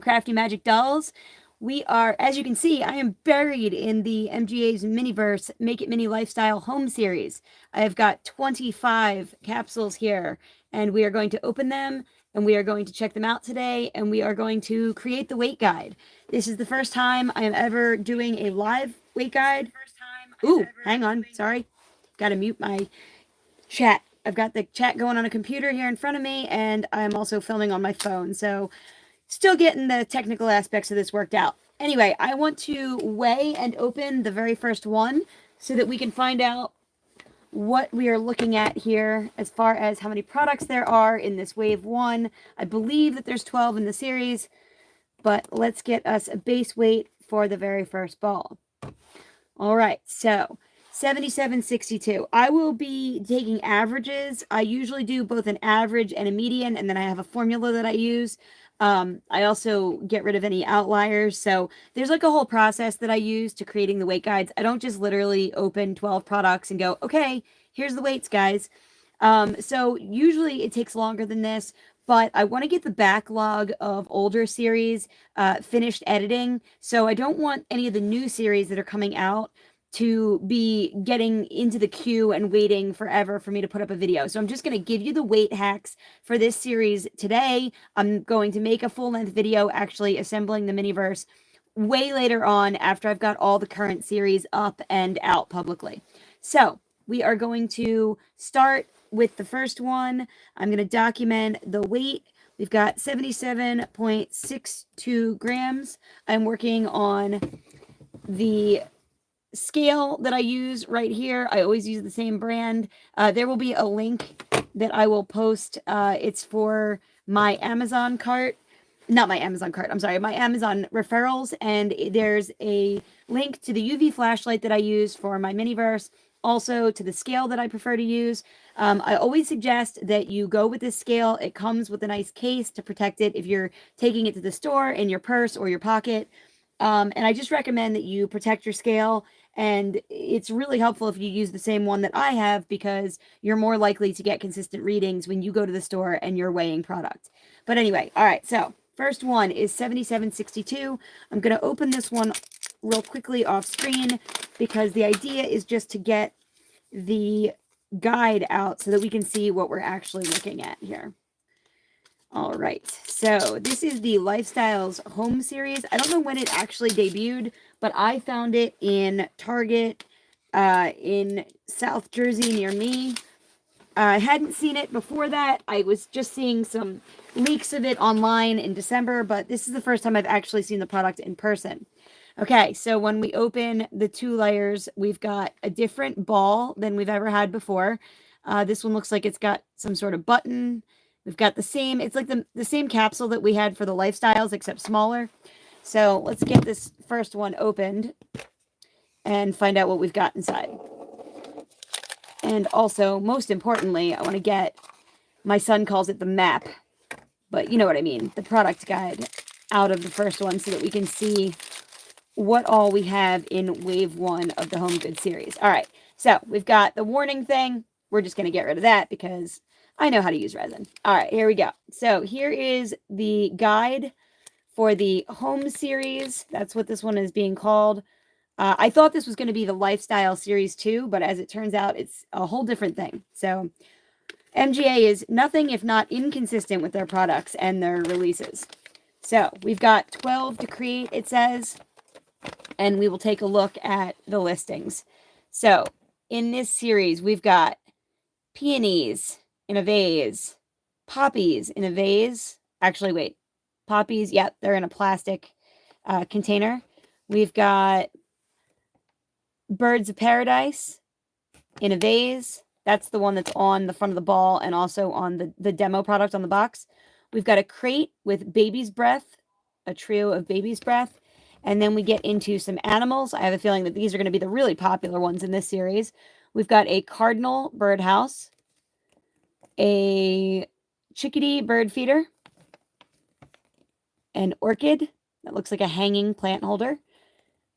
Crafty Magic Dolls. We are, as you can see, I am buried in the MGA's Miniverse Make It Mini Lifestyle Home Series. I have got 25 capsules here, and we are going to open them, and we are going to check them out today, and we are going to create the weight guide. This is the first time I am ever doing a live weight guide. Ooh, hang on, sorry. Gotta mute my chat. I've got the chat going on a computer here in front of me, and I'm also filming on my phone, so still getting the technical aspects of this worked out. Anyway, I want to weigh and open the very first one so that we can find out what we are looking at here as far as how many products there are in this wave 1. I believe that there's 12 in the series, but let's get us a base weight for the very first ball. All right, so 77.62. I will be taking averages. I usually do both an average and a median, and then I have a formula that I use. I also get rid of any outliers. So there's like a whole process that I use to creating the weight guides. I don't just literally open 12 products and go, okay, here's the weights, guys. So usually it takes longer than this, but I want to get the backlog of older series finished editing. So I don't want any of the new series that are coming out to be getting into the queue and waiting forever for me to put up a video. So I'm just going to give you the weight hacks for this series today. I'm going to make a full-length video actually assembling the Miniverse way later on after I've got all the current series up and out publicly. So we are going to start with the first one. I'm going to document the weight. We've got 77.62 grams. I'm working on the scale that I use right here. I always use the same brand. There will be a link that I will post. It's for my Amazon cart. Not my Amazon cart, I'm sorry, my Amazon referrals. And there's a link to the UV flashlight that I use for my Miniverse, also to the scale that I prefer to use. I always suggest that you go with this scale. It comes with a nice case to protect it if you're taking it to the store in your purse or your pocket. And I just recommend that you protect your scale. And it's really helpful if you use the same one that I have, because you're more likely to get consistent readings when you go to the store and you're weighing product. But anyway, all right, so first one is 77.62. I'm going to open this one real quickly off screen because the idea is just to get the guide out so that we can see what we're actually looking at here. All right, so this is the Lifestyles Home Series. I don't know when it actually debuted, but I found it in Target in South Jersey near me. I hadn't seen it before that. I was just seeing some leaks of it online in December, but this is the first time I've actually seen the product in person. Okay, so when we open the 2 layers, we've got a different ball than we've ever had before. This one looks like it's got some sort of button. We've got the same, it's like the same capsule that we had for the Lifestyles, except smaller. So let's get this first one opened and find out what we've got inside. And also, most importantly, I want to get, my son calls it the map, but you know what I mean, the product guide out of the first one so that we can see what all we have in wave 1 of the Home Goods series. All right, so we've got the warning thing. We're just going to get rid of that because I know how to use resin. All right, here we go. So here is the guide for the Home series. That's what this one is being called. I thought this was going to be the Lifestyle Series 2, but as it turns out, it's a whole different thing. So MGA is nothing if not inconsistent with their products and their releases. So we've got 12 to create, it says, and we will take a look at the listings. So in this series, we've got peonies in a vase, poppies in a vase. Actually, wait, poppies, yep, they're in a plastic container. We've got birds of paradise in a vase. That's the one that's on the front of the ball and also on the demo product on the box. We've got a crate with baby's breath, a trio of baby's breath. And then we get into some animals. I have a feeling that these are going to be the really popular ones in this series. We've got a cardinal birdhouse, a chickadee bird feeder, an orchid that looks like a hanging plant holder,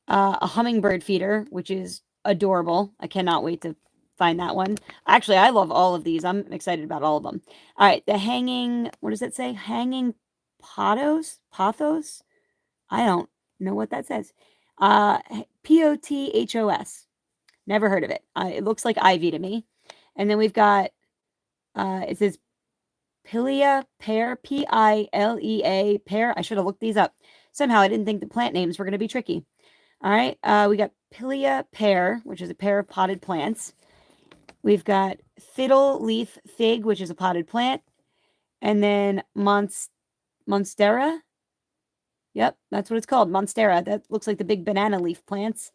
a hummingbird feeder, which is adorable. I cannot wait to find that one. Actually, I love all of these. I'm excited about all of them. All right, the hanging, what does it say? Hanging Pothos. I don't know what that says. Pothos. Never heard of it. It looks like ivy to me. And then we've got, it says Pilea pear, Pilea pear. I should have looked these up. Somehow I didn't think the plant names were going to be tricky. All right. We got Pilea pear, which is a pair of potted plants. We've got fiddle leaf fig, which is a potted plant. And then Monstera. Yep, that's what it's called, Monstera. That looks like the big banana leaf plants.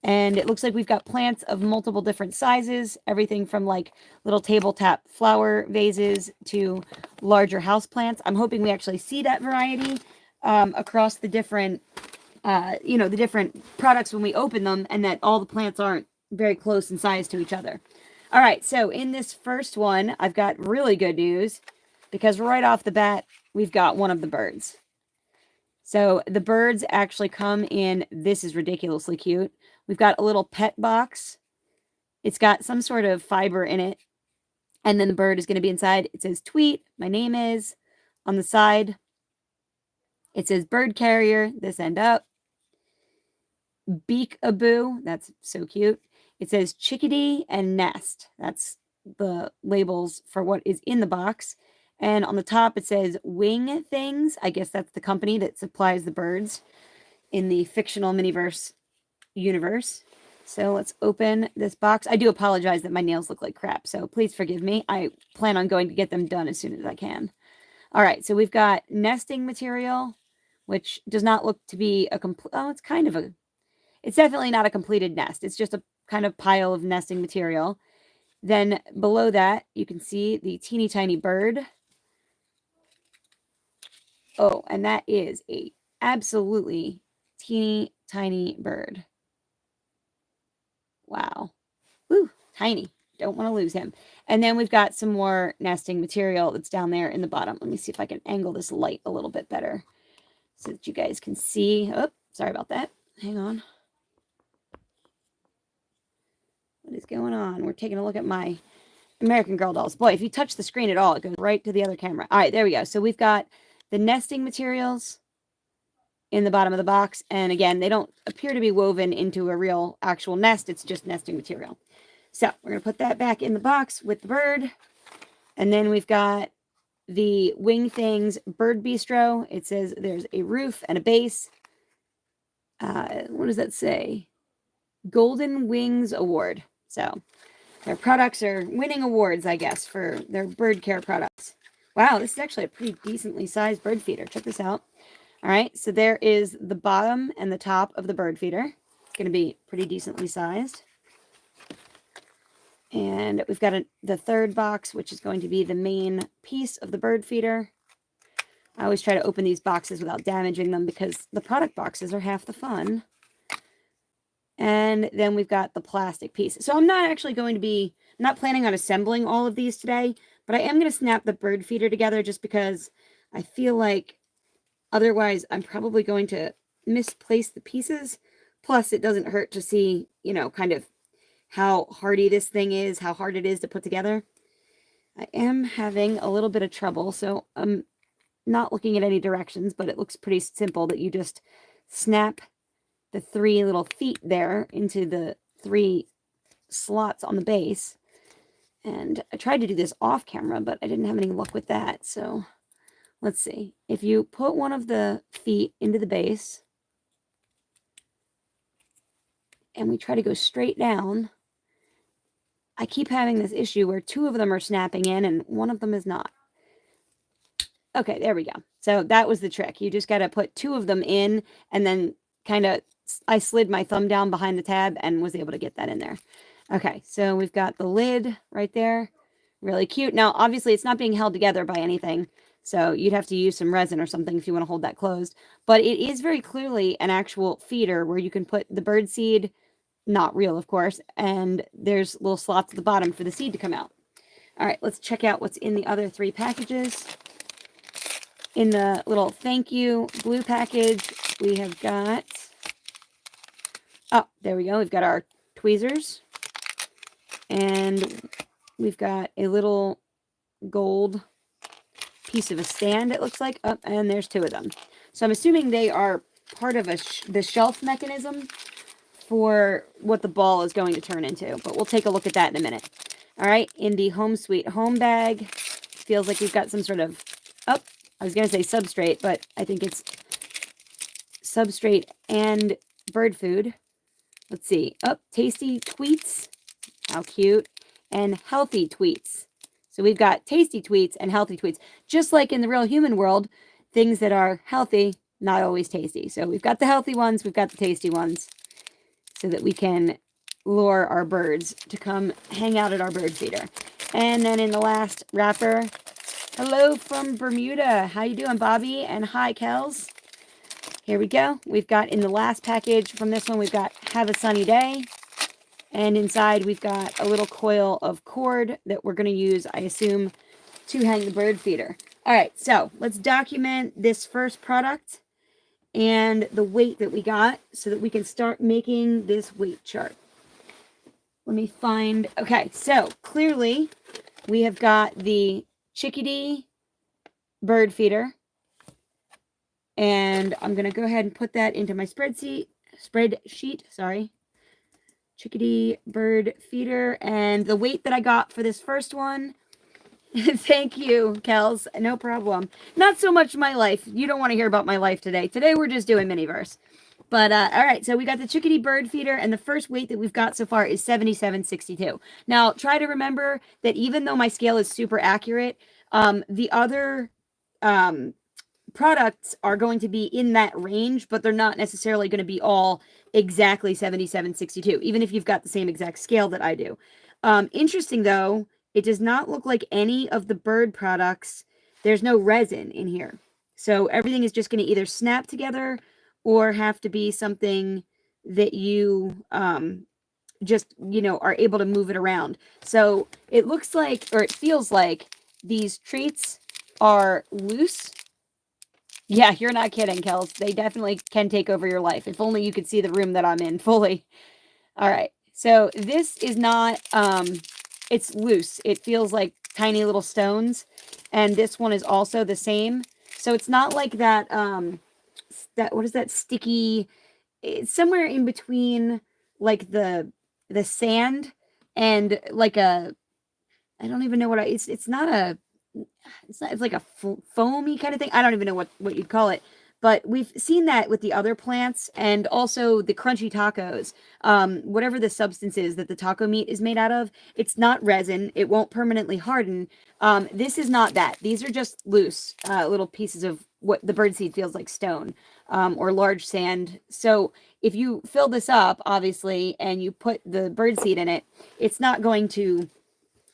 And it looks like we've got plants of multiple different sizes, everything from like little tabletop flower vases to larger house plants. I'm hoping we actually see that variety across the different, the different products when we open them, and that all the plants aren't very close in size to each other. All right, so in this first one, I've got really good news because right off the bat, we've got one of the birds. So the birds actually come in, this is ridiculously cute. We've got a little pet box. It's got some sort of fiber in it. And then the bird is going to be inside. It says tweet, my name is. On the side, it says bird carrier, this end up. Beak-a-boo, that's so cute. It says chickadee and nest. That's the labels for what is in the box. And on the top, it says Wing Things. I guess that's the company that supplies the birds in the fictional Miniverse universe. So let's open this box. I do apologize that my nails look like crap, so please forgive me. I plan on going to get them done as soon as I can. All right, so we've got nesting material, which does not look to be a complete... Oh, it's kind of a... It's definitely not a completed nest. It's just a kind of pile of nesting material. Then below that, you can see the teeny tiny bird. Oh, and that is a absolutely teeny tiny bird. Wow. Woo, tiny. Don't want to lose him. And then we've got some more nesting material that's down there in the bottom. Let me see if I can angle this light a little bit better so that you guys can see. Oh, sorry about that. Hang on. What is going on? We're taking a look at my American Girl dolls. Boy, if you touch the screen at all, it goes right to the other camera. All right, there we go. So we've got the nesting materials in the bottom of the box. And again, they don't appear to be woven into a real actual nest. It's just nesting material. So we're going to put that back in the box with the bird. And then we've got the Wing Things Bird Bistro. It says there's a roof and a base. What does that say? Golden Wings Award. So their products are winning awards, I guess, for their bird care products. Wow, this is actually a pretty decently sized bird feeder. Check this out. All right, so there is the bottom and the top of the bird feeder. It's going to be pretty decently sized. And we've got the third box, which is going to be the main piece of the bird feeder. I always try to open these boxes without damaging them because the product boxes are half the fun. And then we've got the plastic piece. So I'm not actually going to be, I'm not planning on assembling all of these today, but I am going to snap the bird feeder together just because I feel like otherwise I'm probably going to misplace the pieces. Plus, it doesn't hurt to see, you know, kind of how hardy this thing is, how hard it is to put together. I am having a little bit of trouble, so I'm not looking at any directions, but it looks pretty simple that you just snap the 3 little feet there into the 3 slots on the base. And I tried to do this off camera, but I didn't have any luck with that. So let's see. If you put one of the feet into the base and we try to go straight down, I keep having this issue where 2 of them are snapping in and 1 of them is not. Okay, there we go. So that was the trick. You just got to put 2 of them in and then kind of, I slid my thumb down behind the tab and was able to get that in there. Okay, so we've got the lid right there. Really cute. Now, obviously, it's not being held together by anything, so you'd have to use some resin or something if you want to hold that closed. But it is very clearly an actual feeder where you can put the bird seed, not real, of course, and there's little slots at the bottom for the seed to come out. All right, let's check out what's in the other 3 packages. In the little thank you blue package, we have got... Oh, there we go. We've got our tweezers. And we've got a little gold piece of a stand, it looks like. Oh, and there's 2 of them. So I'm assuming they are part of the shelf mechanism for what the ball is going to turn into. But we'll take a look at that in a minute. All right, in the Home Sweet Home bag, feels like we've got some sort of, oh, I was going to say substrate, but I think it's substrate and bird food. Let's see. Oh, tasty tweets. How cute. And healthy tweets. So we've got tasty tweets and healthy tweets. Just like in the real human world, things that are healthy, not always tasty. So we've got the healthy ones, we've got the tasty ones, so that we can lure our birds to come hang out at our bird feeder. And then in the last wrapper, hello from Bermuda. How you doing, Bobby? And hi, Kels. Here we go. We've got in the last package from this one, we've got Have a Sunny Day. And inside we've got a little coil of cord that we're going to use, I assume, to hang the bird feeder. All right, so let's document this first product and the weight that we got so that we can start making this weight chart. Let me find, okay, so clearly we have got the chickadee bird feeder. And I'm going to go ahead and put that into my spreadsheet, sorry. Chickadee bird feeder. And the weight that I got for this first one, thank you, Kels, no problem. Not so much my life. You don't want to hear about my life today. Today we're just doing Miniverse. But, all right, so we got the chickadee bird feeder, and the first weight that we've got so far is 77.62. Now, try to remember that even though my scale is super accurate, the other products are going to be in that range, but they're not necessarily going to be all exactly 77.62, even if you've got the same exact scale that I do. Interesting, though, it does not look like any of the bird products, there's no resin in here. So everything is just going to either snap together or have to be something that you just, are able to move it around. So it looks like, or it feels like, these treats are loose. Yeah, you're not kidding, Kels. They definitely can take over your life. If only you could see the room that I'm in fully. All right. So this is not, it's loose. It feels like tiny little stones. And this one is also the same. So it's not like that, what is that sticky? It's somewhere in between like the sand and like I don't even know what it's not a, it's like a foamy kind of thing. I don't even know what you'd call it, but we've seen that with the other plants and also the crunchy tacos. Whatever the substance is that the taco meat is made out of, it's not resin. It won't permanently harden. This is not that. These are just loose little pieces of what the birdseed feels like stone or large sand. So if you fill this up, obviously, and you put the birdseed in it, it's not going to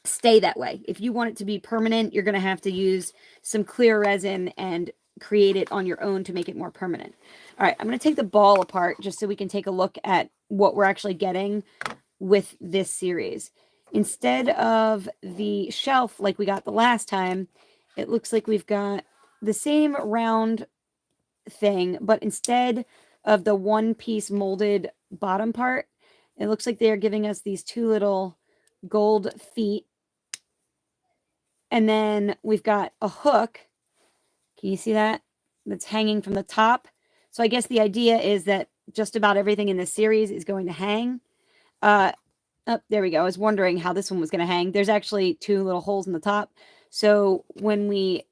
stay that way. If you want it to be permanent, you're going to have to use some clear resin and create it on your own to make it more permanent. All right, I'm going to take the ball apart just so we can take a look at what we're actually getting with this series. Instead of the shelf like we got the last time, it looks like we've got the same round thing, but instead of the one-piece molded bottom part, it looks like they're giving us these 2 little gold feet. And then we've got a hook. Can you see that? That's hanging from the top. So I guess the idea is that just about everything in this series is going to hang. Oh, there we go. I was wondering how this one was going to hang. There's actually 2 little holes in the top. So when we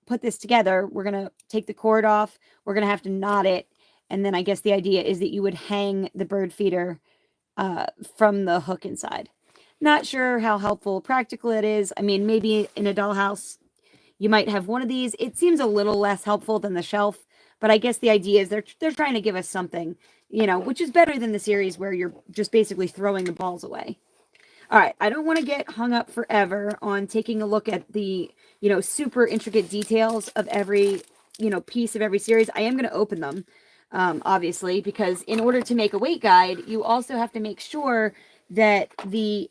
put this together, we're going to take the cord off. We're going to have to knot it. And then I guess the idea is that you would hang the bird feeder from the hook inside. Not sure how helpful, practical it is. I mean, maybe in a dollhouse, you might have one of these. It seems a little less helpful than the shelf, but I guess the idea is they're trying to give us something, which is better than the series where you're just basically throwing the balls away. All right, I don't want to get hung up forever on taking a look at the, super intricate details of every, piece of every series. I am going to open them, obviously, because in order to make a weight guide, you also have to make sure that the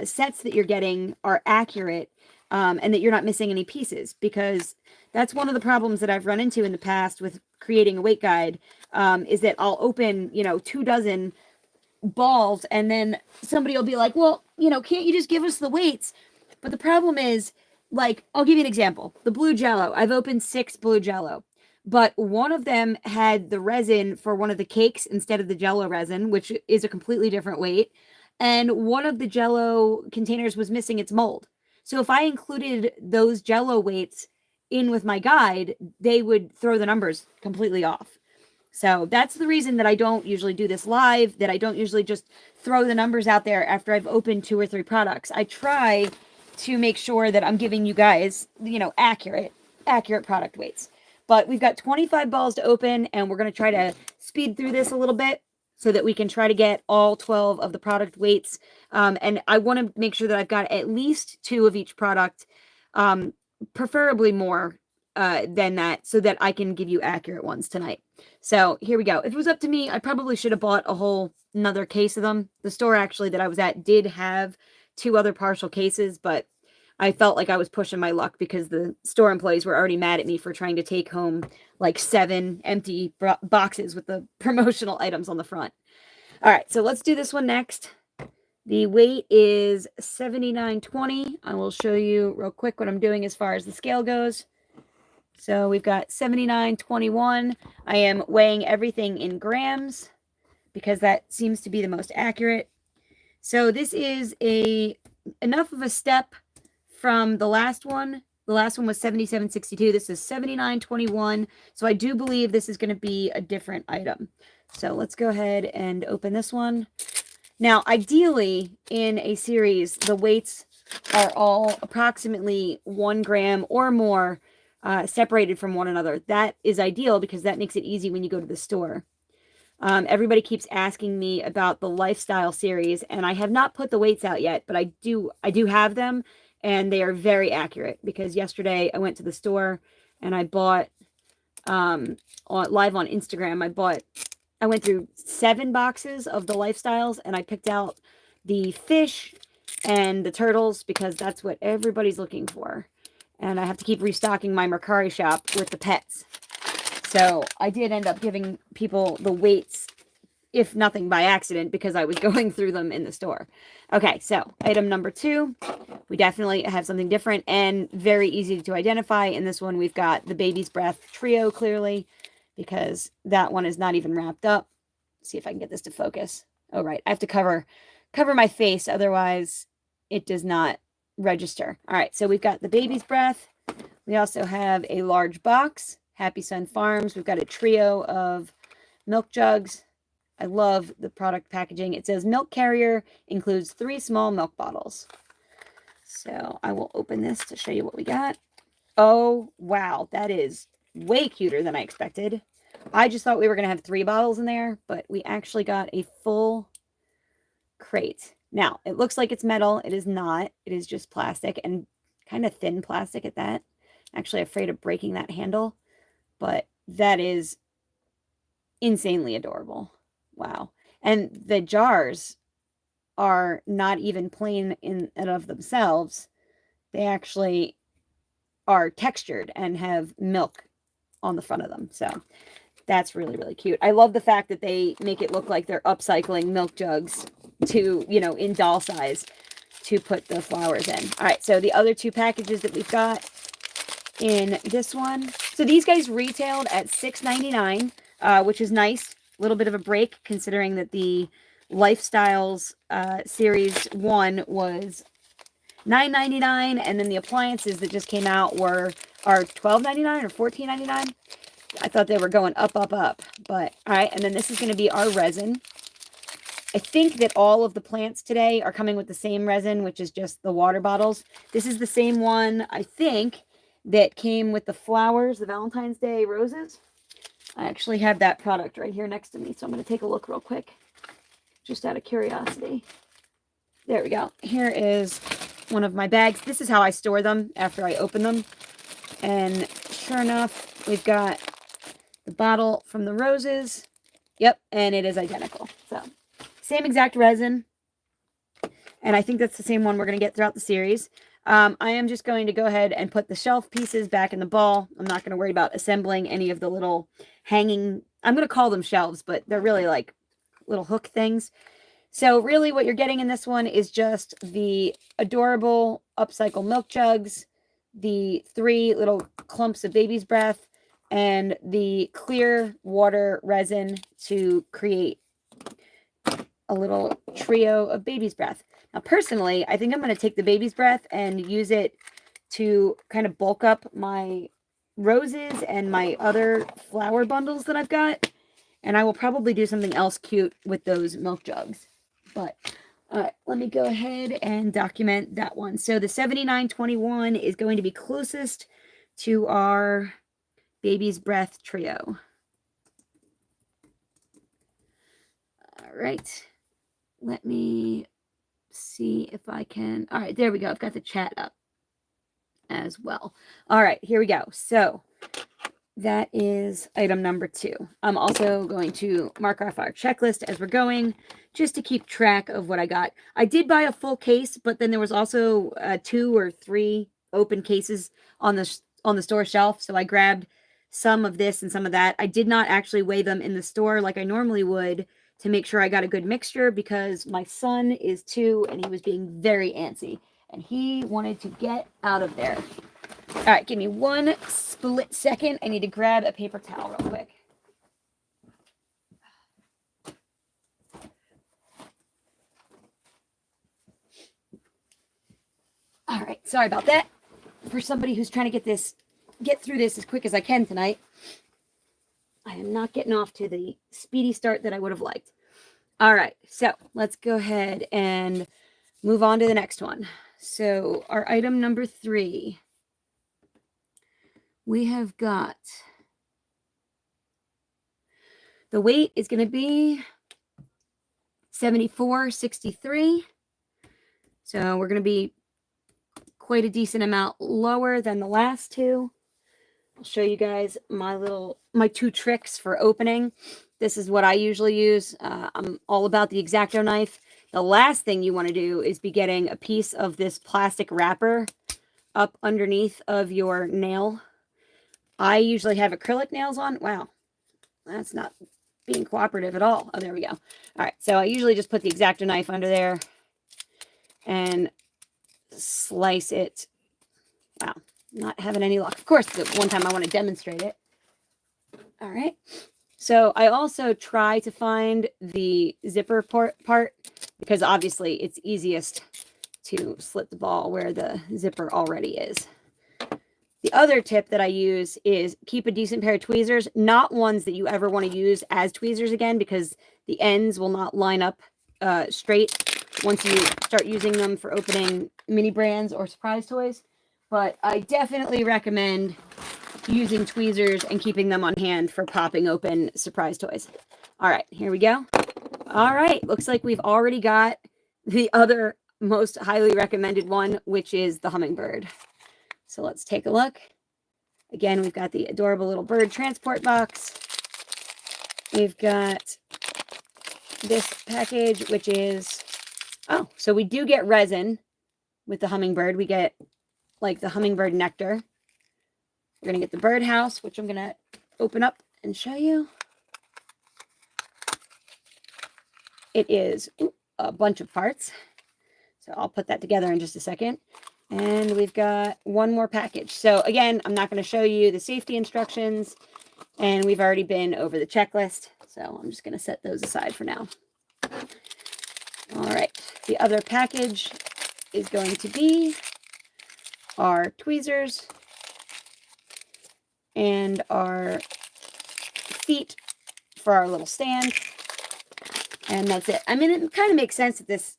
sets that you're getting are accurate and that you're not missing any pieces, because that's one of the problems that I've run into in the past with creating a weight guide is that I'll open, 2 dozen balls and then somebody will be like, well, can't you just give us the weights? But the problem is like, I'll give you an example. The blue Jello. I've opened 6 blue Jello, but one of them had the resin for one of the cakes instead of the Jello resin, which is a completely different weight. And one of the Jello containers was missing its mold. So if I included those Jello weights in with my guide, they would throw the numbers completely off. So that's the reason that I don't usually do this live, that I don't usually just throw the numbers out there after I've opened 2 or 3 products. I try to make sure that I'm giving you guys, accurate product weights. But we've got 25 balls to open, and we're going to try to speed through this a little bit so that we can try to get all 12 of the product weights. And I want to make sure that I've got at least 2 of each product, preferably more than that, so that I can give you accurate ones tonight. So here we go. If it was up to me, I probably should have bought a whole another case of them. The store actually that I was at did have 2 other partial cases, but I felt like I was pushing my luck because the store employees were already mad at me for trying to take home like 7 empty boxes with the promotional items on the front. All right, so let's do this one next. The weight is 79.20. I will show you real quick what I'm doing as far as the scale goes. So we've got 79.21. I am weighing everything in grams because that seems to be the most accurate. So this is enough of a step from the last one. The last one was 77.62. This is 79.21. So I do believe this is going to be a different item. So let's go ahead and open this one. Now, ideally, in a series, the weights are all approximately 1 gram or more separated from one another. That is ideal because that makes it easy when you go to the store. Everybody keeps asking me about the lifestyle series, and I have not put the weights out yet, but I do have them, and they are very accurate because yesterday I went to the store and I bought live on Instagram. I went through 7 boxes of the lifestyles, and I picked out the fish and the turtles because that's what everybody's looking for. And I have to keep restocking my Mercari shop with the pets. So I did end up giving people the weights, if nothing by accident, because I was going through them in the store. Okay, so item number 2, we definitely have something different and very easy to identify. In this one, we've got the Baby's Breath Trio, clearly, because that one is not even wrapped up. Let's see if I can get this to focus. Oh, right. I have to cover my face, otherwise it does not register. All right, so we've got the Baby's Breath. We also have a large box, Happy Sun Farms. We've got a trio of milk jugs. I love the product packaging. It says milk carrier includes 3 small milk bottles. So I will open this to show you what we got. Oh, wow. That is way cuter than I expected. I just thought we were going to have 3 bottles in there, but we actually got a full crate. Now, it looks like it's metal. It is not. It is just plastic, and kind of thin plastic at that. Actually afraid of breaking that handle, but that is insanely adorable. Wow. And the jars are not even plain in and of themselves. They actually are textured and have milk on the front of them. So that's really, really cute. I love the fact that they make it look like they're upcycling milk jugs to, in doll size to put the flowers in. All right, so the other 2 packages that we've got in this one. So these guys retailed at $6.99, which is nice. A little bit of a break considering that the Lifestyles Series 1 was $9.99, and then the appliances that just came out are $12.99 or $14.99. I thought they were going up, but all right. And then this is going to be our resin. I think that all of the plants today are coming with the same resin, which is just the water bottles. This is the same one, I think, that came with the flowers, the Valentine's Day roses. I actually have that product right here next to me, so I'm going to take a look real quick, just out of curiosity. There we go. Here is one of my bags. This is how I store them after I open them. And sure enough, we've got the bottle from the roses. Yep, and it is identical. So same exact resin. And I think that's the same one we're going to get throughout the series. I am just going to go ahead and put the shelf pieces back in the ball. I'm not going to worry about assembling any of the little hanging, I'm going to call them shelves, but they're really like little hook things. So really what you're getting in this one is just the adorable upcycle milk jugs, the 3 little clumps of baby's breath and the clear water resin to create a little trio of baby's breath. Now, personally, I think I'm going to take the baby's breath and use it to kind of bulk up my roses and my other flower bundles that I've got. And I will probably do something else cute with those milk jugs. But let me go ahead and document that one. So the 7921 is going to be closest to our baby's breath trio. All right. Let me see if I can. All right, there we go. I've got the chat up as well. All right, here we go. So that is item number 2. I'm also going to mark off our checklist as we're going, just to keep track of what I got. I did buy a full case, but then there was also 2 or 3 open cases on the store shelf. So I grabbed some of this and some of that. I did not actually weigh them in the store like I normally would to make sure I got a good mixture, because my son is 2 and he was being very antsy and he wanted to get out of there. All right, give me one split second. I need to grab a paper towel real quick. All right, sorry about that. For somebody who's trying to get through this as quick as I can tonight, I am not getting off to the speedy start that I would have liked. All right, so let's go ahead and move on to the next one. So our item number 3, we have got, the weight is going to be 74.63. So we're going to be quite a decent amount lower than the last 2. I'll show you guys my 2 tricks for opening. This is what I usually use. I'm all about the X-Acto knife. The last thing you want to do is be getting a piece of this plastic wrapper up underneath of your nail. I usually have acrylic nails on. Wow, that's not being cooperative at all. Oh, there we go. All right, so I usually just put the X-Acto knife under there and slice it. Wow, not having any luck. Of course, the one time I want to demonstrate it. All right. So I also try to find the zipper part, because obviously it's easiest to slit the ball where the zipper already is. The other tip that I use is keep a decent pair of tweezers, not ones that you ever want to use as tweezers again, because the ends will not line up straight once you start using them for opening Minibrands or surprise toys. But I definitely recommend using tweezers and keeping them on hand for popping open surprise toys. All right, here we go. All right, looks like we've already got the other most highly recommended one, which is the hummingbird. So let's take a look. Again, we've got the adorable little bird transport box. We've got this package, which is, oh, so we do get resin with the hummingbird. We get like the hummingbird nectar. We're going to get the birdhouse, which I'm going to open up and show you. It is a bunch of parts. So I'll put that together in just a second. And we've got one more package. So again, I'm not going to show you the safety instructions, and we've already been over the checklist. So I'm just going to set those aside for now. All right. The other package is going to be our tweezers and our feet for our little stand. And that's it. I mean, it kind of makes sense that this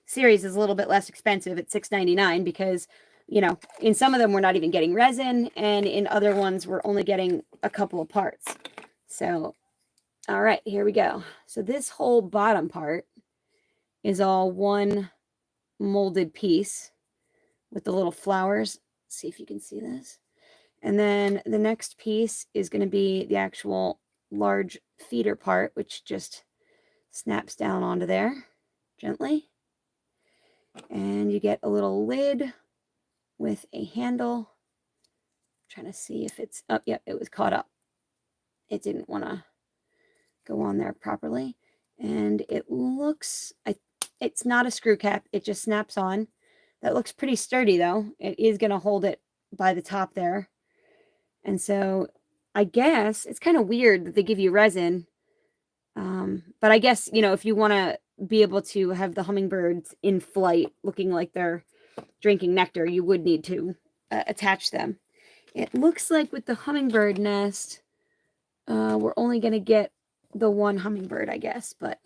series is a little bit less expensive at $6.99 because, you know, in some of them we're not even getting resin, and in other ones we're only getting a couple of parts. So, all right, here we go. So this whole bottom part is all one molded piece with the little flowers. Let's see if you can see this. And then the next piece is going to be the actual large feeder part, which just snaps down onto there gently. And you get a little lid with a handle. I'm trying to see if it's up. Yep, it was caught up. It didn't want to go on there properly. And it looks, it's not a screw cap. It just snaps on. That looks pretty sturdy though. It is going to hold it by the top there. And so I guess it's kind of weird that they give you resin. But I guess, you know, if you want to be able to have the hummingbirds in flight looking like they're drinking nectar, you would need to attach them. It looks like with the hummingbird nest, we're only going to get the one hummingbird, I guess, but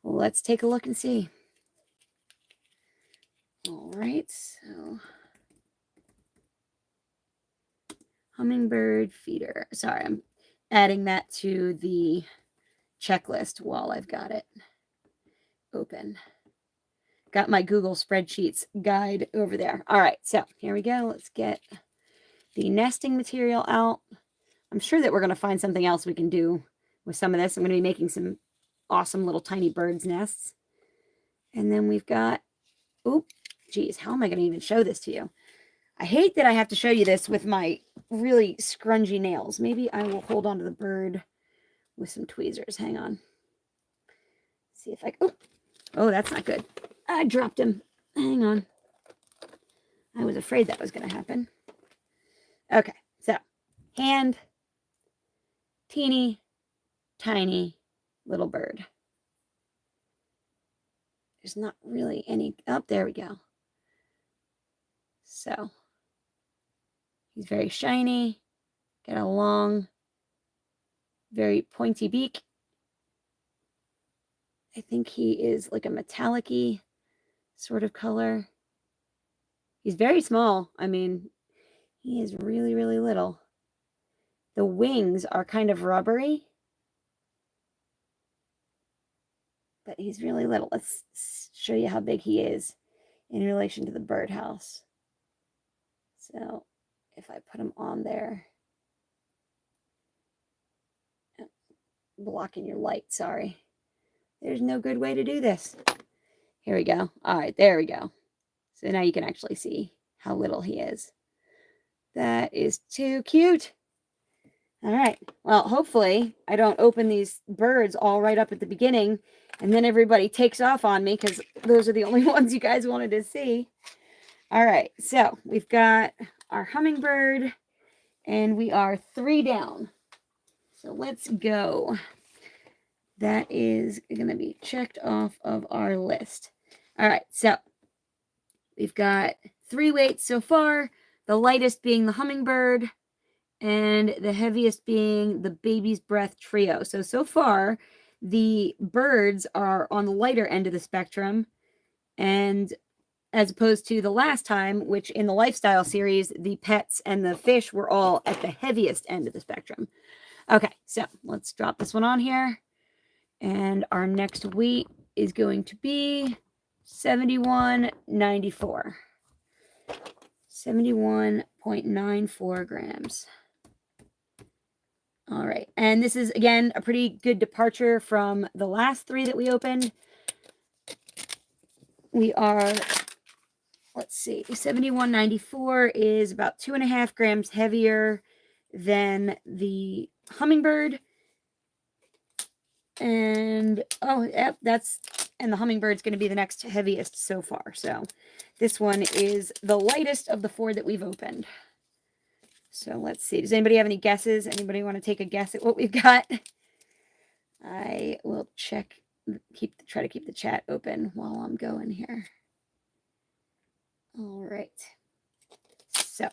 let's take a look and see. All right, so hummingbird feeder. Sorry, I'm adding that to the checklist while I've got it open. Got my Google spreadsheets guide over there. All right, so here we go. Let's get the nesting material out. I'm sure that we're going to find something else we can do with some of this. I'm going to be making some awesome little tiny birds nests. And then we've got, oh, geez, how am I going to even show this to you? I hate that I have to show you this with my really scrungy nails. Maybe I will hold on to the bird with some tweezers. Hang on. See if I, oh, that's not good. I dropped him. Hang on. I was afraid that was going to happen. Okay, so hand, teeny, tiny little bird. There's not really any, oh, there we go. So, he's very shiny, got a long, very pointy beak. I think he is like a metallic-y sort of color. He's very small. I mean, he is really, really little. The wings are kind of rubbery, but he's really little. Let's show you how big he is in relation to the birdhouse. So if I put him on there, blocking your light, sorry. There's no good way to do this. Here we go. All right, there we go. So now you can actually see how little he is. That is too cute. All right. Well, hopefully I don't open these birds all right up at the beginning and then everybody takes off on me because those are the only ones you guys wanted to see. All right. So we've got our hummingbird and we are 3 down. So let's go. That is going to be checked off of our list. All right. So we've got 3 weights so far, the lightest being the hummingbird and the heaviest being the baby's breath trio. So far, the birds are on the lighter end of the spectrum, and as opposed to the last time, which in the lifestyle series, the pets and the fish were all at the heaviest end of the spectrum. Okay, so let's drop this one on here, and our next weight is going to be 71.94. 71.94 grams. All right. And this is, again, a pretty good departure from the last 3 that we opened. We are, let's see, 71.94 is about 2.5 grams heavier than the hummingbird. And, oh, yep, and the hummingbird's going to be the next heaviest so far. So this one is the lightest of the 4 that we've opened. So let's see. Does anybody have any guesses? Anybody want to take a guess at what we've got? I will check, try to keep the chat open while I'm going here. All right. So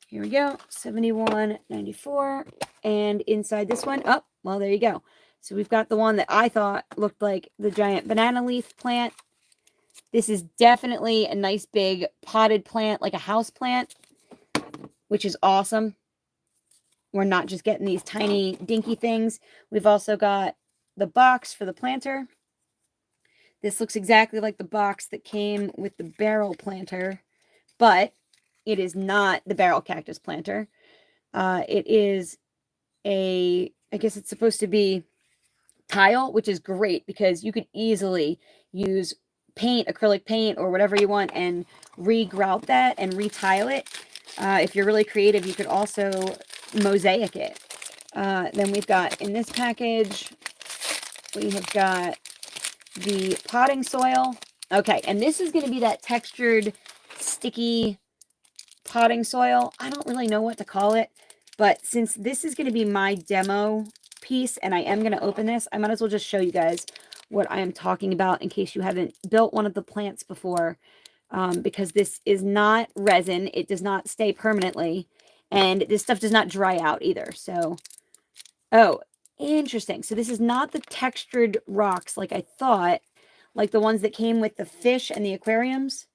here we go. 71.94. And inside this one, oh, well, there you go. So we've got the one that I thought looked like the giant banana leaf plant. This is definitely a nice big potted plant, like a house plant, which is awesome. We're not just getting these tiny dinky things. We've also got the box for the planter. This looks exactly like the box that came with the barrel planter, but it is not the barrel cactus planter. It is I guess it's supposed to be tile, which is great because you could easily use paint, acrylic paint, or whatever you want and re-grout that and retile it. If you're really creative, you could also mosaic it. Then we've got in this package, we have got the potting soil. Okay, and this is going to be that textured, sticky potting soil. I don't really know what to call it, but since this is going to be my demo piece and I am going to open this, I might as well just show you guys what I am talking about in case you haven't built one of the plants before, because this is not resin. It does not stay permanently, and this stuff does not dry out either. So, oh, interesting. So this is not the textured rocks like I thought, like the ones that came with the fish and the aquariums.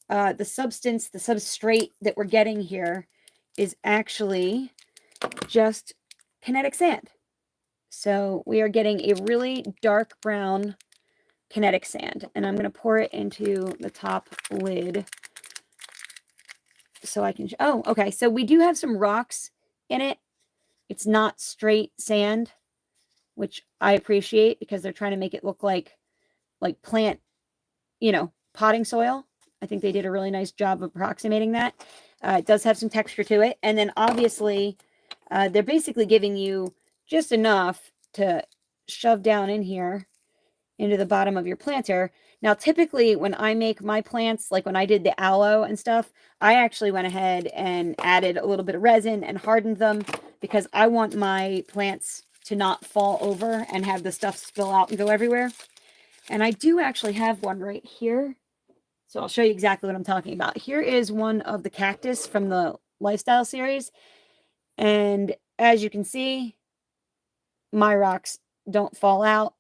The substance, the substrate that we're getting here is actually just kinetic sand. So we are getting a really dark brown kinetic sand, and I'm going to pour it into the top lid so I can, oh, okay. So we do have some rocks in it. It's not straight sand, which I appreciate because they're trying to make it look like plant, potting soil. I think they did a really nice job of approximating that. It does have some texture to it. And then obviously, they're basically giving you just enough to shove down in here into the bottom of your planter. Now, typically when I make my plants, like when I did the aloe and stuff, I actually went ahead and added a little bit of resin and hardened them because I want my plants to not fall over and have the stuff spill out and go everywhere. And I do actually have one right here. So I'll show you exactly what I'm talking about. Here is one of the cactus from the Lifestyle series. And as you can see, my rocks don't fall out.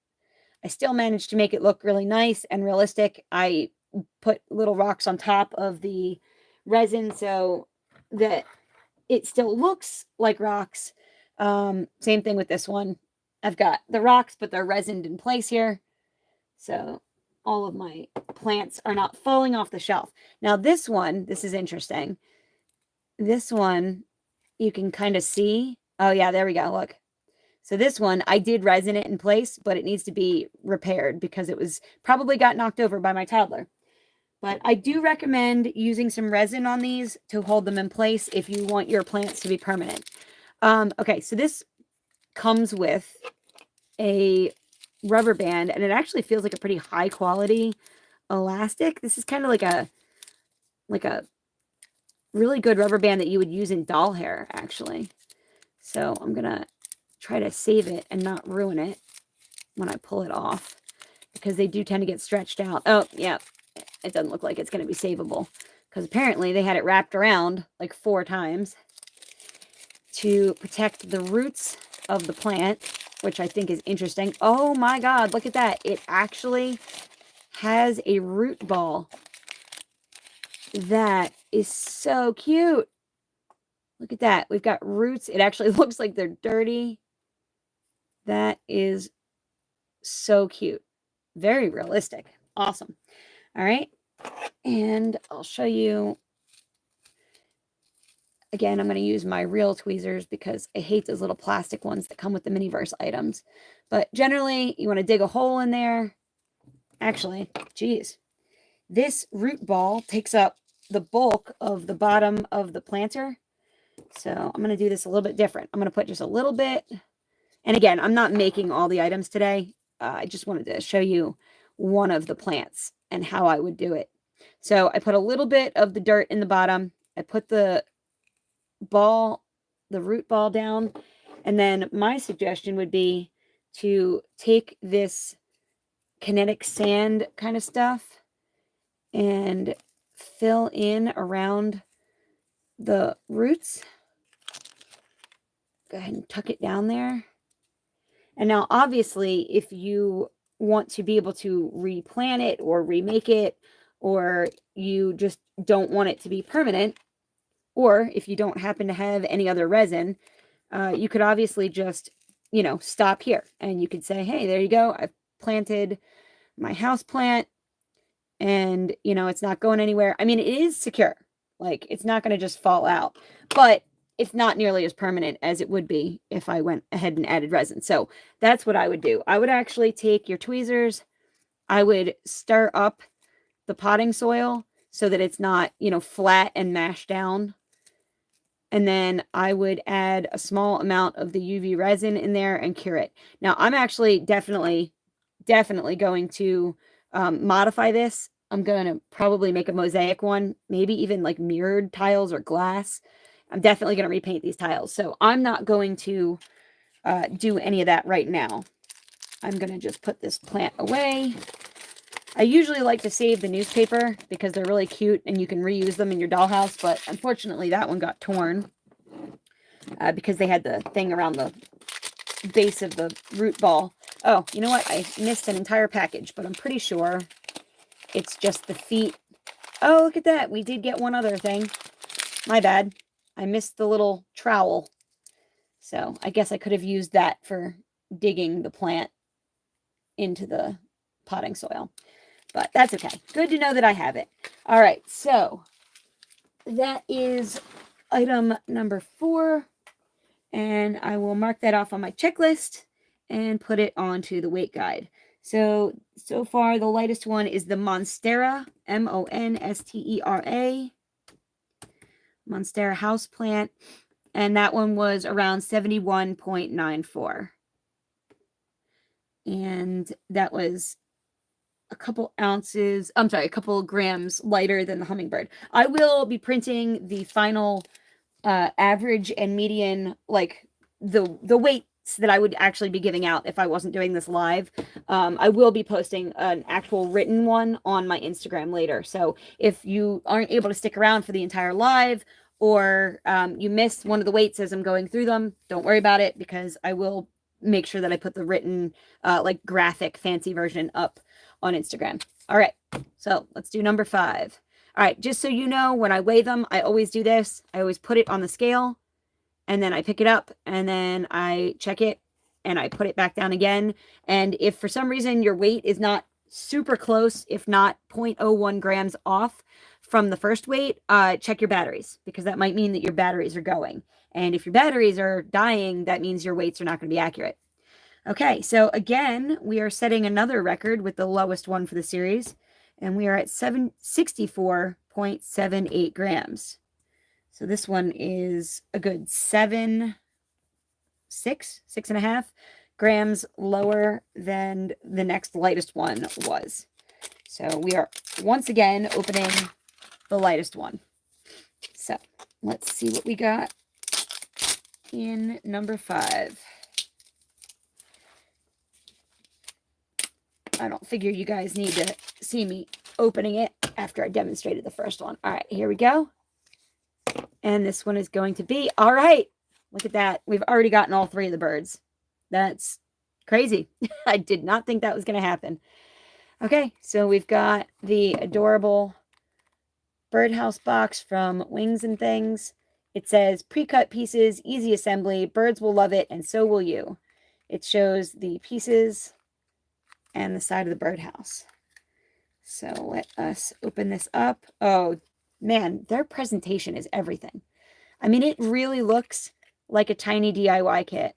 I still managed to make it look really nice and realistic. I put little rocks on top of the resin so that it still looks like rocks. Same thing with this one. I've got the rocks, but they're resined in place here. So all of my plants are not falling off the shelf. Now this one, this is interesting. This one, you can kind of see. Oh yeah, there we go. Look. So this one, I did resin it in place, but it needs to be repaired because it was probably got knocked over by my toddler. But I do recommend using some resin on these to hold them in place if you want your plants to be permanent. Okay, so this comes with a rubber band, and it actually feels like a pretty high quality elastic. This is kind of like a really good rubber band that you would use in doll hair, actually. So I'm gonna try to save it and not ruin it when I pull it off because they do tend to get stretched out. Oh, yeah, it doesn't look like it's going to be savable because apparently they had it wrapped around like 4 times to protect the roots of the plant, which I think is interesting. Oh my God, look at that. It actually has a root ball. That is so cute. Look at that. We've got roots. It actually looks like they're dirty. That is so cute. Very realistic. Awesome. All right. And I'll show you. Again, I'm going to use my real tweezers because I hate those little plastic ones that come with the Miniverse items. But generally, you want to dig a hole in there. Actually, geez. This root ball takes up the bulk of the bottom of the planter. So I'm going to do this a little bit different. I'm going to put just a little bit. And again, I'm not making all the items today. I just wanted to show you one of the plants and how I would do it. So I put a little bit of the dirt in the bottom. I put the root ball down. And then my suggestion would be to take this kinetic sand kind of stuff and fill in around the roots. Go ahead and tuck it down there. And now, obviously, if you want to be able to replant it or remake it, or you just don't want it to be permanent, or if you don't happen to have any other resin, you could obviously just, stop here. And you could say, hey, there you go. I've planted my house plant and, it's not going anywhere. I mean, it is secure. Like, it's not going to just fall out. But it's not nearly as permanent as it would be if I went ahead and added resin. So that's what I would do. I would actually take your tweezers. I would stir up the potting soil so that it's not, flat and mashed down. And then I would add a small amount of the UV resin in there and cure it. Now, I'm actually definitely going to modify this I'm going to probably make a mosaic one, maybe even like mirrored tiles or glass. I'm definitely going to repaint these tiles. So I'm not going to do any of that right now. I'm going to just put this plant away. I usually like to save the newspaper because they're really cute and you can reuse them in your dollhouse, but unfortunately that one got torn because they had the thing around the base of the root ball. Oh, you know what? I missed an entire package, but I'm pretty sure it's just the feet. Oh, look at that. We did get one other thing. My bad. I missed the little trowel. So I guess I could have used that for digging the plant into the potting soil. But that's okay. Good to know that I have it. All right, so that is item number 4. And I will mark that off on my checklist and put it onto the weight guide. So far, the lightest one is the Monstera, Monstera. Monstera houseplant. And that one was around 71.94. And that was a couple grams lighter than the hummingbird. I will be printing the final average and median, like the weights that I would actually be giving out if I wasn't doing this live. I will be posting an actual written one on my Instagram later. So if you aren't able to stick around for the entire live, or you missed one of the weights as I'm going through them, don't worry about it, because I will make sure that I put the written, like graphic fancy version up on Instagram. All right, so let's do number 5. All right, just so you know, when I weigh them, I always do this. I always put it on the scale, and then I pick it up, and then I check it, and I put it back down again. And if for some reason your weight is not super close, if not 0.01 grams off from the first weight, check your batteries, because that might mean that your batteries are going. And if your batteries are dying, that means your weights are not going to be accurate. Okay, so again, we are setting another record with the lowest one for the series, and we are at 64.78 grams. So this one is a good 6.5 grams lower than the next lightest one was. So we are once again opening the lightest one. So let's see what we got in number 5. I don't figure you guys need to see me opening it after I demonstrated the first one. All right, here we go. And this one is going to be, all right, look at that. We've already gotten all 3 of the birds. That's crazy. I did not think that was going to happen. Okay, so we've got the adorable birdhouse box from Wings and Things. It says pre-cut pieces, easy assembly. Birds will love it, and so will you. It shows the pieces and the side of the birdhouse. So let us open this up. Oh, man, their presentation is everything. I mean, it really looks like a tiny DIY kit.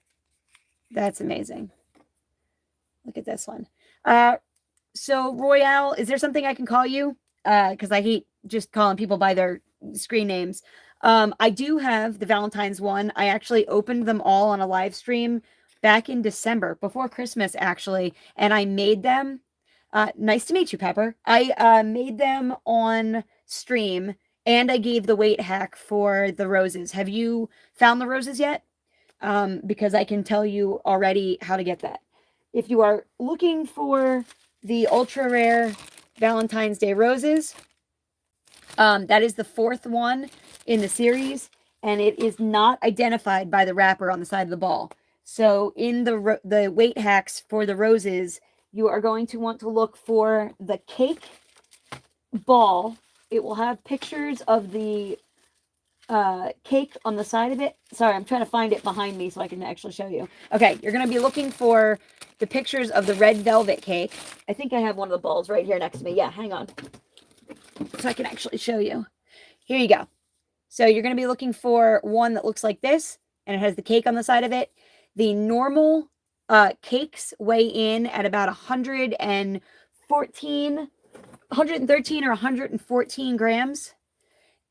That's amazing. Look at this one. So, Royale, is there something I can call you? Because I hate just calling people by their screen names. I do have the Valentine's one. I actually opened them all on a live stream back in December, before Christmas, actually, and I made them. Nice to meet you, Pepper. I made them on stream, and I gave the weight hack for the roses. Have you found the roses yet? Because I can tell you already how to get that. If you are looking for the ultra rare Valentine's Day roses, that is the 4th one in the series, and it is not identified by the wrapper on the side of the ball. So in the weight hacks for the roses, you are going to want to look for the cake ball. It will have pictures of the cake on the side of it. Sorry, I'm trying to find it behind me so I can actually show you. Okay, you're going to be looking for the pictures of the red velvet cake. I think I have one of the balls right here next to me. Yeah, hang on. So I can actually show you. Here you go. So you're going to be looking for one that looks like this, and it has the cake on the side of it. The normal cakes weigh in at about 113 or 114 grams.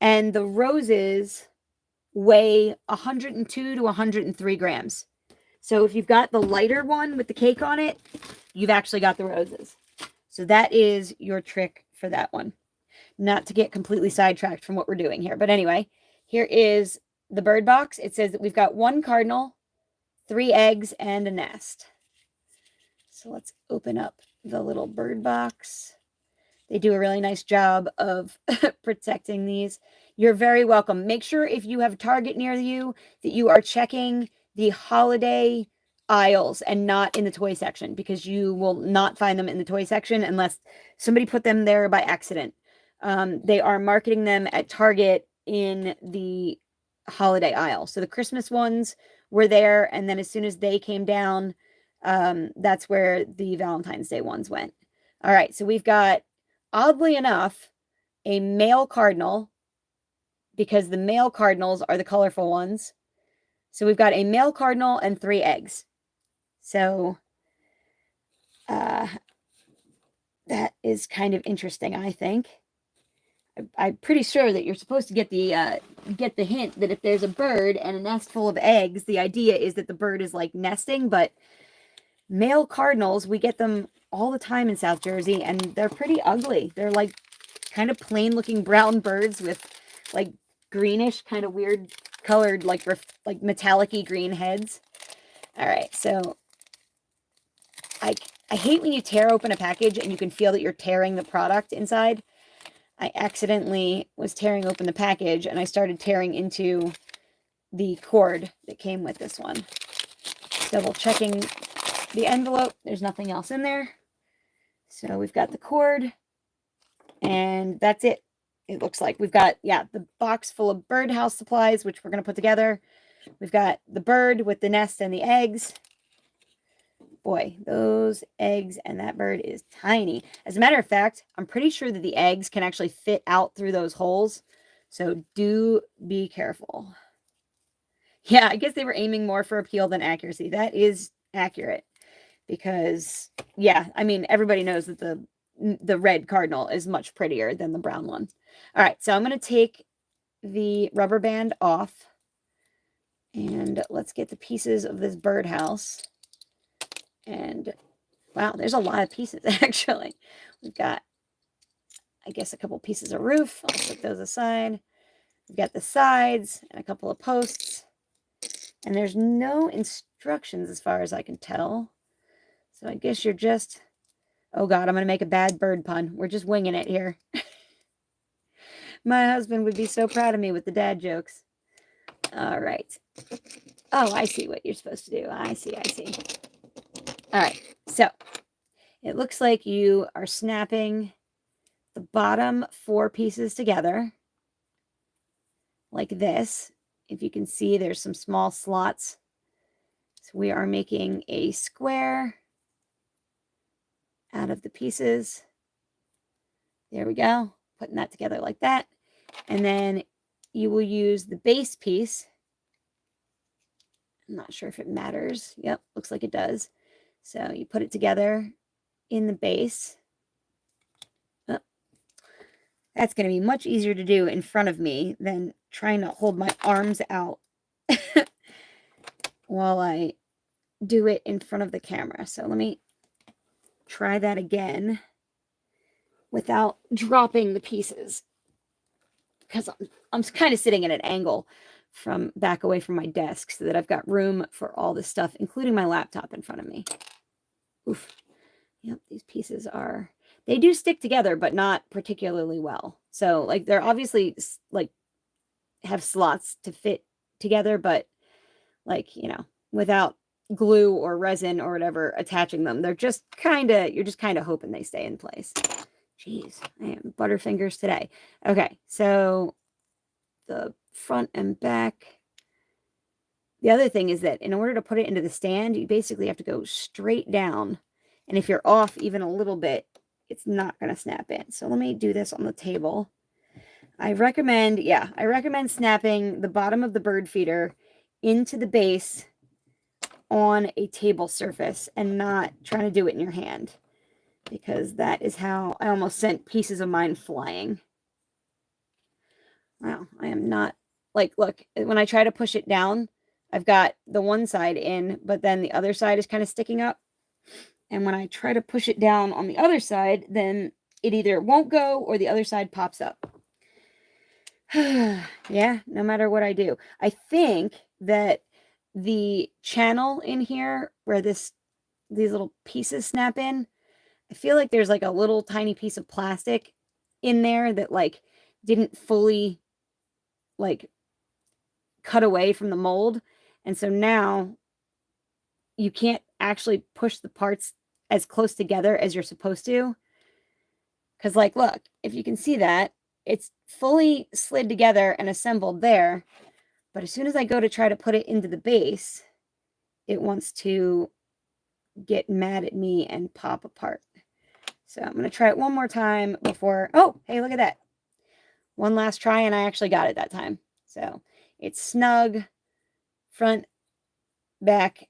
And the roses weigh 102 to 103 grams. So if you've got the lighter one with the cake on it, you've actually got the roses. So that is your trick for that one. Not to get completely sidetracked from what we're doing here. But anyway, here is the bird box. It says that we've got 1 cardinal, 3 eggs, and a nest. So let's open up the little bird box. They do a really nice job of protecting these. You're very welcome. Make sure if you have Target near you that you are checking the holiday aisles and not in the toy section, because you will not find them in the toy section unless somebody put them there by accident. They are marketing them at Target in the holiday aisle. So the Christmas ones were there, and then as soon as they came down, that's where the Valentine's Day ones went. All right, so we've got, oddly enough, a male cardinal, because the male cardinals are the colorful ones. So we've got a male cardinal and 3 eggs. So that is kind of interesting, I think. I'm pretty sure that you're supposed to get the hint that if there's a bird and a nest full of eggs, the idea is that the bird is like nesting. But male cardinals, we get them all the time in South Jersey, and they're pretty ugly. They're like kind of plain looking brown birds with like greenish, kind of weird colored, like metallic-y green heads. All right, so I hate when you tear open a package and you can feel that you're tearing the product inside. I accidentally was tearing open the package and I started tearing into the cord that came with this one. Double checking the envelope. There's nothing else in there. So we've got the cord, and that's it. It looks like we've got, the box full of birdhouse supplies, which we're going to put together. We've got the bird with the nest and the eggs. Boy, those eggs and that bird is tiny. As a matter of fact, I'm pretty sure that the eggs can actually fit out through those holes. So do be careful. Yeah, I guess they were aiming more for appeal than accuracy. That is accurate. Because, I mean, everybody knows that the red cardinal is much prettier than the brown one. All right, so I'm going to take the rubber band off, and let's get the pieces of this birdhouse. And, wow, there's a lot of pieces, actually. We've got, I guess, a couple pieces of roof. I'll put those aside. We've got the sides and a couple of posts. And there's no instructions as far as I can tell. So I guess you're just, oh God, I'm going to make a bad bird pun. We're just winging it here. My husband would be so proud of me with the dad jokes. All right. Oh, I see what you're supposed to do. I see. All right. So it looks like you are snapping the bottom 4 pieces together like this. If you can see, there's some small slots. So we are making a square out of the pieces. There we go. Putting that together like that. And then you will use the base piece. I'm not sure if it matters. Yep, looks like it does. So you put it together in the base. Oh, that's going to be much easier to do in front of me than trying to hold my arms out while I do it in front of the camera. So let me try that again without dropping the pieces, because I'm kind of sitting at an angle from back away from my desk so that I've got room for all this stuff, including my laptop in front of me. Oof. Yep, these pieces they do stick together, but not particularly well. So like they're obviously like have slots to fit together, but like, without glue or resin or whatever attaching them, you're just kind of hoping they stay in place. Jeez, I am butterfingers today. Okay, so the front and back. The other thing is that in order to put it into the stand, you basically have to go straight down. And if you're off even a little bit, it's not going to snap in. So let me do this on the table. I recommend snapping the bottom of the bird feeder into the base on a table surface and not trying to do it in your hand, because that is how I almost sent pieces of mine flying. Wow, I am not, like, look, when I try to push it down, I've got the one side in, but then the other side is kind of sticking up. And when I try to push it down on the other side, then it either won't go or the other side pops up. Yeah, no matter what I do. I think that the channel in here where these little pieces snap in, I feel like there's like a little tiny piece of plastic in there that like didn't fully like cut away from the mold. And so now you can't actually push the parts as close together as you're supposed to. Because like, look, if you can see that, it's fully slid together and assembled there. But as soon as I go to try to put it into the base, it wants to get mad at me and pop apart. So I'm going to try it one more time before, oh, hey, look at that. One last try, and I actually got it that time. So it's snug, front, back,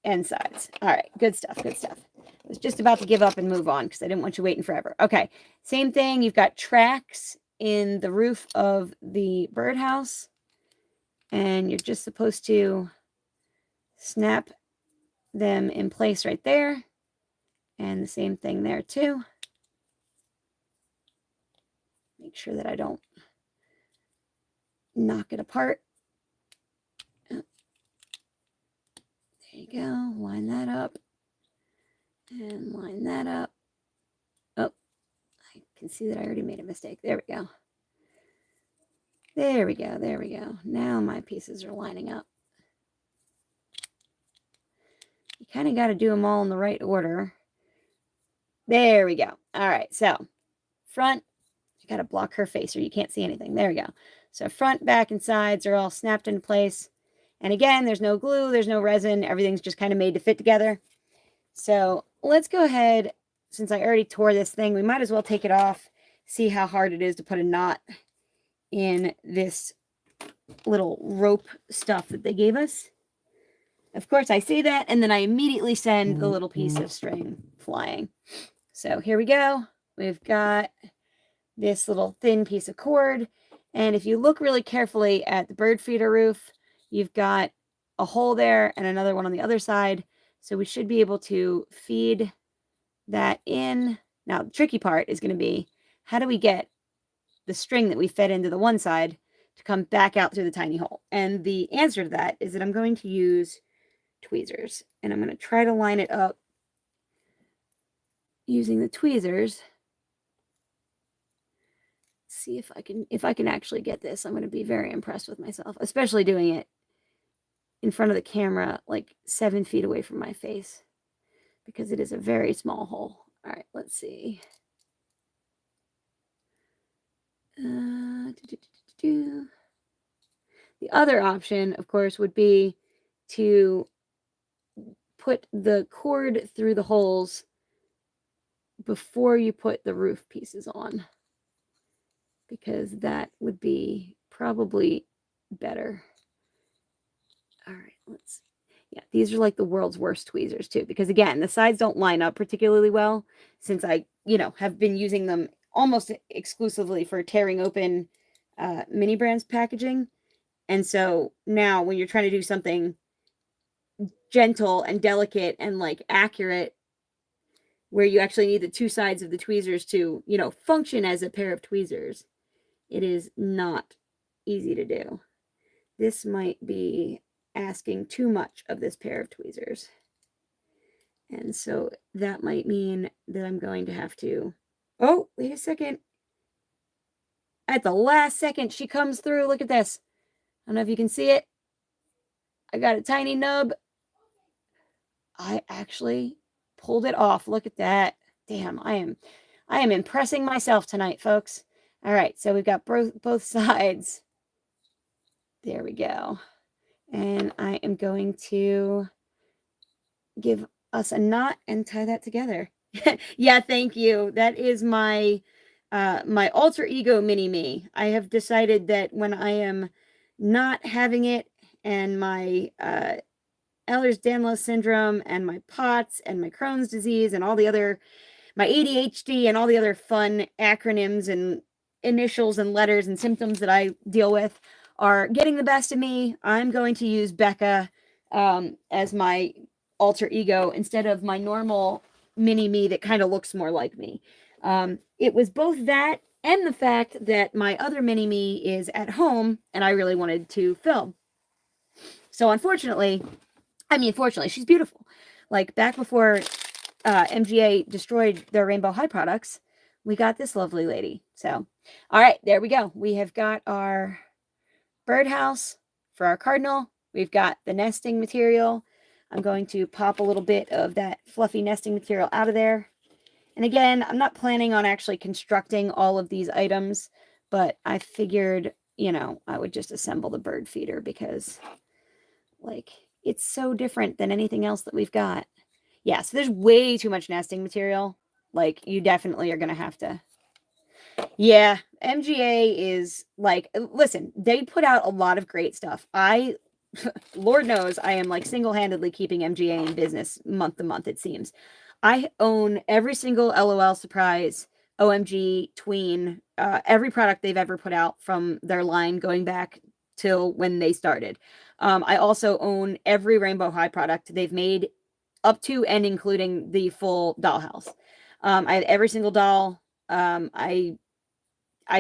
and sides. All right, good stuff, good stuff. I was just about to give up and move on because I didn't want you waiting forever. Okay, same thing. You've got tracks in the roof of the birdhouse, and you're just supposed to snap them in place right there. And the same thing there too. Make sure that I don't knock it apart. Oh. There you go. Line that up. And line that up. Oh, I can see that I already made a mistake. There we go. There we go. There we go. Now my pieces are lining up. You kind of got to do them all in the right order. There we go. All right. So front, you got to block her face or you can't see anything. There we go. So front, back, and sides are all snapped into place. And again, there's no glue, there's no resin. Everything's just kind of made to fit together. So let's go ahead. Since I already tore this thing, we might as well take it off, see how hard it is to put a knot in this little rope stuff that they gave us. Of course, I say that, and then I immediately send the little piece of string flying. So here we go. We've got this little thin piece of cord. And if you look really carefully at the bird feeder roof, you've got a hole there and another one on the other side. So we should be able to feed that in. Now, the tricky part is going to be, how do we get the string that we fed into the one side to come back out through the tiny hole? And the answer to that is that I'm going to use tweezers. And I'm going to try to line it up using the tweezers. See if I can actually get this. I'm going to be very impressed with myself, especially doing it in front of the camera, like 7 feet away from my face, because it is a very small hole. All right, let's see. The other option, of course, would be to put the cord through the holes before you put the roof pieces on, because that would be probably better. All right, yeah, these are like the world's worst tweezers too, because again, the sides don't line up particularly well, since I, have been using them almost exclusively for tearing open Minibrands packaging. And so now when you're trying to do something gentle and delicate and like accurate, where you actually need the two sides of the tweezers to, function as a pair of tweezers, it is not easy to do. This might be asking too much of this pair of tweezers. And so that might mean that I'm going to have to, oh, wait a second. At the last second, she comes through. Look at this. I don't know if you can see it. I got a tiny nub. I actually pulled it off. Look at that. Damn, I am impressing myself tonight, folks. All right, so we've got both sides. There we go. And I am going to give us a knot and tie that together. Yeah, thank you. That is my my alter ego mini-me. I have decided that when I am not having it and my Ehlers-Danlos syndrome and my POTS and my Crohn's disease and all the other, my ADHD and all the other fun acronyms and initials and letters and symptoms that I deal with are getting the best of me, I'm going to use Becca as my alter ego instead of my normal mini-me that kind of looks more like me. It was both that and the fact that my other mini-me is at home and I really wanted to film. So unfortunately, fortunately, she's beautiful. Like back before MGA destroyed their Rainbow High products, we got this lovely lady. So, all right, there we go. We have got our birdhouse for our cardinal. We've got the nesting material. I'm going to pop a little bit of that fluffy nesting material out of there. And again, I'm not planning on actually constructing all of these items, but I figured, I would just assemble the bird feeder because, like, it's so different than anything else that we've got. Yeah, so there's way too much nesting material. Like, you definitely are going to have to. Yeah, MGA is like, listen, they put out a lot of great stuff. Lord knows, I am like single-handedly keeping MGA in business month to month, it seems. I own every single LOL Surprise, OMG, Tween, every product they've ever put out from their line going back till when they started. I also own every Rainbow High product they've made up to and including the full dollhouse. I have every single doll. I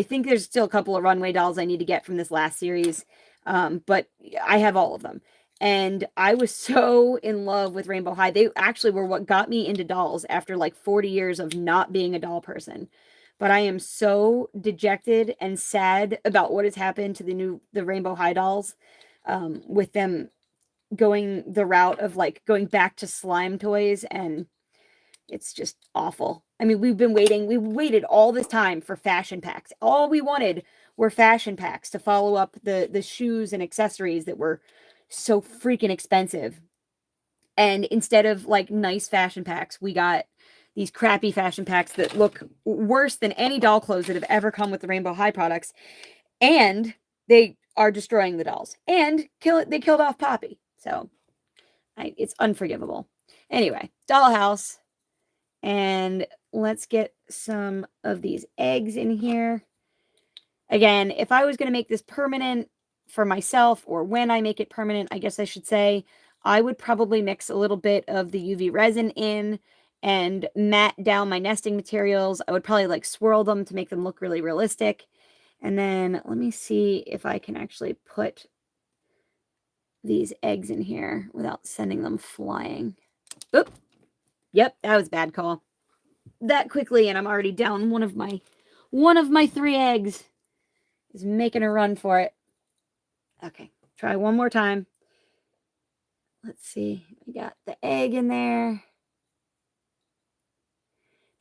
think there's still a couple of runway dolls I need to get from this last series, but I have all of them. And I was so in love with Rainbow High. They actually were what got me into dolls after like 40 years of not being a doll person. But I am so dejected and sad about what has happened to the Rainbow High dolls, with them going the route of like going back to slime toys, and it's just awful. I mean, we waited all this time for fashion packs. All we wanted were fashion packs to follow up the shoes and accessories that were so freaking expensive. And instead of like nice fashion packs, we got these crappy fashion packs that look worse than any doll clothes that have ever come with the Rainbow High products. And they are destroying the dolls. And they killed off Poppy. So it's unforgivable. Anyway, dollhouse. And let's get some of these eggs in here. Again, if I was going to make this permanent for myself, or when I make it permanent, I guess I should say, I would probably mix a little bit of the UV resin in and matte down my nesting materials. I would probably like swirl them to make them look really realistic. And then let me see if I can actually put these eggs in here without sending them flying. Oop. Yep, that was a bad call. That quickly, and I'm already down one of my 3 eggs. Is making a run for it. Okay, try one more time. Let's see. We got the egg in there.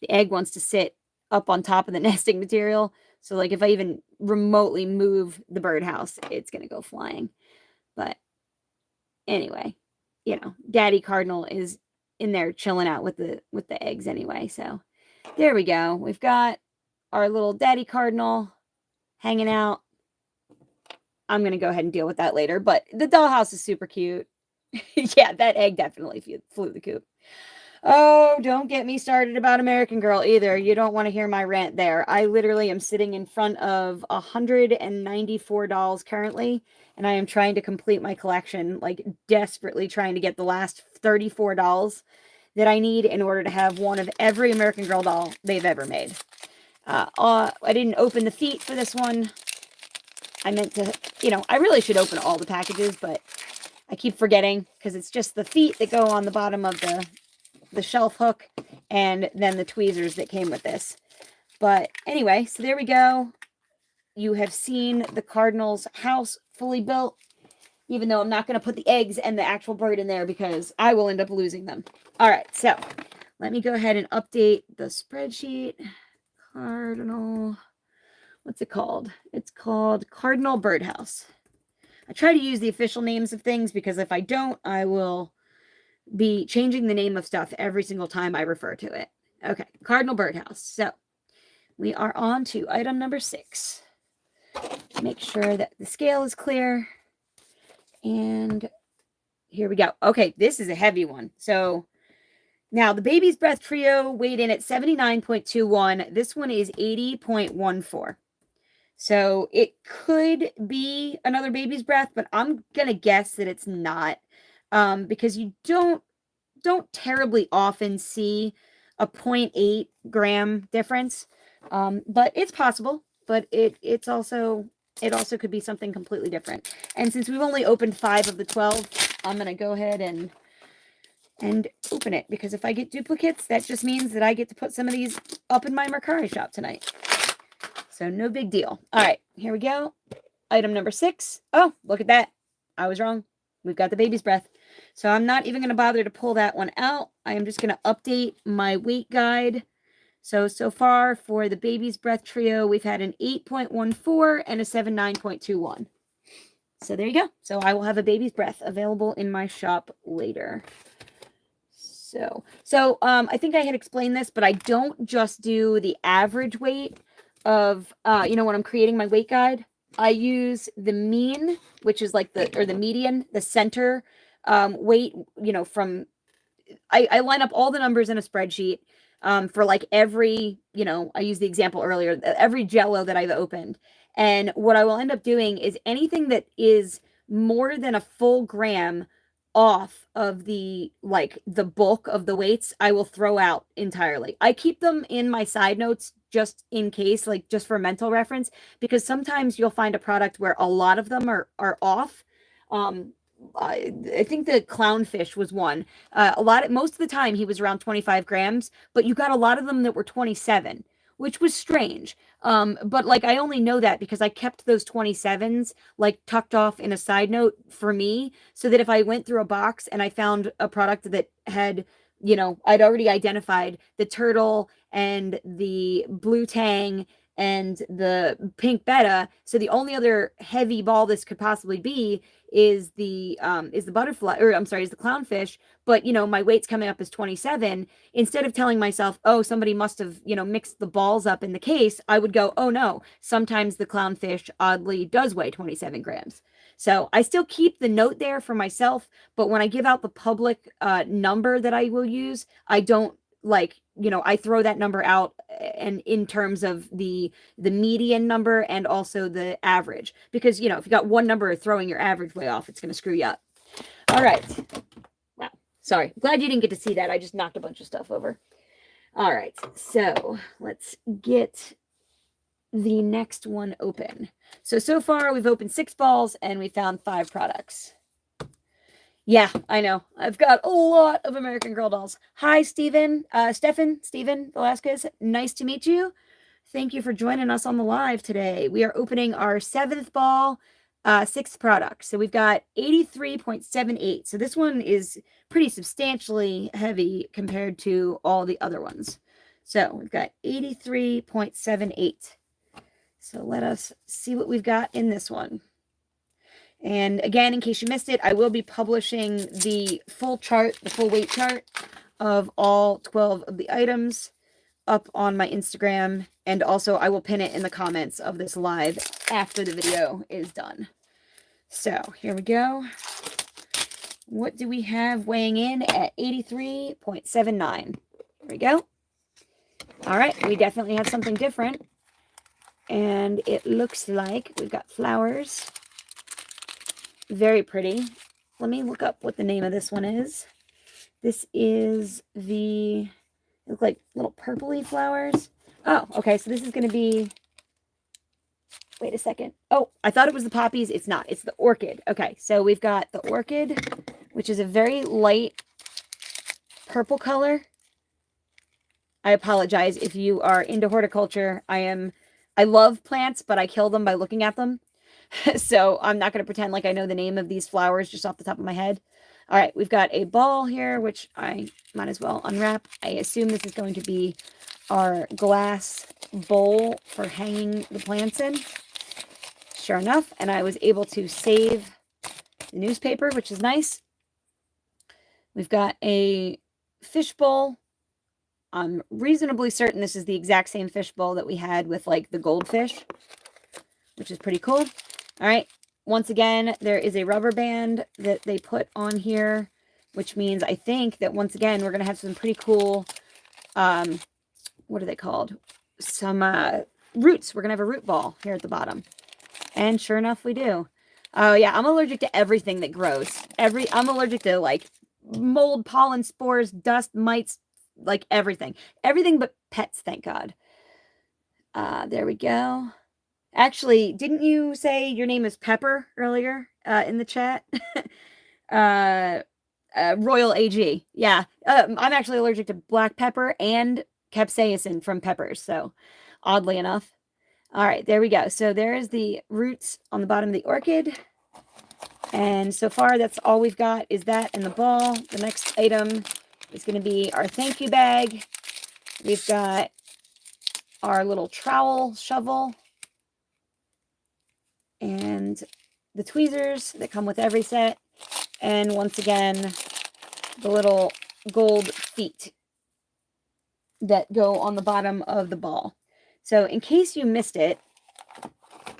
The egg wants to sit up on top of the nesting material. So like if I even remotely move the birdhouse, it's going to go flying. But anyway, Daddy Cardinal is in there chilling out with the eggs anyway. So there we go. We've got our little Daddy Cardinal hanging out. I'm going to go ahead and deal with that later, but the dollhouse is super cute. Yeah, that egg definitely flew the coop. Oh, don't get me started about American Girl either. You don't want to hear my rant there. I literally am sitting in front of 194 dolls currently, and I am trying to complete my collection, like desperately trying to get the last 34 dolls that I need in order to have one of every American Girl doll they've ever made. I didn't open the feet for this one. I meant to, I really should open all the packages, but I keep forgetting because it's just the feet that go on the bottom of the shelf hook and then the tweezers that came with this. But anyway, so there we go. You have seen the Cardinals house fully built, even though I'm not going to put the eggs and the actual bird in there because I will end up losing them. All right, so let me go ahead and update the spreadsheet. Cardinal, what's it called? It's called Cardinal Birdhouse. I try to use the official names of things because if I don't, I will be changing the name of stuff every single time I refer to it. Okay, Cardinal Birdhouse. So we are on to item number 6. Make sure that the scale is clear. And here we go. Okay, this is a heavy one. So now the Baby's Breath Trio weighed in at 79.21. This one is 80.14. So it could be another Baby's Breath, but I'm going to guess that it's not. Because you don't terribly often see a 0.8 gram difference. But it's possible, but it also could be something completely different. And since we've only opened 5 of the 12, I'm going to go ahead and open it, because if I get duplicates, that just means that I get to put some of these up in my Mercari shop tonight. So no big deal. All right, here we go. Item number 6. Oh, look at that. I was wrong. We've got the baby's breath. So I'm not even going to bother to pull that one out. I am just going to update my weight guide. So far for the baby's breath trio, we've had an 8.14 and a 79.21. So there you go. So I will have a baby's breath available in my shop later. So I think I had explained this, but I don't just do the average weight of, when I'm creating my weight guide. I use the mean, which is like the median, the center weight, from, I line up all the numbers in a spreadsheet for like every, I used the example earlier, every Jell-O that I've opened. And what I will end up doing is anything that is more than a full gram off of the bulk of the weights, I will throw out entirely. I keep them in my side notes just in case, like just for mental reference, because sometimes you'll find a product where a lot of them are off. I think the clownfish was one. Most of the time he was around 25 grams, but you got a lot of them that were 27, which was strange. But like, I only know that because I kept those 27s like tucked off in a side note for me, so that if I went through a box and I found a product that had, I'd already identified the turtle and the blue tang and the pink betta. So the only other heavy ball this could possibly be is the butterfly, or I'm sorry, is the clownfish. But my weight's coming up as 27. Instead of telling myself, oh, somebody must have, mixed the balls up in the case, I would go, oh no, sometimes the clownfish oddly does weigh 27 grams. So I still keep the note there for myself, but when I give out the public number that I will use, I don't I throw that number out, and in terms of the median number and also the average, because, if you got one number throwing your average way off, it's going to screw you up. All right. Wow. Sorry. Glad you didn't get to see that. I just knocked a bunch of stuff over. All right. So let's get the next one open. So far we've opened 6 balls and we found 5 products. Yeah, I know. I've got a lot of American Girl dolls. Hi, Steven Velasquez. Nice to meet you. Thank you for joining us on the live today. We are opening our 7th ball, 6th product. So we've got 83.78. So this one is pretty substantially heavy compared to all the other ones. So we've got 83.78. So let us see what we've got in this one. And again, in case you missed it, I will be publishing the full chart, the full weight chart of all 12 of the items up on my Instagram. And also I will pin it in the comments of this live after the video is done. So here we go. What do we have weighing in at 83.79? There we go. All right. We definitely have something different. And it looks like we've got flowers. Very pretty. Let me look up what the name of this one is. This is they look like little purpley flowers. Oh, okay. So this is going to be, wait a second. Oh, I thought it was the poppies. It's not. It's the orchid. Okay. So we've got the orchid, which is a very light purple color. I apologize if you are into horticulture. I love plants, but I kill them by looking at them. So I'm not going to pretend like I know the name of these flowers just off the top of my head. All right, we've got a ball here, which I might as well unwrap. I assume this is going to be our glass bowl for hanging the plants in. Sure enough, and I was able to save the newspaper, which is nice. We've got a fish bowl. I'm reasonably certain this is the exact same fish bowl that we had with like the goldfish, which is pretty cool. All right. Once again, there is a rubber band that they put on here, which means I think that once again, we're going to have some pretty cool, what are they called? Some roots. We're going to have a root ball here at the bottom. And sure enough, we do. Oh yeah, I'm allergic to everything that grows. I'm allergic to like mold, pollen, spores, dust, mites, like everything. Everything but pets, thank God. There we go. Actually, didn't you say your name is Pepper earlier in the chat? Royal AG. Yeah. I'm actually allergic to black pepper and capsaicin from peppers. So, oddly enough. All right, there we go. So, there is the roots on the bottom of the orchid. And so far, that's all we've got is that and the ball. The next item is going to be our thank you bag. We've got our little trowel shovel and the tweezers that come with every set. And once again, the little gold feet that go on the bottom of the ball. So in case you missed it,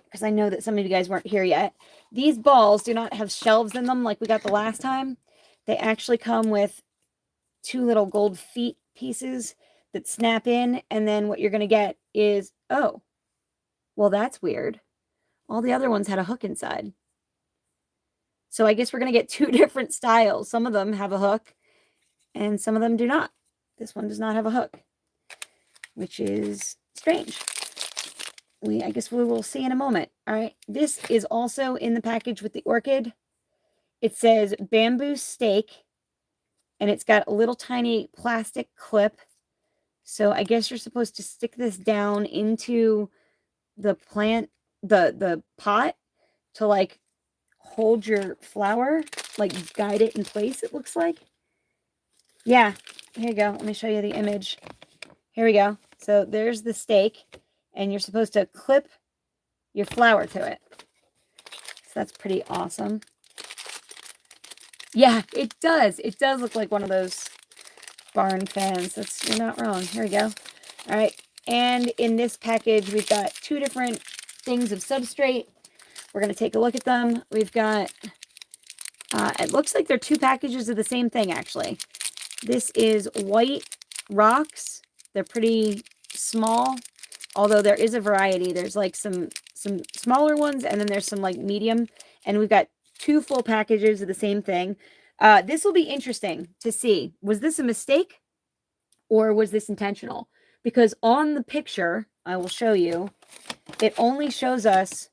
because I know that some of you guys weren't here yet, these balls do not have shelves in them like we got the last time. They actually come with two little gold feet pieces that snap in, and then what you're going to get is, oh, well, that's weird. All the other ones had a hook inside. So I guess we're going to get two different styles. Some of them have a hook, and some of them do not. This one does not have a hook, which is strange. I guess we will see in a moment. All right. This is also in the package with the orchid. It says bamboo stake, and it's got a little tiny plastic clip. So I guess you're supposed to stick this down into the plant, the pot, to like hold your flower, like guide it in place, it looks like. Yeah, here you go. Let me show you the image. Here we go. So there's the stake, and you're supposed to clip your flower to it. So that's pretty awesome. Yeah, it does. It does look like one of those barn fans. You're not wrong. Here we go. All right. And in this package, we've got two different things of substrate. We're going to take a look at them. We've got, it looks like they're two packages of the same thing, actually. This is white rocks. They're pretty small, although there is a variety. There's like some smaller ones, and then there's some like medium. And we've got two full packages of the same thing. This will be interesting to see. Was this a mistake or was this intentional? Because on the picture, I will show you, it only shows us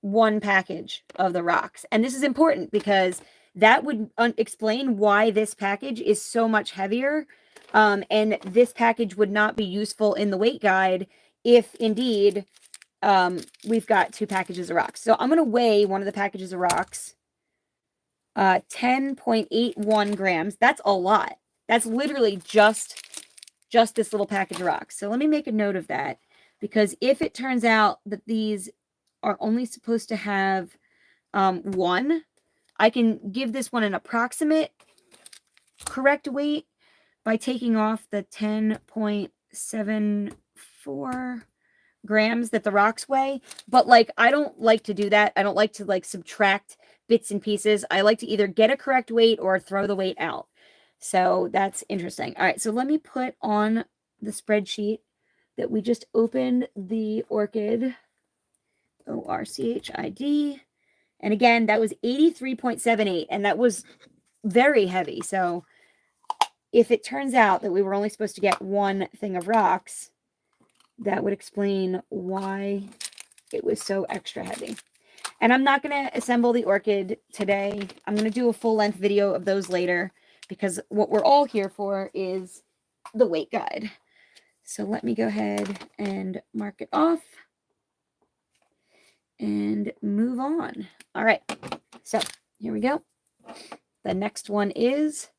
one package of the rocks. And this is important because that would explain why this package is so much heavier. And this package would not be useful in the weight guide if indeed we've got two packages of rocks. So I'm going to weigh one of the packages of rocks. 10.81 grams. That's a lot. That's literally just this little package of rocks. So let me make a note of that, because if it turns out that these are only supposed to have one, I can give this one an approximate correct weight by taking off the 10.74 grams that the rocks weigh. But like, I don't like to do that. I don't like to like subtract bits and pieces. I like to either get a correct weight or throw the weight out. So that's interesting. All right, so let me put on the spreadsheet that we just opened the orchid, ORCHID. And again, that was 83.78, and that was very heavy. So if it turns out that we were only supposed to get one thing of rocks, that would explain why it was so extra heavy. And I'm not going to assemble the orchid today. I'm going to do a full-length video of those later, because what we're all here for is the weight guide. So let me go ahead and mark it off and move on. All right, so here we go. The next one is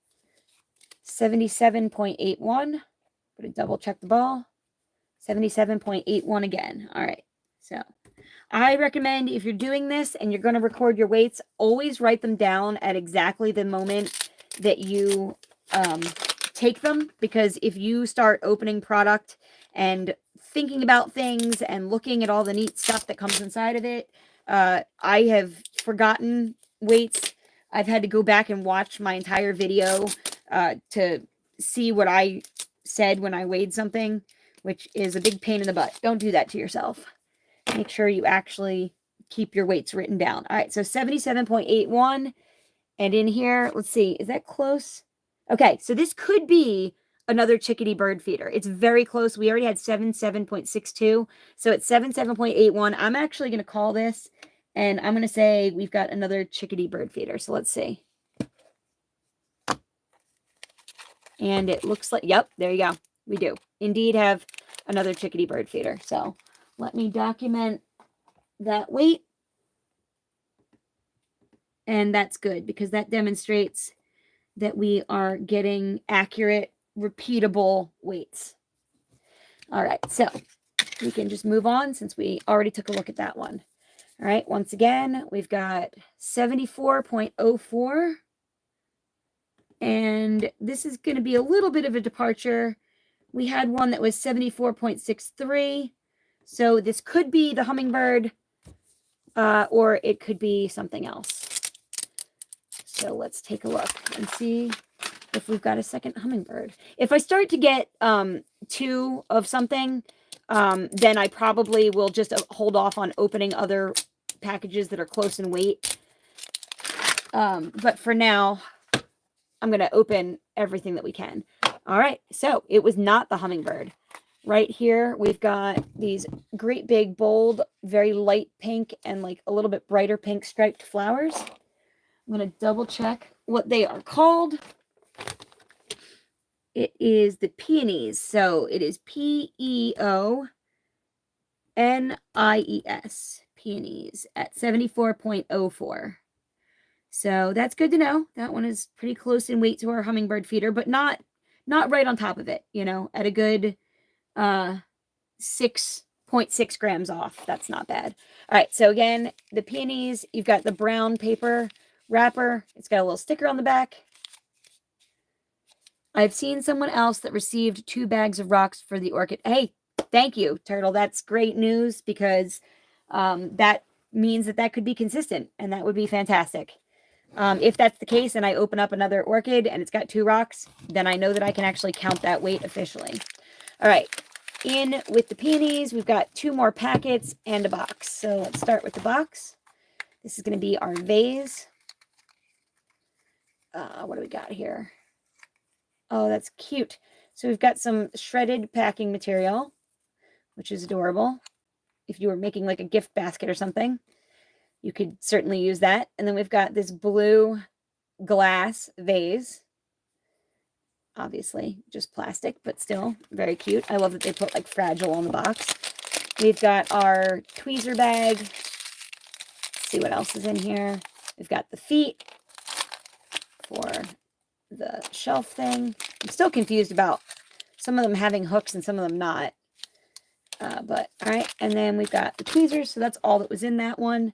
77.81. Going to double check the ball. 77.81 again. All right, so I recommend, if you're doing this and you're going to record your weights, always write them down at exactly the moment that you take them, because if you start opening product and thinking about things and looking at all the neat stuff that comes inside of it, I have forgotten weights. I've had to go back and watch my entire video to see what I said when I weighed something, which is a big pain in the butt. Don't do that to yourself. Make sure you actually keep your weights written down. All right, so 77.81. And in here, let's see, is that close? Okay, so this could be another chickadee bird feeder. It's very close. We already had 77.62. So it's 77.81. I'm actually going to call this, and I'm going to say we've got another chickadee bird feeder. So let's see. And it looks like, yep, there you go. We do indeed have another chickadee bird feeder. So let me document that weight. And that's good because that demonstrates that we are getting accurate, repeatable weights. All right, so we can just move on since we already took a look at that one. All right, once again, we've got 74.04. And this is going to be a little bit of a departure. We had one that was 74.63. So this could be the hummingbird, or it could be something else. So let's take a look and see if we've got a second hummingbird. If I start to get two of something, then I probably will just hold off on opening other packages that are close in weight. But for now, I'm going to open everything that we can. All right. So it was not the hummingbird. Right here, we've got these great big, bold, very light pink and like a little bit brighter pink striped flowers. I'm going to double check what they are called. It is the peonies. So it is Peonies, peonies at 74.04. So that's good to know. That one is pretty close in weight to our hummingbird feeder, but not right on top of it, you know, at a good 6.6 grams off. That's not bad. All right. So again, the peonies, you've got the brown paper wrapper. It's got a little sticker on the back. I've seen someone else that received 2 bags of rocks for the orchid. Hey, thank you, Turtle. That's great news because that means that could be consistent, and that would be fantastic. If that's the case and I open up another orchid and it's got 2 rocks, then I know that I can actually count that weight officially. All right. In with the peonies, we've got 2 more packets and a box. So let's start with the box. This is going to be our vase. What do we got here? Oh, that's cute. So we've got some shredded packing material, which is adorable. If you were making like a gift basket or something, you could certainly use that. And then we've got this blue glass vase. Obviously, just plastic, but still very cute. I love that they put like fragile on the box. We've got our tweezer bag. Let's see what else is in here. We've got the feet for the shelf thing. I'm still confused about some of them having hooks and some of them not. But all right. And then we've got the tweezers. So that's all that was in that one.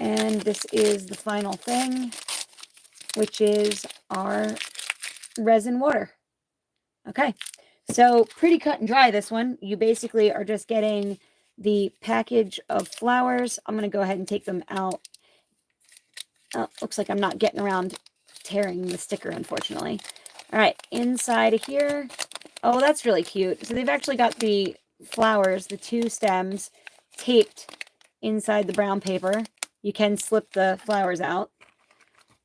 And this is the final thing, which is our resin water. Okay, so pretty cut and dry this one. You basically are just getting the package of flowers. I'm going to go ahead and take them out. Oh, looks like I'm not getting around tearing the sticker, unfortunately. All right, inside of here. Oh, that's really cute. So they've actually got the flowers, the 2 stems, taped inside the brown paper. You can slip the flowers out,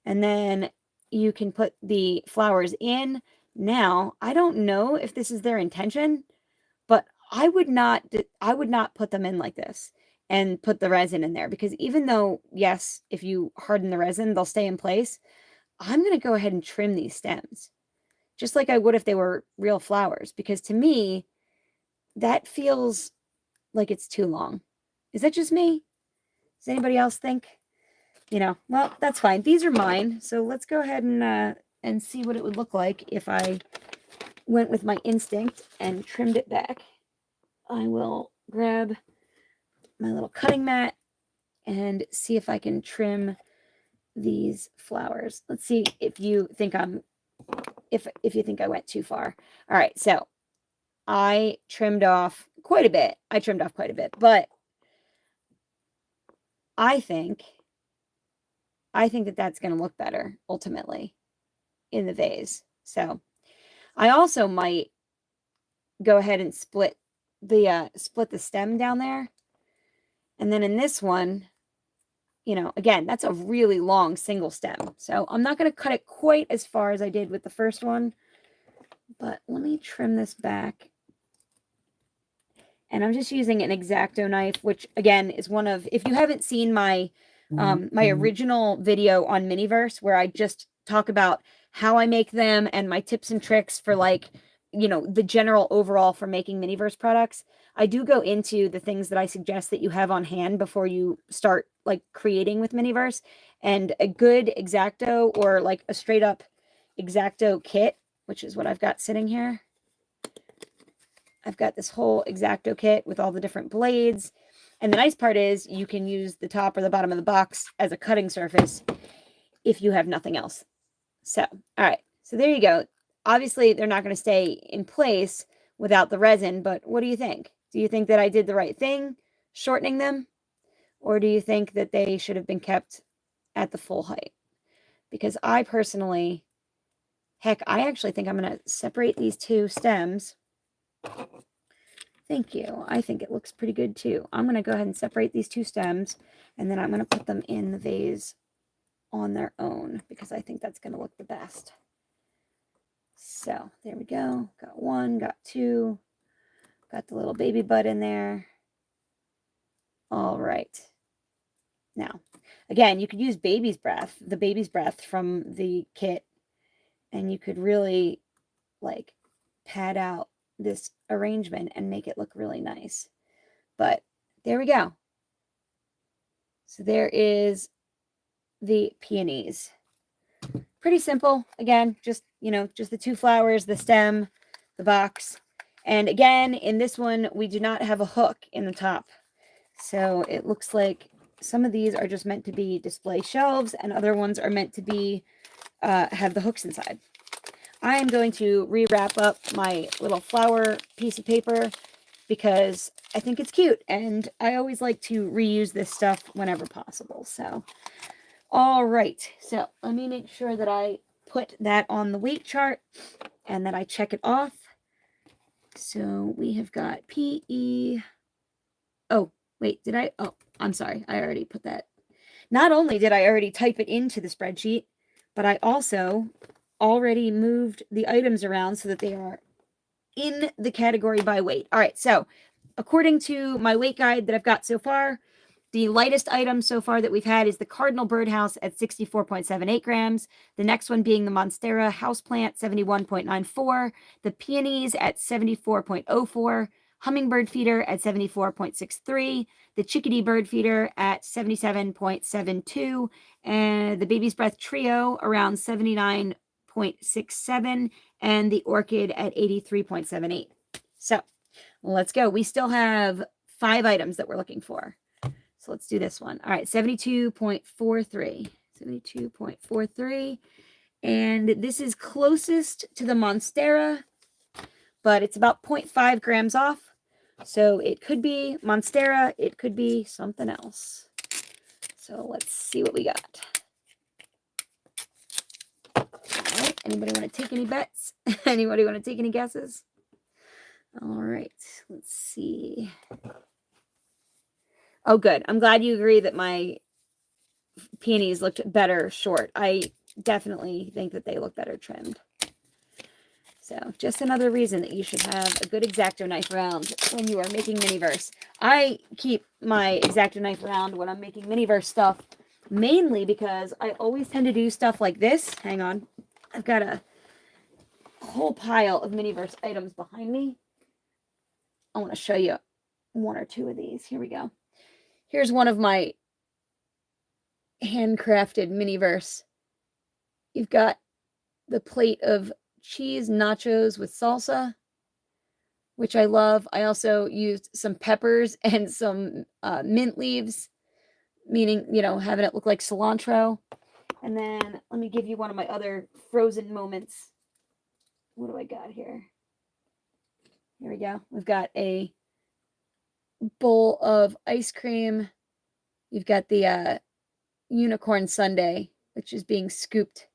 and then you can put the flowers in. Now, I don't know if this is their intention, but I would not put them in like this and put the resin in there, because even though, yes, if you harden the resin, they'll stay in place. I'm going to go ahead and trim these stems just like I would if they were real flowers, because to me, that feels like it's too long. Is that just me? Does anybody else think? You know, well, that's fine. These are mine. So let's go ahead and see what it would look like if I went with my instinct and trimmed it back. I will grab my little cutting mat and see if I can trim these flowers. Let's see if you think if you think I went too far. All right, so I trimmed off quite a bit. But I think that that's going to look better ultimately in the vase. So I also might go ahead and split the stem down there. And then in this one, you know, again, that's a really long single stem. So I'm not going to cut it quite as far as I did with the first one, But let me trim this back. And I'm just using an X-Acto knife, which again is one of, if you haven't seen my my original video on Miniverse, where I just talk about how I make them and my tips and tricks for, like, you know, the general overall for making Miniverse products, I do go into the things that I suggest that you have on hand before you start like creating with Miniverse. And a good X-Acto, or like a straight up X-Acto kit, which is what I've got sitting here. I've got this whole X-Acto kit with all the different blades. And the nice part is you can use the top or the bottom of the box as a cutting surface if you have nothing else. So, all right. So there you go. Obviously, they're not going to stay in place without the resin, but what do you think? Do you think that I did the right thing shortening them? Or do you think that they should have been kept at the full height? Because I personally, heck, I actually think I'm going to separate these two stems. Thank you. I think it looks pretty good too. I'm going to go ahead and separate these two stems, and then I'm going to put them in the vase on their own because I think that's going to look the best. So there we go. Got one, got two, got the little baby bud in there. All right. Now, again, you could use baby's breath, the baby's breath from the kit, and you could really like pad out this arrangement and make it look really nice. But there we go. So there is the peonies. Pretty simple. Again, just, you know, just the two flowers, the stem, the box. And again, in this one, we do not have a hook in the top. So it looks like some of these are just meant to be display shelves, and other ones are meant to be, have the hooks inside. I am going to rewrap up my little flower piece of paper because I think it's cute, and I always like to reuse this stuff whenever possible. So, all right. So let me make sure that I put that on the weight chart and that I check it off. So we have got PE. Oh, wait, did I? Oh, I'm sorry. I already put that. Not only did I already type it into the spreadsheet, but I also already moved the items around so that they are in the category by weight. All right, so according to my weight guide that I've got so far, the lightest item so far that we've had is the Cardinal Birdhouse at 64.78 grams. The next one being the Monstera Houseplant, 71.94. The Peonies at 74.04. Hummingbird Feeder at 74.63. The Chickadee Bird Feeder at 77.72. And the Baby's Breath Trio around 79.67. And the Orchid at 83.78. So let's go. We still have 5 items that we're looking for. So let's do this one. All right, 72.43. 72.43. And this is closest to the Monstera, but it's about 0.5 grams off. So it could be Monstera. It could be something else. So let's see what we got. All right, anybody want to take any bets? Anybody want to take any guesses? All right, let's see. Oh, good. I'm glad you agree that my peonies looked better short. I definitely think that they look better trimmed. So just another reason that you should have a good X-Acto knife around when you are making Miniverse. I keep my X-Acto knife around when I'm making Miniverse stuff, mainly because I always tend to do stuff like this. Hang on. I've got a whole pile of Miniverse items behind me. I want to show you one or two of these. Here we go. Here's one of my handcrafted Miniverse. You've got the plate of cheese nachos with salsa, which I love. I also used some peppers and some mint leaves, meaning, you know, having it look like cilantro. And then let me give you one of my other frozen moments. What do I got here? Here we go. We've got a bowl of ice cream. You've got the unicorn sundae, which is being scooped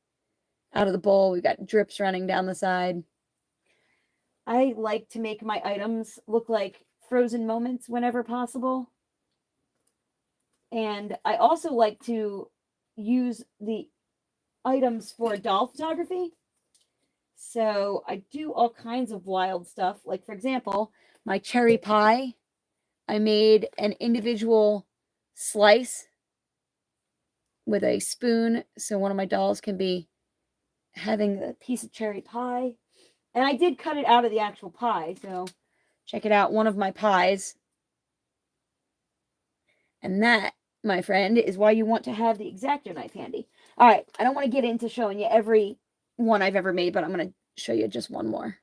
out of the bowl. We've got drips running down the side. I like to make my items look like frozen moments whenever possible. And I also like to use the items for doll photography. So I do all kinds of wild stuff. Like, for example, my cherry pie, I made an individual slice with a spoon so one of my dolls can be having a piece of cherry pie. And I did cut it out of the actual pie, so check it out, one of my pies. And that, my friend, is why you want to have the X-Acto knife handy. All right, I don't want to get into showing you every one I've ever made, but I'm going to show you just one more.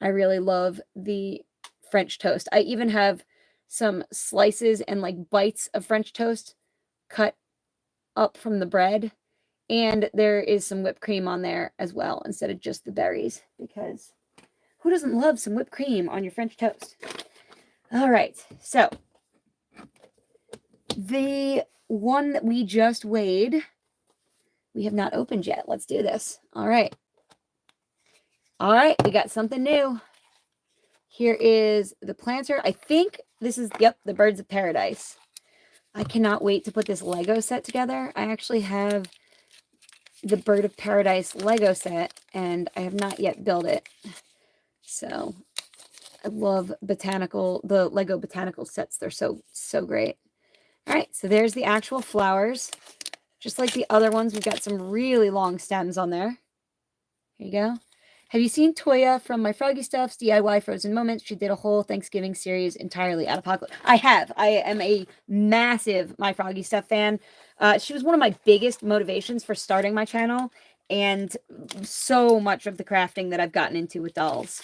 I really love the French toast. I even have some slices and like bites of French toast cut up from the bread. And there is some whipped cream on there as well, instead of just the berries, because who doesn't love some whipped cream on your French toast? All right, so the one that we just weighed, we have not opened yet. Let's do this. All right. All right, we got something new. Here is the planter. I think this is, yep, the Birds of Paradise. I cannot wait to put this Lego set together. I actually have the Bird of Paradise Lego set, and I have not yet built it. So I love the Lego botanical sets. They're so great. All right, so there's the actual flowers. Just like the other ones, we've got some really long stems on there. Here you go. Have you seen Toya from My Froggy Stuff's DIY Frozen Moments? She did a whole Thanksgiving series entirely out of Apocalypse. I have. I am a massive My Froggy Stuff fan. She was one of my biggest motivations for starting my channel, and so much of the crafting that I've gotten into with dolls.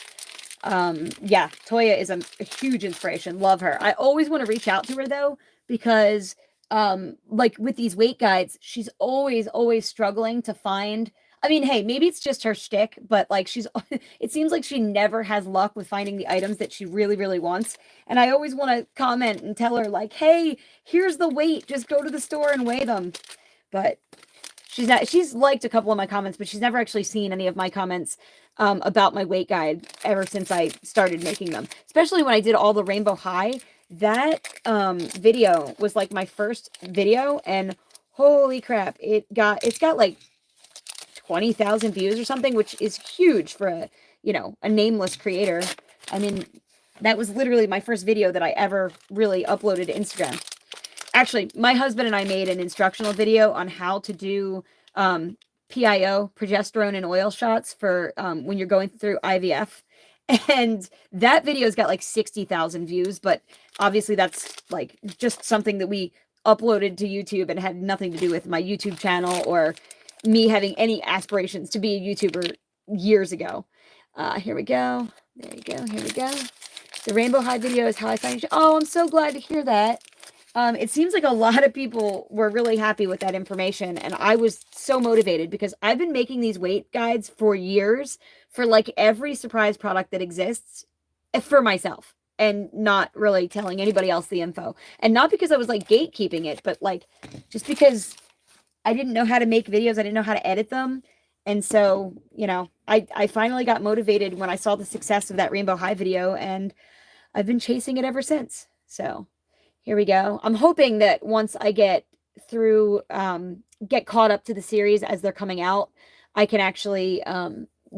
Yeah, Toya is a huge inspiration. Love her. I always want to reach out to her, though, because like with these weight guides, she's always struggling to find. I mean, hey, maybe it's just her shtick, but like it seems like she never has luck with finding the items that she really wants. And I always want to comment and tell her like, hey, here's the weight, just go to the store and weigh them. But she's liked a couple of my comments, but she's never actually seen any of my comments about my weight guide ever since I started making them, especially when I did all the Rainbow High. That video was like my first video, and holy crap, it's got like 20,000 views or something, which is huge for a nameless creator. I mean, that was literally my first video that I ever really uploaded to Instagram. Actually, my husband and I made an instructional video on how to do PIO, progesterone and oil shots, for when you're going through IVF. And that video's got like 60,000 views, but obviously that's like just something that we uploaded to YouTube and had nothing to do with my YouTube channel or me having any aspirations to be a YouTuber years ago. Here we go. There you go. Here we go. The Rainbow High video is how I find you. Oh, I'm so glad to hear that. It seems like a lot of people were really happy with that information, and I was so motivated because I've been making these weight guides for years for like every surprise product that exists for myself, and not really telling anybody else the info. And not because I was like gatekeeping it, but like just because I didn't know how to make videos. I didn't know how to edit them. And so, I finally got motivated when I saw the success of that Rainbow High video, and I've been chasing it ever since. So here we go. I'm hoping that once I get through, get caught up to the series as they're coming out, I can actually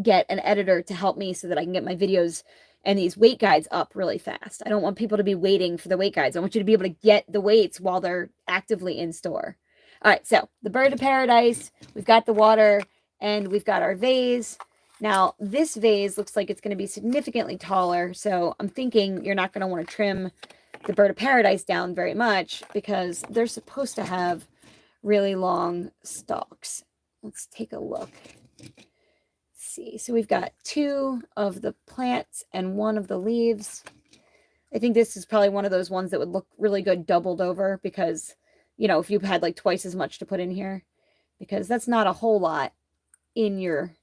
get an editor to help me so that I can get my videos and these weight guides up really fast. I don't want people to be waiting for the weight guides. I want you to be able to get the weights while they're actively in store. All right, so the Bird of Paradise, we've got the water, and we've got our vase. Now, this vase looks like it's going to be significantly taller, so I'm thinking you're not going to want to trim the Bird of Paradise down very much because they're supposed to have really long stalks. Let's take a look. Let's see. So we've got 2 of the plants and 1 of the leaves. I think this is probably one of those ones that would look really good doubled over because, if you had like twice as much to put in here, because that's not a whole lot in your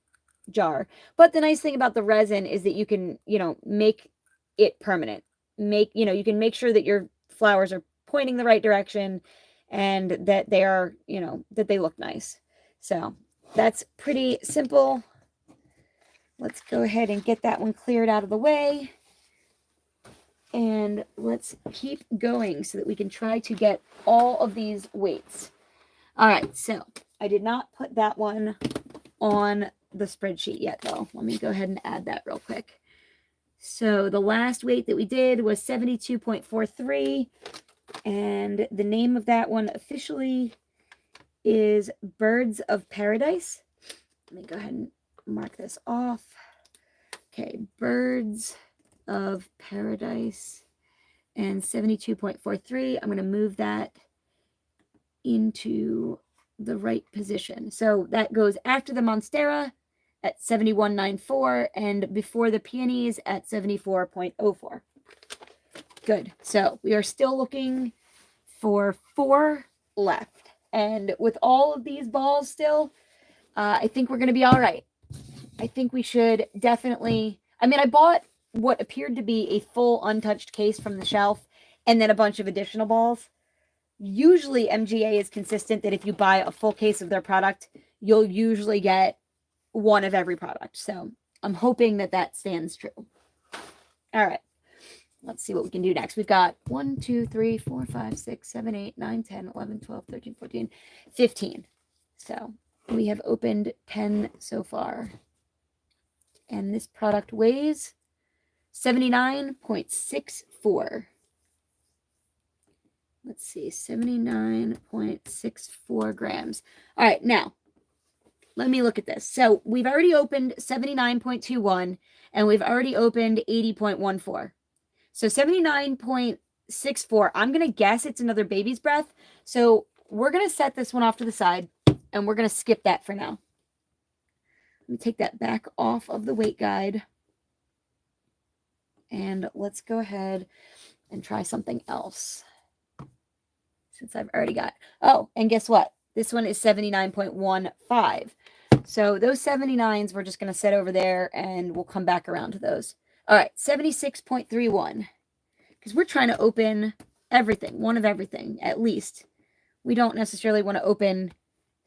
jar. But the nice thing about the resin is that you can, make it permanent. You can make sure that your flowers are pointing the right direction and that they are, that they look nice. So that's pretty simple. Let's go ahead and get that one cleared out of the way. And let's keep going so that we can try to get all of these weights. All right, so I did not put that one on the spreadsheet yet, though. Let me go ahead and add that real quick. So the last weight that we did was 72.43. And the name of that one officially is Birds of Paradise. Let me go ahead and mark this off. Okay, Birds of Paradise and 72.43. I'm going to move that into the right position. So that goes after the Monstera at 71.94 and before the Peonies at 74.04. Good. So we are still looking for 4 left. And with all of these balls still, I think we're going to be all right. I think we should definitely... I mean, I bought what appeared to be a full untouched case from the shelf and then a bunch of additional balls. Usually MGA is consistent that if you buy a full case of their product, you'll usually get one of every product. So I'm hoping that that stands true. All right. Let's see what we can do next. We've got 1, 2, 3, 4, 5, 6, 7, 8, 9, 10, 11, 12, 13, 14, 15. So we have opened 10 so far. And this product weighs 79.64. Let's see, 79.64 grams. All right, now, let me look at this. So we've already opened 79.21, and we've already opened 80.14. So 79.64, I'm going to guess it's another baby's breath. So we're going to set this one off to the side, and we're going to skip that for now. Let me take that back off of the weight guide. And let's go ahead and try something else. Since I've already got... Oh, and guess what? This one is 79.15. So those 79s we're just going to set over there, and we'll come back around to those. All right, 76.31. Because we're trying to open everything, one of everything, at least. We don't necessarily want to open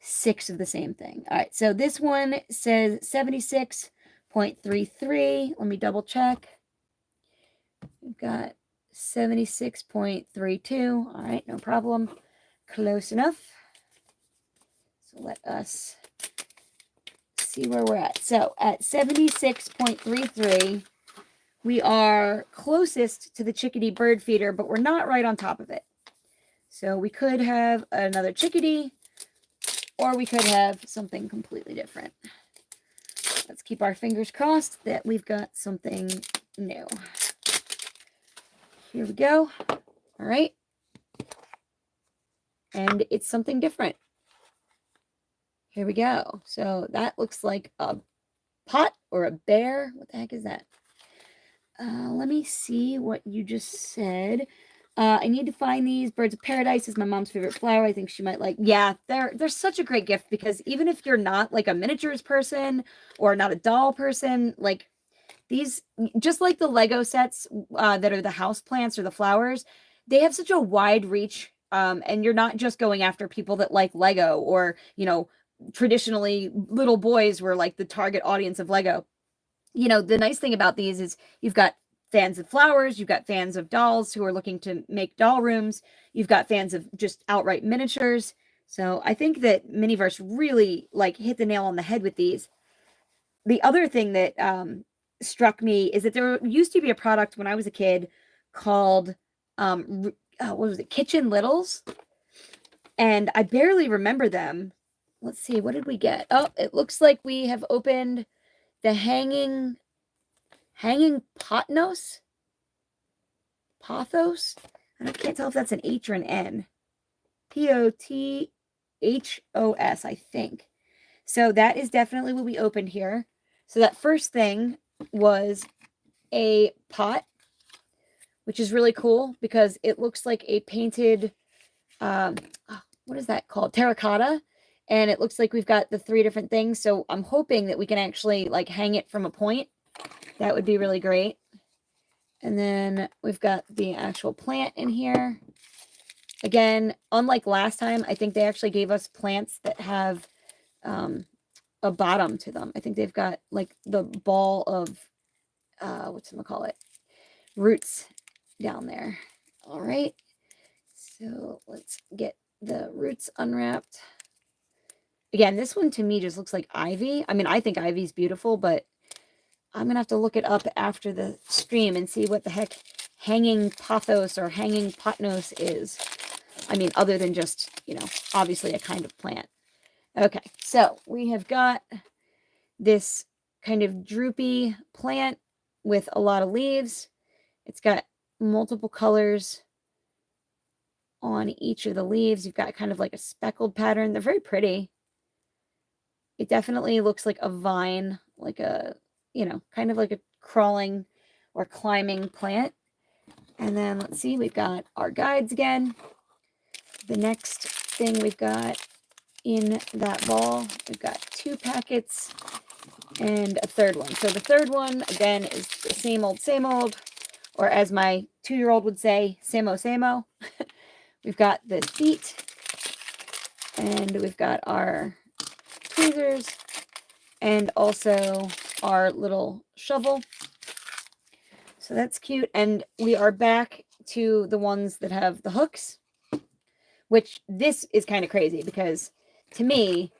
6 of the same thing. All right, so this one says 76.33. Let me double check. We've got 76.32. All right, no problem. Close enough. So let us see where we're at. So at 76.33, we are closest to the chickadee bird feeder, but we're not right on top of it. So we could have another chickadee, or we could have something completely different. Let's keep our fingers crossed that we've got something new. Here we go. All right. And it's something different. Here we go. So that looks like a pot or a bear. What the heck is that? Let me see what you just said. I need to find these. Birds of Paradise is my mom's favorite flower. I think she might like... Yeah, they're such a great gift, because even if you're not like a miniatures person or not a doll person, like these, just like the Lego sets that are the house plants or the flowers, they have such a wide reach. And you're not just going after people that like Lego, or, you know, traditionally little boys were like the target audience of Lego. You know, the nice thing about these is you've got fans of flowers, you've got fans of dolls who are looking to make doll rooms, you've got fans of just outright miniatures. So I think that Miniverse really like hit the nail on the head with these. The other thing that struck me is that there used to be a product when I was a kid called what was it, Kitchen Littles, and I barely remember them. Let's see, what did we get? Oh, it looks like we have opened the hanging Pothos. I can't tell if that's an H or an N. Pothos, I think. So that is definitely what we opened here. So that first thing was a pot, which is really cool because it looks like a painted, what is that called? Terracotta. And it looks like we've got the 3 different things. So I'm hoping that we can actually like hang it from a point. That would be really great. And then we've got the actual plant in here. Again, unlike last time, I think they actually gave us plants that have a bottom to them. I think they've got like the ball of, whatchamacallit, roots down there. All right. So let's get the roots unwrapped. Again, this one to me just looks like ivy. I mean, I think ivy's beautiful, but I'm going to have to look it up after the stream and see what the heck hanging pothos or hanging potnos is. I mean, other than just, you know, obviously a kind of plant. Okay, so we have got this kind of droopy plant with a lot of leaves. It's got multiple colors on each of the leaves. You've got kind of like a speckled pattern. They're very pretty. It definitely looks like a vine, like a, you know, kind of like a crawling or climbing plant. And then let's see, we've got our guides again. The next thing we've got in that ball, we've got 2 packets and a third one. So the third one, again, is the same old, or as my 2-year-old would say, samo. We've got the feet, and we've got our tweezers, and also our little shovel. So that's cute. And we are back to the ones that have the hooks, which this is kind of crazy because to me,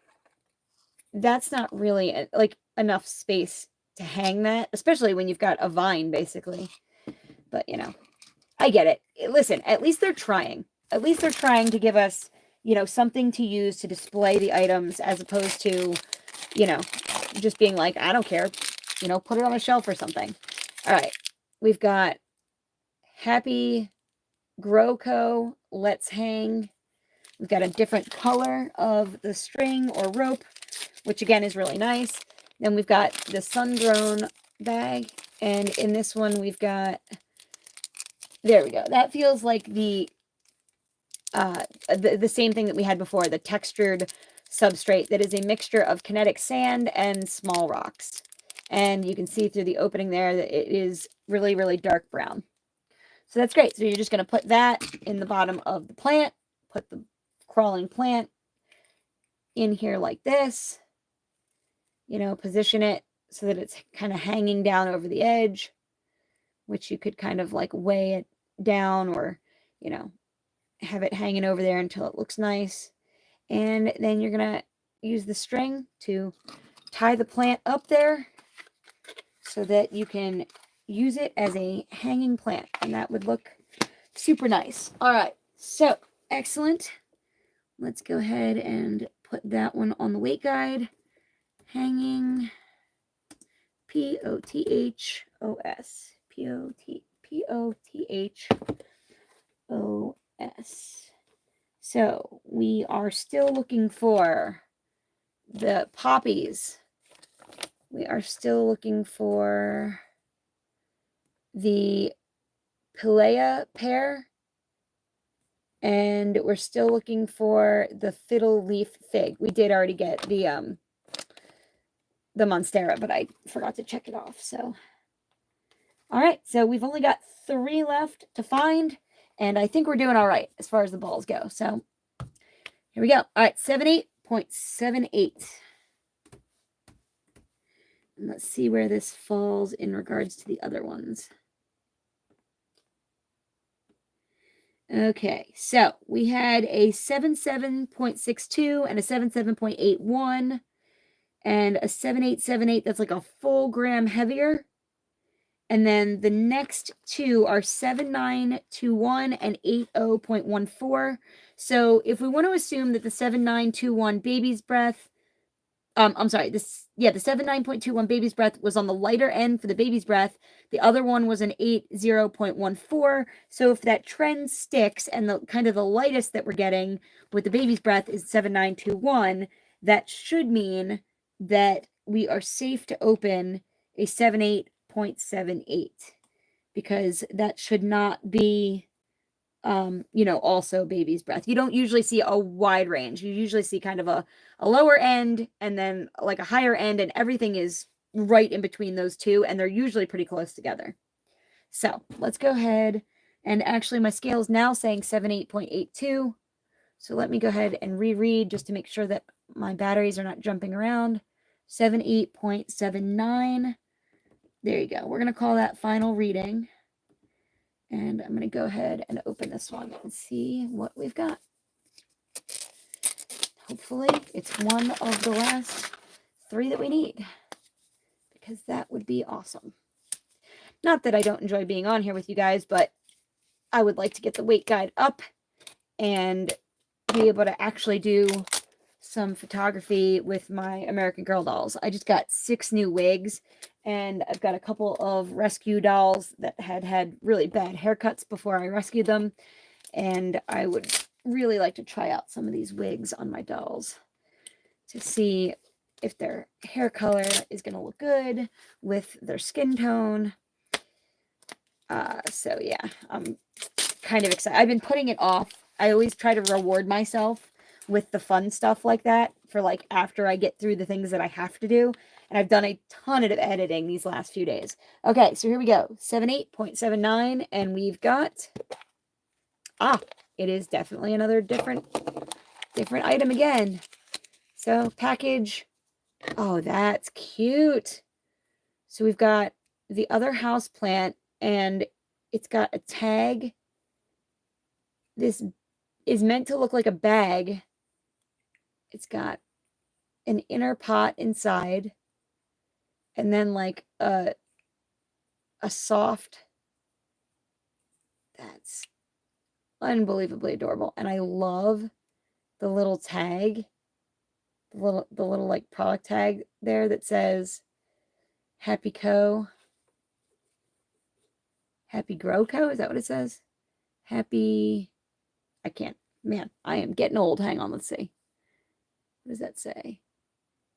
that's not really like enough space to hang that, especially when you've got a vine basically. But you know, I get it. Listen, at least they're trying. At least they're trying to give us, you know, something to use to display the items as opposed to, you know, just being like, I don't care, you know, put it on a shelf or something. All right. We've got Happy Grow Co. Let's Hang. We've got a different color of the string or rope, which again is really nice. Then we've got the sun-grown bag. And in this one, we've got, there we go. That feels like the same thing that we had before, the textured substrate that is a mixture of kinetic sand and small rocks. And you can see through the opening there that it is really, really dark brown. So that's great. So you're just going to put that in the bottom of the plant, put the crawling plant in here like this, you know, position it so that it's kind of hanging down over the edge, which you could kind of like weigh it down or, you know, have it hanging over there until it looks nice. And then you're going to use the string to tie the plant up there so that you can use it as a hanging plant. And that would look super nice. All right. So, excellent. Let's go ahead and put that one on the weight guide. Hanging P-O-T-H-O-S. P-O-T-H-O-S. So we are still looking for the poppies. We are still looking for the Pilea pear. And we're still looking for the fiddle leaf fig. We did already get the Monstera, but I forgot to check it off. So, all right. So we've only got 3 left to find, and I think we're doing all right as far as the balls go. So here we go. All right, 78.78. And let's see where this falls in regards to the other ones. Okay, so we had a 77.62 and a 77.81 and a 7878. That's like a full gram heavier. And then the next 2 are 7921 and 80.14. So if we want to assume that the 7921 baby's breath, I'm sorry, the 79.21 baby's breath was on the lighter end for the baby's breath. The other one was an 80.14. So if that trend sticks and the kind of the lightest that we're getting with the baby's breath is 7921, that should mean that we are safe to open a 78.78 because that should not be you know, also baby's breath. You don't usually see a wide range. You usually see kind of a lower end and then like a higher end, and everything is right in between those two, and they're usually pretty close together. So let's go ahead, and actually my scale is now saying 78.82. So let me go ahead and reread just to make sure that my batteries are not jumping around. 78.79. There you go. We're going to call that final reading. And I'm going to go ahead and open this one and see what we've got. hopefully it's one of the last 3 that we need, because that would be awesome. Not that I don't enjoy being on here with you guys, but I would like to get the weight guide up and be able to actually do some photography with my American Girl dolls. I just got 6 new wigs, and I've got a couple of rescue dolls that had really bad haircuts before I rescued them, and I would really like to try out some of these wigs on my dolls to see if their hair color is going to look good with their skin tone. So yeah, I'm kind of excited. I've been putting it off. I always try to reward myself with the fun stuff like that for like after I get through the things that I have to do. And I've done a ton of editing these last few days. Okay, so here we go. 78.79, and we've got, it is definitely another different item again. So package, oh, that's cute. So we've got the other house plant, and it's got a tag. This is meant to look like a bag. It's got an inner pot inside, and then like a soft. That's unbelievably adorable, and I love the little tag, the little like product tag there that says Happy Grow Co. Is that what it says? Happy. I can't. Man, I am getting old. Hang on, let's see. What does that say?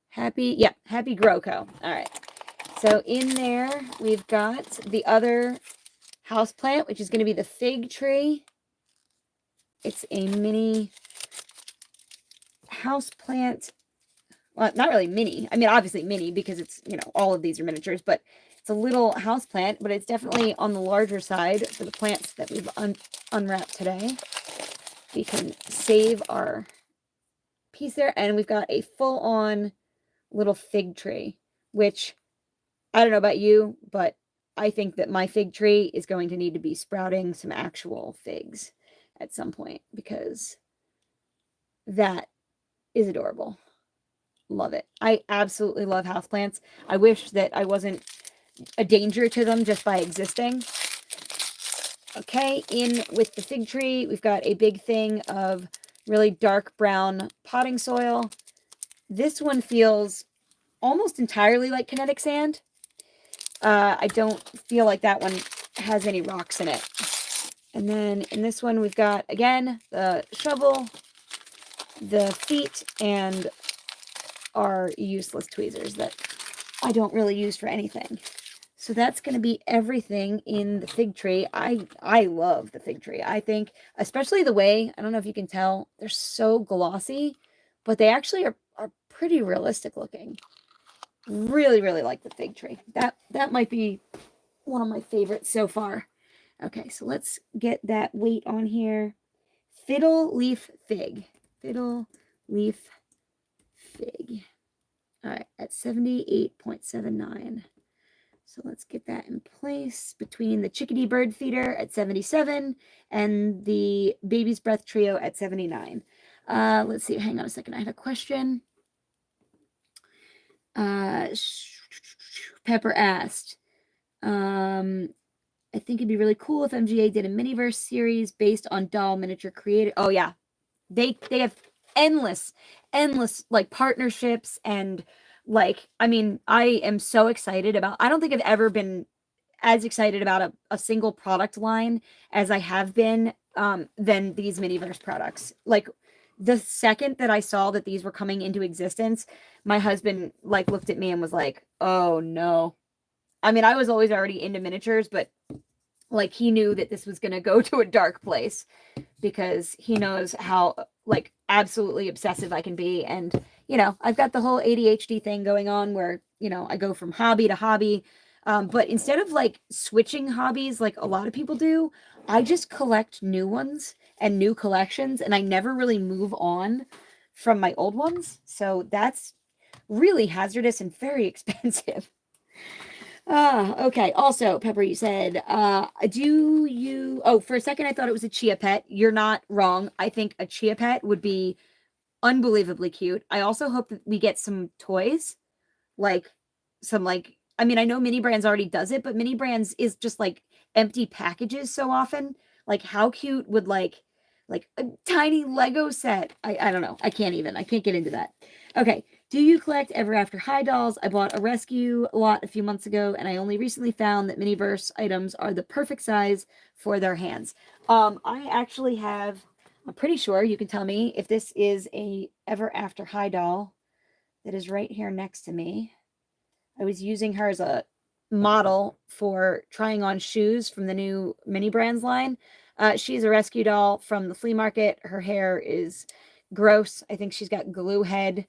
Happy Grow Co. All right. So in there, we've got the other house plant, which is going to be the fig tree. It's a mini house plant. Well, not really mini. I mean, obviously mini because it's, all of these are miniatures, but it's a little house plant, but it's definitely on the larger side for the plants that we've unwrapped today. We can save our piece there, and we've got a full-on little fig tree, which I don't know about you, but I think that my fig tree is going to need to be sprouting some actual figs at some point, because that is adorable. Love it. I absolutely love houseplants. I wish that I wasn't a danger to them just by existing. Okay, in with the fig tree, we've got a big thing of really dark brown potting soil. This one feels almost entirely like kinetic sand. I don't feel like that one has any rocks in it. And then in this one, we've got, again, the shovel, the feet, and our useless tweezers that I don't really use for anything. So that's going to be everything in the fig tree. I love the fig tree. I think, especially the way, I don't know if you can tell, they're so glossy, but they actually are pretty realistic looking. Really, really like the fig tree. That might be one of my favorites so far. Okay, so let's get that weight on here. Fiddle leaf fig. Fiddle leaf fig. All right, at 78.79. So let's get that in place between the chickadee bird feeder at 77 and the baby's breath trio at 79. Let's see. Hang on a second. I had a question. Pepper asked, I think it'd be really cool if MGA did a Miniverse series based on doll miniature created. Oh yeah, they have endless like partnerships, and like, I mean, I am so excited about, I don't think I've ever been as excited about a single product line as I have been than these Miniverse products. Like, the second that I saw that these were coming into existence, my husband like looked at me and was like, oh no. I mean, I was always already into miniatures, but like, he knew that this was going to go to a dark place, because he knows how like absolutely obsessive I can be. And, I've got the whole ADHD thing going on where, I go from hobby to hobby. But instead of like switching hobbies like a lot of people do, I just collect new ones and new collections, and I never really move on from my old ones. So that's really hazardous and very expensive. Okay. Also, Pepper, you said, for a second I thought it was a chia pet. You're not wrong. I think a chia pet would be unbelievably cute. I also hope that we get some toys, like some like, I mean, I know Minibrands already does it, but Minibrands is just like empty packages so often. Like how cute would like a tiny Lego set. I don't know. I can't get into that. Okay. Do you collect Ever After High dolls? I bought a rescue lot a few months ago, and I only recently found that Miniverse items are the perfect size for their hands. I actually have, I'm pretty sure you can tell me if this is a Ever After High doll that is right here next to me. I was using her as a model for trying on shoes from the new Minibrands line. She's a rescue doll from the flea market. Her hair is gross. I think she's got glue head.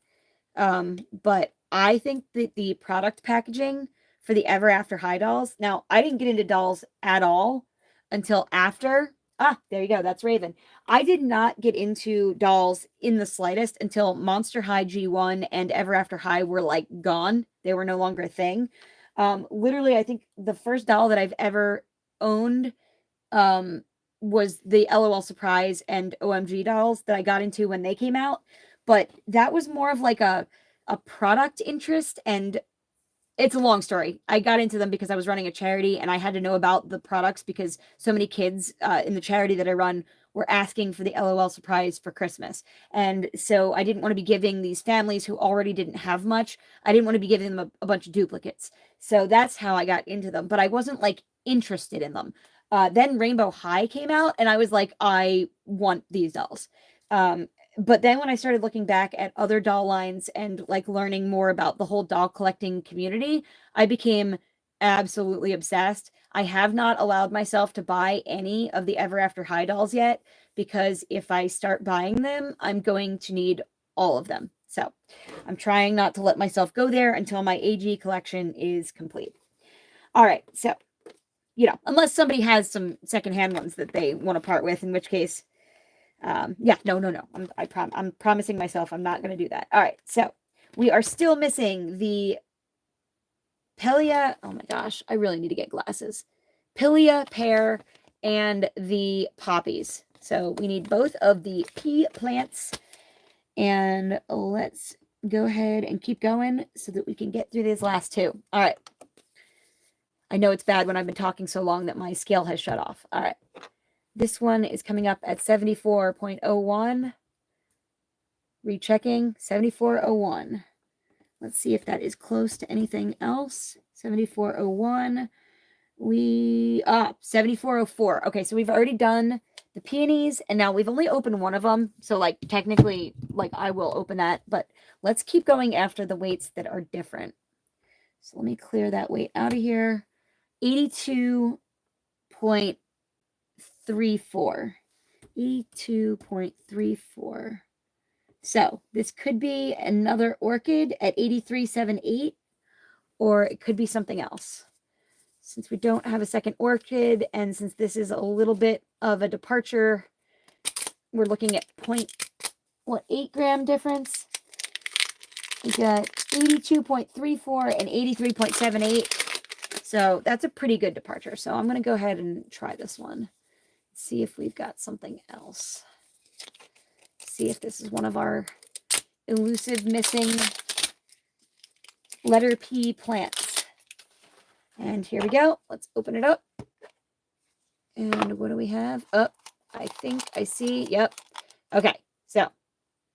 But I think that the product packaging for the Ever After High dolls. Now, I didn't get into dolls at all until after. Ah, there you go. That's Raven. I did not get into dolls in the slightest until Monster High G1 and Ever After High were like gone. They were no longer a thing. Literally, I think the first doll that I've ever owned was the LOL Surprise and OMG dolls that I got into when they came out. But that was more of like a product interest, and it's a long story. I got into them because I was running a charity and I had to know about the products because so many kids in the charity that I run were asking for the LOL Surprise for Christmas. And so I didn't want to be giving these families who already didn't have much, I didn't want to be giving them a bunch of duplicates. So that's how I got into them, but I wasn't like interested in them. Then Rainbow High came out and I was like, I want these dolls. But then when I started looking back at other doll lines and like learning more about the whole doll collecting community, I became absolutely obsessed. I have not allowed myself to buy any of the Ever After High dolls yet because if I start buying them, I'm going to need all of them. So I'm trying not to let myself go there until my AG collection is complete. All right. So, unless somebody has some secondhand ones that they want to part with, in which case, yeah, no. I'm promising myself I'm not going to do that. All right. So we are still missing the Pelia. Oh my gosh. I really need to get glasses. Pilia pear and the poppies. So we need both of the pea plants, and let's go ahead and keep going so that we can get through these last two. All right. I know it's bad when I've been talking so long that my scale has shut off. All right. This one is coming up at 74.01. Rechecking, 74.01. Let's see if that is close to anything else. 74.01. 74.04. Okay, so we've already done the peonies, and now we've only opened one of them. So, like, technically, like, I will open that. But let's keep going after the weights that are different. So let me clear that weight out of here. 82.34. 82.34. So this could be another orchid at 83.78, or it could be something else. Since we don't have a second orchid, and since this is a little bit of a departure, we're looking at 8 gram difference. We got 82.34 and 83.78. So that's a pretty good departure. So I'm going to go ahead and try this one. See if we've got something else. See if this is one of our elusive missing letter P plants. And here we go. Let's open it up. And what do we have? Oh, I think I see. Yep. Okay. So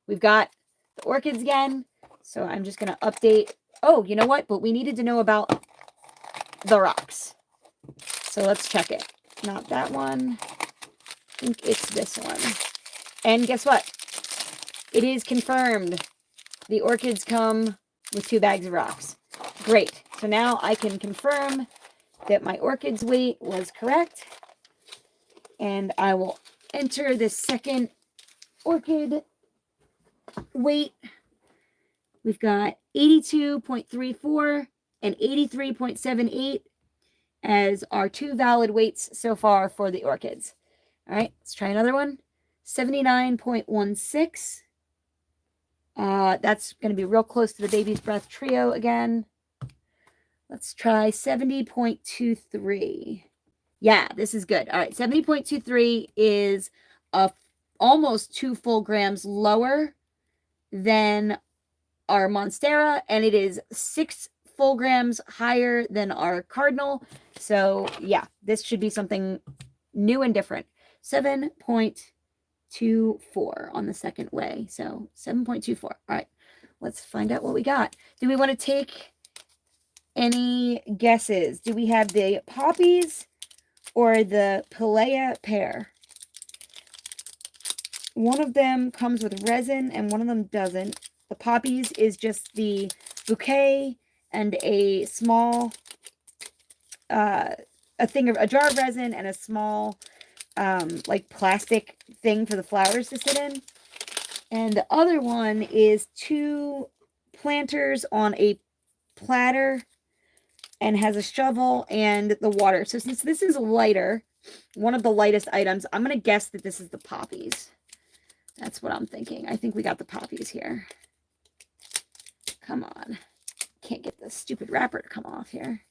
we've got the orchids again. So I'm just going to update. Oh, you know what? But we needed to know about the rocks. So let's check it. Not that one. I think it's this one. And guess what? It is confirmed. The orchids come with 2 bags of rocks. Great. So now I can confirm that my orchids weight was correct. And I will enter the second orchid weight. We've got 82.34 and 83.78 as our 2 valid weights so far for the orchids. All right, let's try another one. 79.16. That's going to be real close to the Baby's Breath Trio again. Let's try 70.23. Yeah, this is good. All right, 70.23 is almost 2 full grams lower than our Monstera, and it is 6 full grams higher than our Cardinal. So yeah, this should be something new and different. 7.24 on the second weigh. So 7.24. All right, let's find out what we got. Do we want to take any guesses? Do we have the poppies or the Pelea pear? One of them comes with resin and one of them doesn't. The poppies is just the bouquet and a small, a jar of resin and a small, like plastic thing for the flowers to sit in. And the other one is 2 planters on a platter and has a shovel and the water. So since this is lighter, one of the lightest items, I'm going to guess that this is the poppies. That's what I'm thinking. I think we got the poppies here. Come on. Can't get this stupid wrapper to come off here.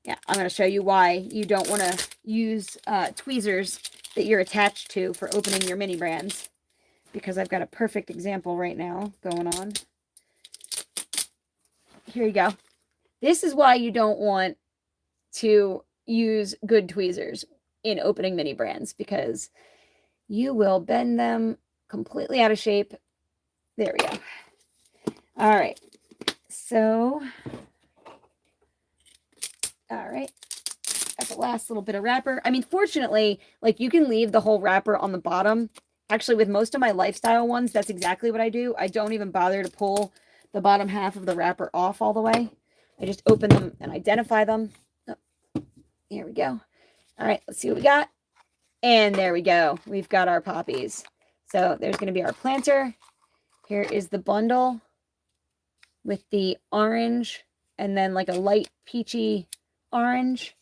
Yeah, I'm going to show you why you don't want to use tweezers that you're attached to for opening your mini brands. Because I've got a perfect example right now going on. Here you go. This is why you don't want to use good tweezers in opening mini brands, because you will bend them completely out of shape. There we go. All right. So, all right. Got the last little bit of wrapper. I mean, fortunately, like you can leave the whole wrapper on the bottom. Actually, with most of my lifestyle ones, that's exactly what I do. I don't even bother to pull the bottom half of the wrapper off all the way. I just open them and identify them. Oh, here we go. All right, let's see what we got. And there we go. We've got our poppies. So there's going to be our planter. Here is the bundle with the orange and then like a light peachy orange.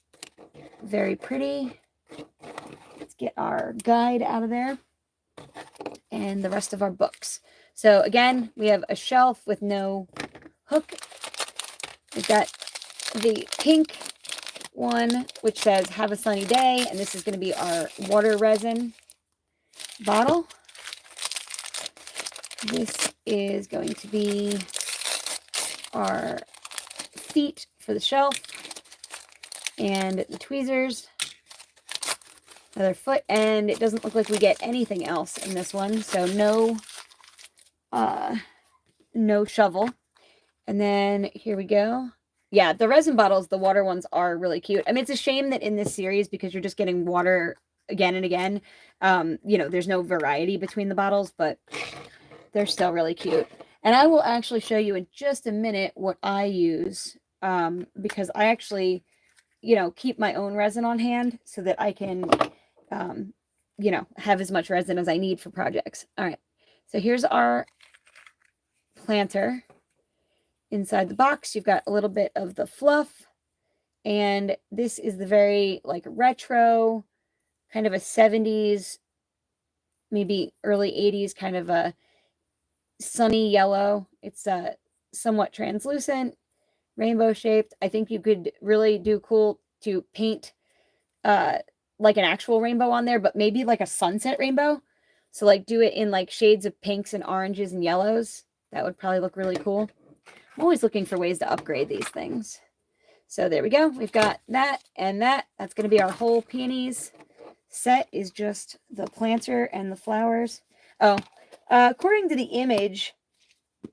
Very pretty. Let's get our guide out of there and the rest of our books. So again, we have a shelf with no hook. We've got the pink one, which says "Have a sunny day," and this is going to be our water resin bottle. This is going to be our feet for the shelf and the tweezers, another foot, and it doesn't look like we get anything else in this one, so no shovel. And then here we go. Yeah, the resin bottles, the water ones, are really cute. I mean, it's a shame that in this series, because you're just getting water again and again, you know, there's no variety between the bottles, but they're still really cute. And I will actually show you in just a minute what I use, because I actually, you know, keep my own resin on hand so that I can, you know, have as much resin as I need for projects. All right, so here's our planter. Inside the box, you've got a little bit of the fluff, and this is the very like retro, kind of a 70s, maybe early 80s kind of a sunny yellow. It's somewhat translucent, rainbow shaped. I think you could really do cool to paint like an actual rainbow on there, but maybe like a sunset rainbow. So like do it in like shades of pinks and oranges and yellows. That would probably look really cool. I'm always looking for ways to upgrade these things. So there we go. We've got that and that. That's going to be our whole peonies set, is just the planter and the flowers. Oh, according to the image,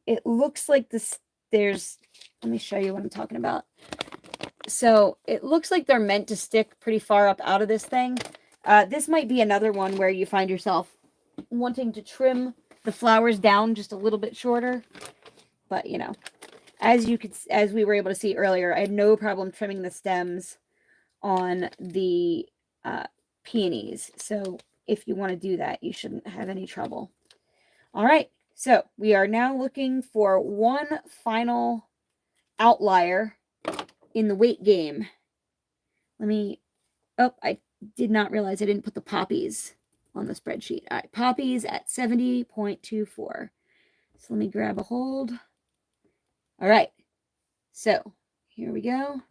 it looks like this. Let me show you what I'm talking about. So it looks like they're meant to stick pretty far up out of this thing. This might be another one where you find yourself wanting to trim the flowers down just a little bit shorter. But, you know, as we were able to see earlier, I had no problem trimming the stems on the peonies. So if you want to do that, you shouldn't have any trouble. All right. So we are now looking for one final outlier in the weight game. I did not realize I didn't put the poppies on the spreadsheet. All right. Poppies at 70.24. So let me grab a hold. All right, so here we go.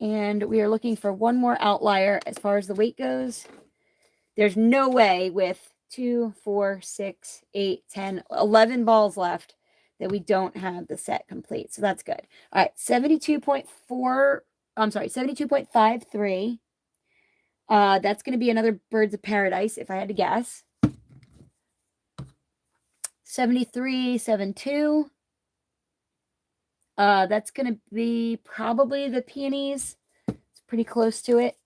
And we are looking for one more outlier as far as the weight goes. There's no way with 2, 4, 6, 8, 10, 11 balls left that we don't have the set complete. So that's good. All right, 72.4, I'm sorry, 72.53. That's going to be another Birds of Paradise, if I had to guess. 73.72. That's going to be probably the peonies. It's pretty close to it.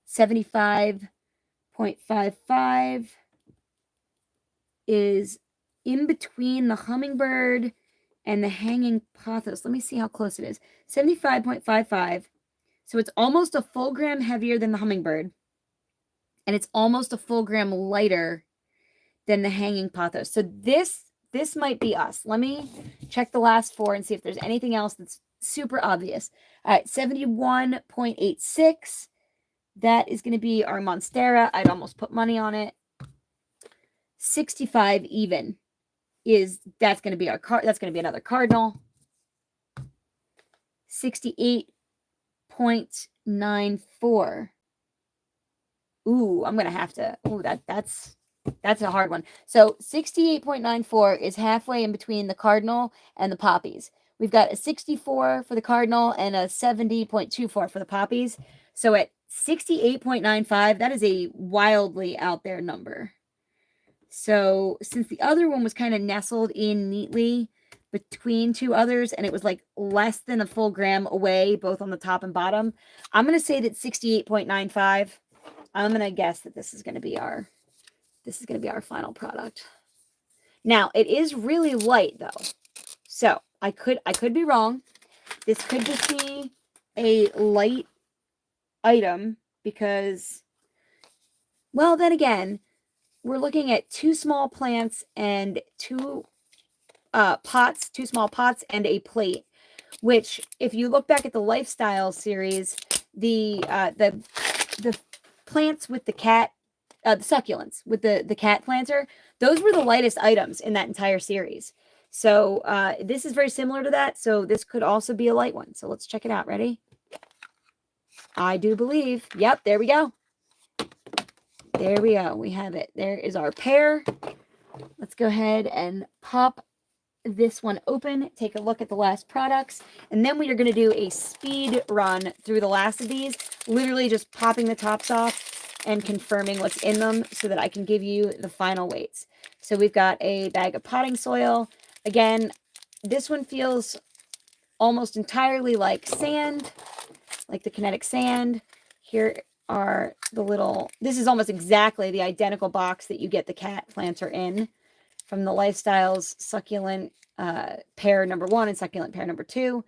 75.55 is in between the hummingbird and the hanging pothos. Let me see how close it is. 75.55. So it's almost a full gram heavier than the hummingbird. And it's almost a full gram lighter than the hanging pothos. So this might be us. Let me check the last 4 and see if there's anything else that's super obvious. All right, 71.86. That is going to be our Monstera. I'd almost put money on it. 65 even that's going to be that's going to be another cardinal. 68.94. Ooh, I'm going to have to. Ooh, that's a hard one. So 68.94 is halfway in between the cardinal and the poppies. We've got a 64 for the cardinal and a 70.24 for the poppies. So at 68.95, that is a wildly out there number. So since the other one was kind of nestled in neatly between two others, and it was like less than a full gram away, both on the top and bottom, I'm going to say that 68.95. I'm going to guess that this is going to be our final product. Now, it is really light though. So I could be wrong. This could just be a light item because, well, then again, we're looking at 2 small plants and 2 pots, 2 small pots and a plate, which if you look back at the lifestyle series, the plants with the cat, the succulents with the cat planter, those were the lightest items in that entire series. So this is very similar to that. So this could also be a light one. So let's check it out. Ready? I do believe. Yep, there we go. There we go. We have it. There is our pair. Let's go ahead and pop this one open, take a look at the last products, and then we are going to do a speed run through the last of these, literally just popping the tops off and confirming what's in them so that I can give you the final weights. So we've got a bag of potting soil. Again, this one feels almost entirely like sand, like the kinetic sand. Here are the little, this is almost exactly the identical box that you get the cat planter in from the Lifestyles succulent pair number 1 and succulent pair number 2.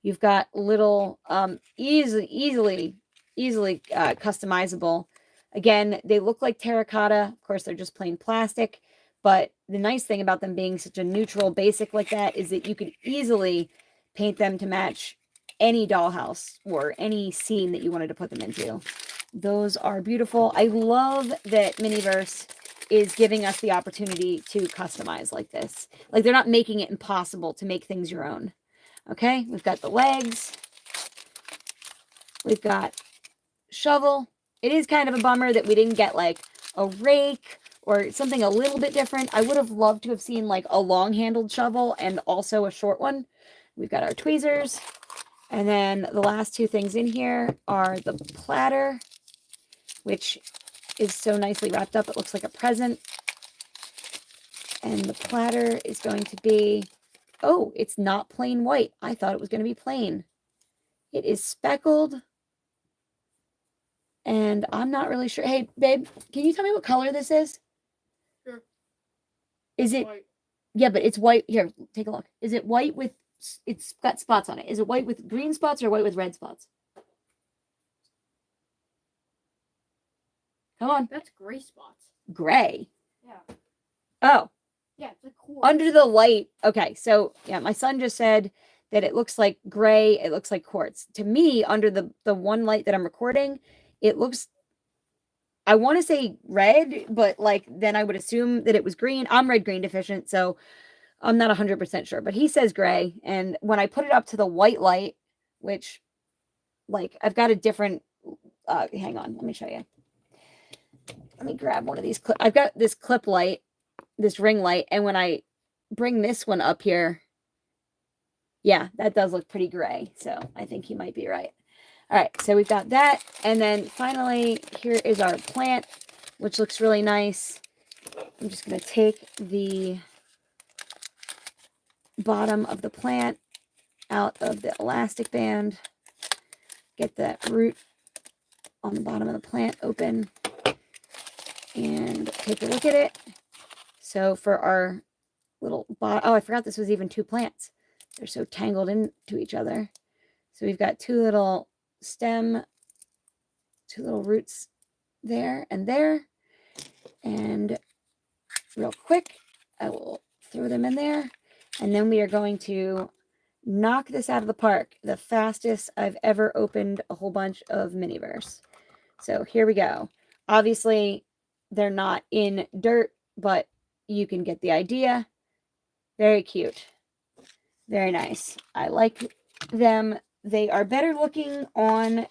You've got little easily customizable. Again, they look like terracotta. Of course, they're just plain plastic. But the nice thing about them being such a neutral basic like that is that you could easily paint them to match any dollhouse or any scene that you wanted to put them into. Those are beautiful. I love that Miniverse is giving us the opportunity to customize like this. Like they're not making it impossible to make things your own. Okay, we've got the legs. We've got shovel. It is kind of a bummer that we didn't get like a rake or something a little bit different. I would have loved to have seen like a long-handled shovel and also a short one. We've got our tweezers. And then the last 2 things in here are the platter, which is so nicely wrapped up. It looks like a present. And the platter is going to be, oh, it's not plain white. I thought it was going to be plain. It is speckled. And I'm not really sure. Hey, babe, can you tell me what color this is? Sure. Is it? White. Yeah, but it's white. Here, take a look. Is it white with, it's got spots on it. Is it white with green spots or white with red spots? Come on. That's gray spots. Gray? Yeah. Oh. Yeah, it's like quartz. Under the light. Okay, so yeah, my son just said that it looks like gray. It looks like quartz. To me, under the one light that I'm recording, it looks, I want to say red, but like then I would assume that it was green. I'm red-green deficient, so I'm not 100% sure. But he says gray, and when I put it up to the white light, which like I've got a different, hang on, let me show you. let me grab one of these. I've got this clip light, this ring light, and when I bring this one up here, yeah, that does look pretty gray. So I think he might be right. All right, so we've got that. And then finally, here is our plant, which looks really nice. I'm just going to take the bottom of the plant out of the elastic band, get that root on the bottom of the plant open, and take a look at it. So for our little oh, I forgot this was even two plants. They're so tangled into each other. So we've got two little roots there and there. And real quick, I will throw them in there. And then we are going to knock this out of the park. The fastest I've ever opened a whole bunch of Miniverse. So here we go. Obviously, they're not in dirt, but you can get the idea. Very cute. Very nice. I like them. They are better looking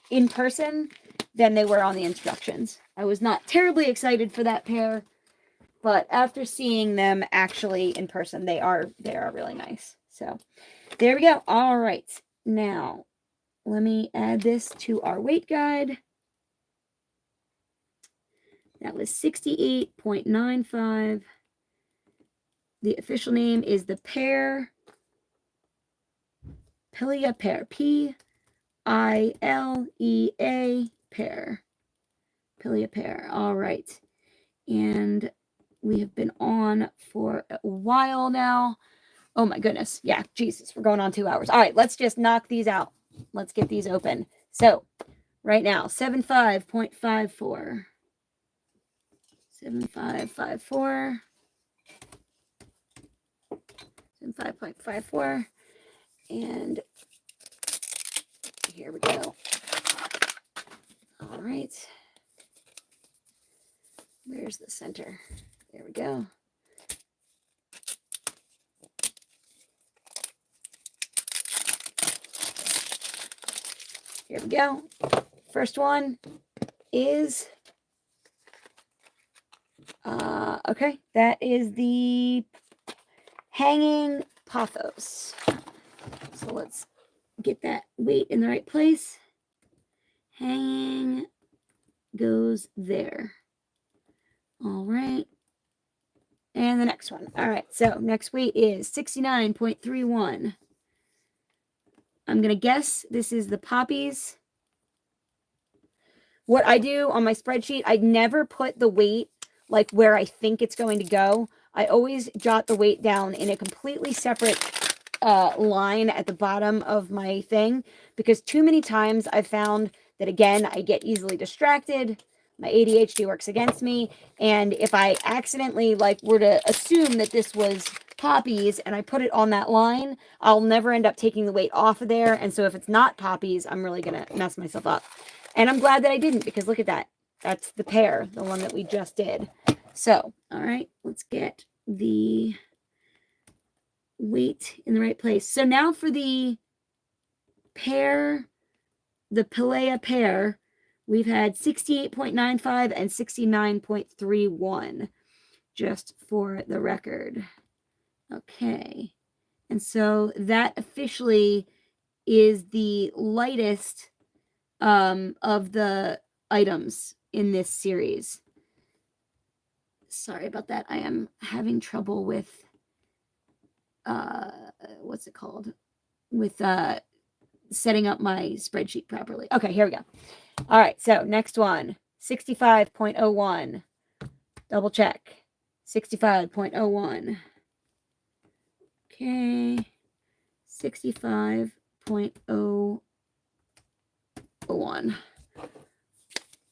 in person than they were on the instructions. I was not terribly excited for that pair, but after seeing them actually in person, they are really nice. So there we go. All right. Now, let me add this to our weight guide. That was 68.95. The official name is the pear. Pilea pear. Pilea pear. Pilea pear. All right. And we have been on for a while now. Oh my goodness. Yeah, Jesus. We're going on 2 hours. All right. Let's just knock these out. Let's get these open. So right now, 75.54. 7554. 75.54. And here we go. All right. Where's the center? There we go. Here we go. First one is, okay, that is the hanging pothos. So let's get that weight in the right place. Hanging goes there. All right. And the next one. All right. So next weight is 69.31. I'm going to guess this is the poppies. What I do on my spreadsheet, I never put the weight like where I think it's going to go. I always jot the weight down in a completely separate line at the bottom of my thing, because too many times I've found that, again, I get easily distracted. My ADHD works against me. And if I accidentally were to assume that this was poppies and I put it on that line, I'll never end up taking the weight off of there. And so if it's not poppies, I'm really going to mess myself up. And I'm glad that I didn't, because look at that. That's the pear, the one that we just did. So, all right, let's get the weight in the right place. So now for the pear, the Pilea pear, we've had 68.95 and 69.31, just for the record. Okay. And so that officially is the lightest of the items in this series. Sorry about that. I am having trouble with what's it called? With setting up my spreadsheet properly. Okay, here we go. All right, so next one, 65.01. Double check. 65.01. Okay. 65.01.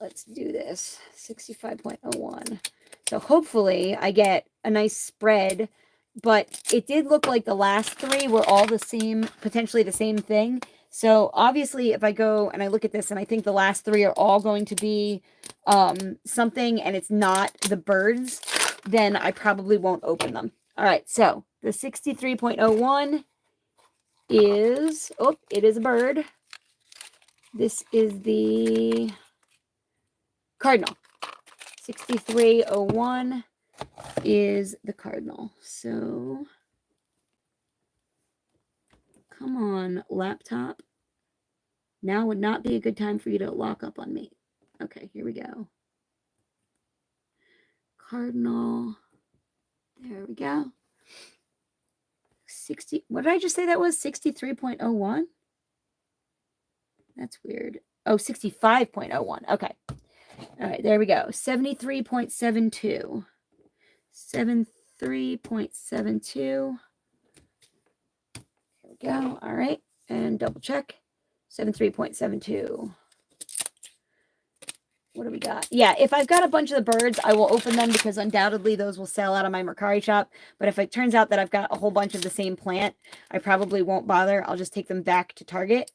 Let's do this. 65.01. So hopefully I get a nice spread, but it did look like the last three were all the same, potentially the same thing. So obviously if I go and I look at this and I think the last three are all going to be something and it's not the birds, then I probably won't open them. All right, so the 63.01 is, oh, it is a bird. This is the cardinal. 6301 is the cardinal. So come on, laptop. Now would not be a good time for you to lock up on me. Okay, here we go. Cardinal. There we go. 60. What did I just say that was? 63.01? That's weird. Oh, 65.01. Okay. All right, there we go. 73.72. 73.72. There we go. All right. And double check. 73.72. What do we got? Yeah, if I've got a bunch of the birds, I will open them because undoubtedly those will sell out of my Mercari shop. But if it turns out that I've got a whole bunch of the same plant, I probably won't bother. I'll just take them back to Target.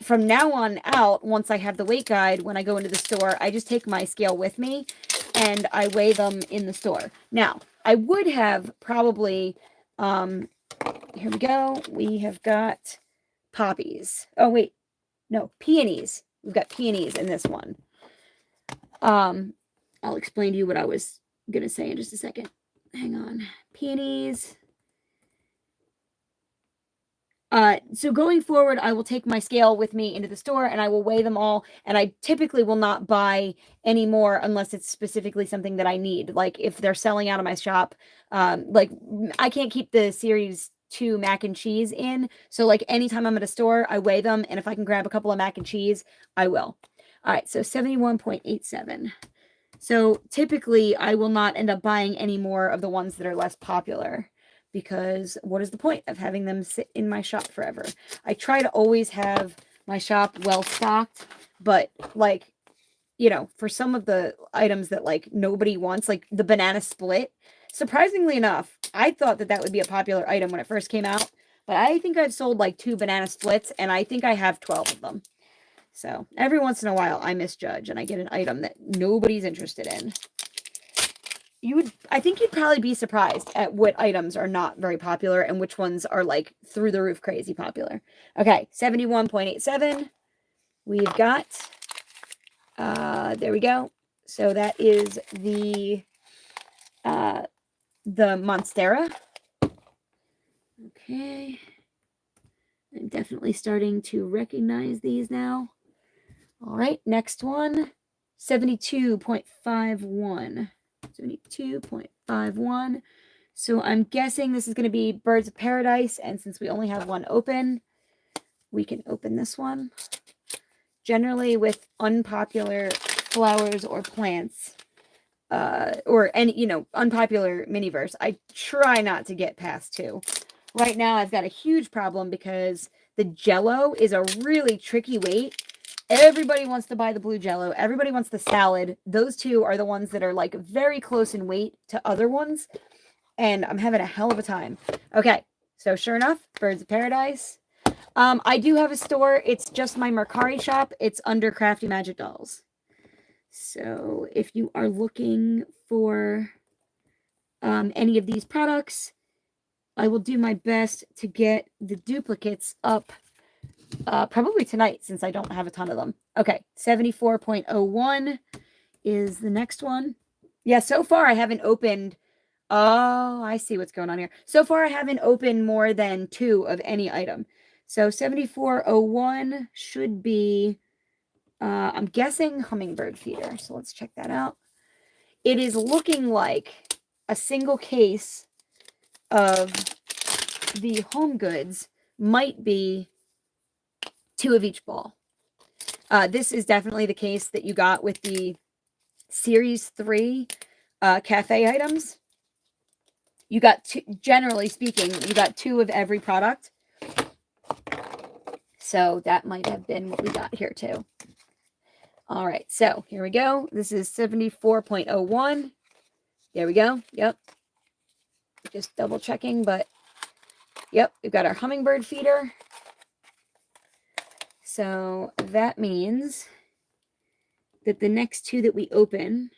From now on out, once I have the weight guide, when I go into the store, I just take my scale with me and I weigh them in the store. Now, I would have probably, here we go. We have got poppies. Oh, wait. No, peonies. We've got peonies in this one. I'll explain to you what I was going to say in just a second. Hang on. Peonies. So going forward, I will take my scale with me into the store and I will weigh them all. And I typically will not buy any more unless it's specifically something that I need. Like if they're selling out of my shop, like I can't keep the Series 2 mac and cheese in. So like anytime I'm at a store, I weigh them. And if I can grab a couple of mac and cheese, I will. All right. So 71.87. So typically I will not end up buying any more of the ones that are less popular. Because what is the point of having them sit in my shop forever? I try to always have my shop well stocked, but like, you know, for some of the items that like nobody wants, like the banana split, surprisingly enough, I thought that that would be a popular item when it first came out, but I think I've sold like 2 banana splits and I think I have 12 of them. So every once in a while I misjudge and I get an item that nobody's interested in. I think you'd probably be surprised at what items are not very popular and which ones are like through the roof crazy popular. Okay, 71.87. We've got, there we go. So that is the Monstera. Okay. I'm definitely starting to recognize these now. All right, next one, 72.51. 72.51. So I'm guessing this is going to be Birds of Paradise. And since we only have one open, we can open this one. Generally with unpopular flowers or plants, or any, you know, unpopular Miniverse, I try not to get past 2. Right now I've got a huge problem because the Jello is a really tricky weight. Everybody wants to buy the blue Jello. Everybody wants the salad. Those 2 are the ones that are like very close in weight to other ones. And I'm having a hell of a time. Okay. So sure enough, Birds of Paradise. I do have a store. It's just my Mercari shop. It's under Crafty Magic Dolls. So if you are looking for any of these products, I will do my best to get the duplicates up probably tonight since I don't have a ton of them. Okay, 74.01 is the next one. Yeah, so far I haven't opened. Oh, I see what's going on here. So far I haven't opened more than 2 of any item. So 74.01 should be, I'm guessing hummingbird feeder. So let's check that out. It is looking like a single case of the Home Goods might be 2 of each ball. This is definitely the case that you got with the Series 3 cafe items. You got 2, generally speaking, you got 2 of every product. So that might have been what we got here too. All right, so here we go. This is 74.01. There we go. Yep. Just double checking, but yep, we've got our hummingbird feeder. So that means that the next 2 that we open,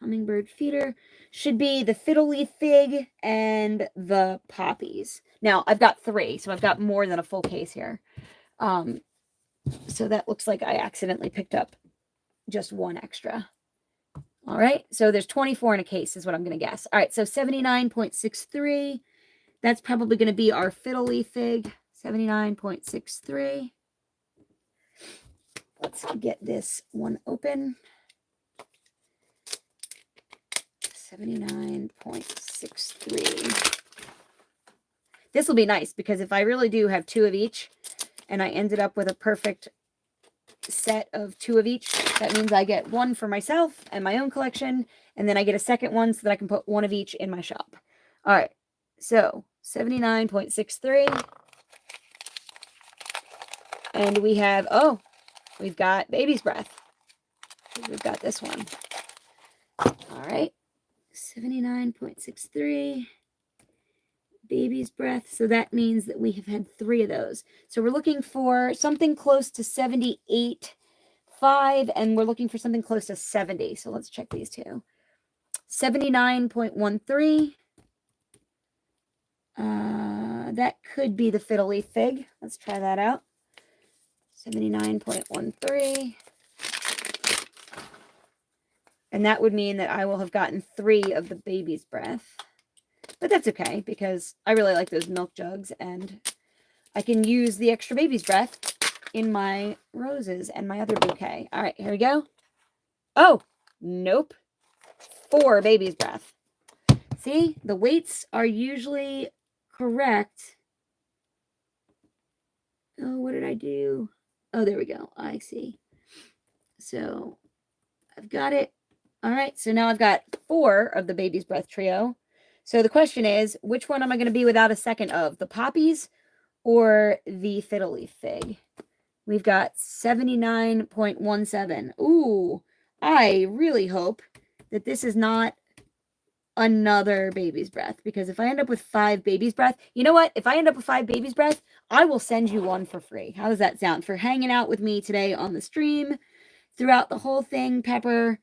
hummingbird feeder, should be the fiddle leaf fig and the poppies. Now, I've got 3, so I've got more than a full case here. So that looks like I accidentally picked up just 1 extra. All right, so there's 24 in a case is what I'm going to guess. All right, so 79.63. That's probably going to be our fiddly fig. 79.63. Let's get this one open. 79.63. This will be nice because if I really do have 2 of each and I ended up with a perfect set of 2 of each, that means I get 1 for myself and my own collection, and then I get a second one so that I can put 1 of each in my shop. All right, so 79.63. And we have, oh, we've got baby's breath. We've got this one. All right, 79.63. Baby's breath. So that means that we have had 3 of those. So we're looking for something close to 78.5, and we're looking for something close to 70. So let's check these two. 79.13. That could be the fiddly fig. Let's try that out. 79.13. And that would mean that I will have gotten 3 of the baby's breath. But that's okay, because I really like those milk jugs, and I can use the extra baby's breath in my roses and my other bouquet. All right, here we go. Oh, nope. 4 baby's breath. See, the weights are usually correct. Oh, what did I do? Oh, there we go. I see. So I've got it. All right, so now I've got 4 of the baby's breath trio. So the question is, which one am I going to be without a second of? The poppies or the fiddly fig? We've got 79.17. Ooh, I really hope that this is not another baby's breath, because if I end up with 5 baby's breath, you know what? If I end up with 5 baby's breath, I will send you one for free. How does that sound? For hanging out with me today on the stream throughout the whole thing, Pepper,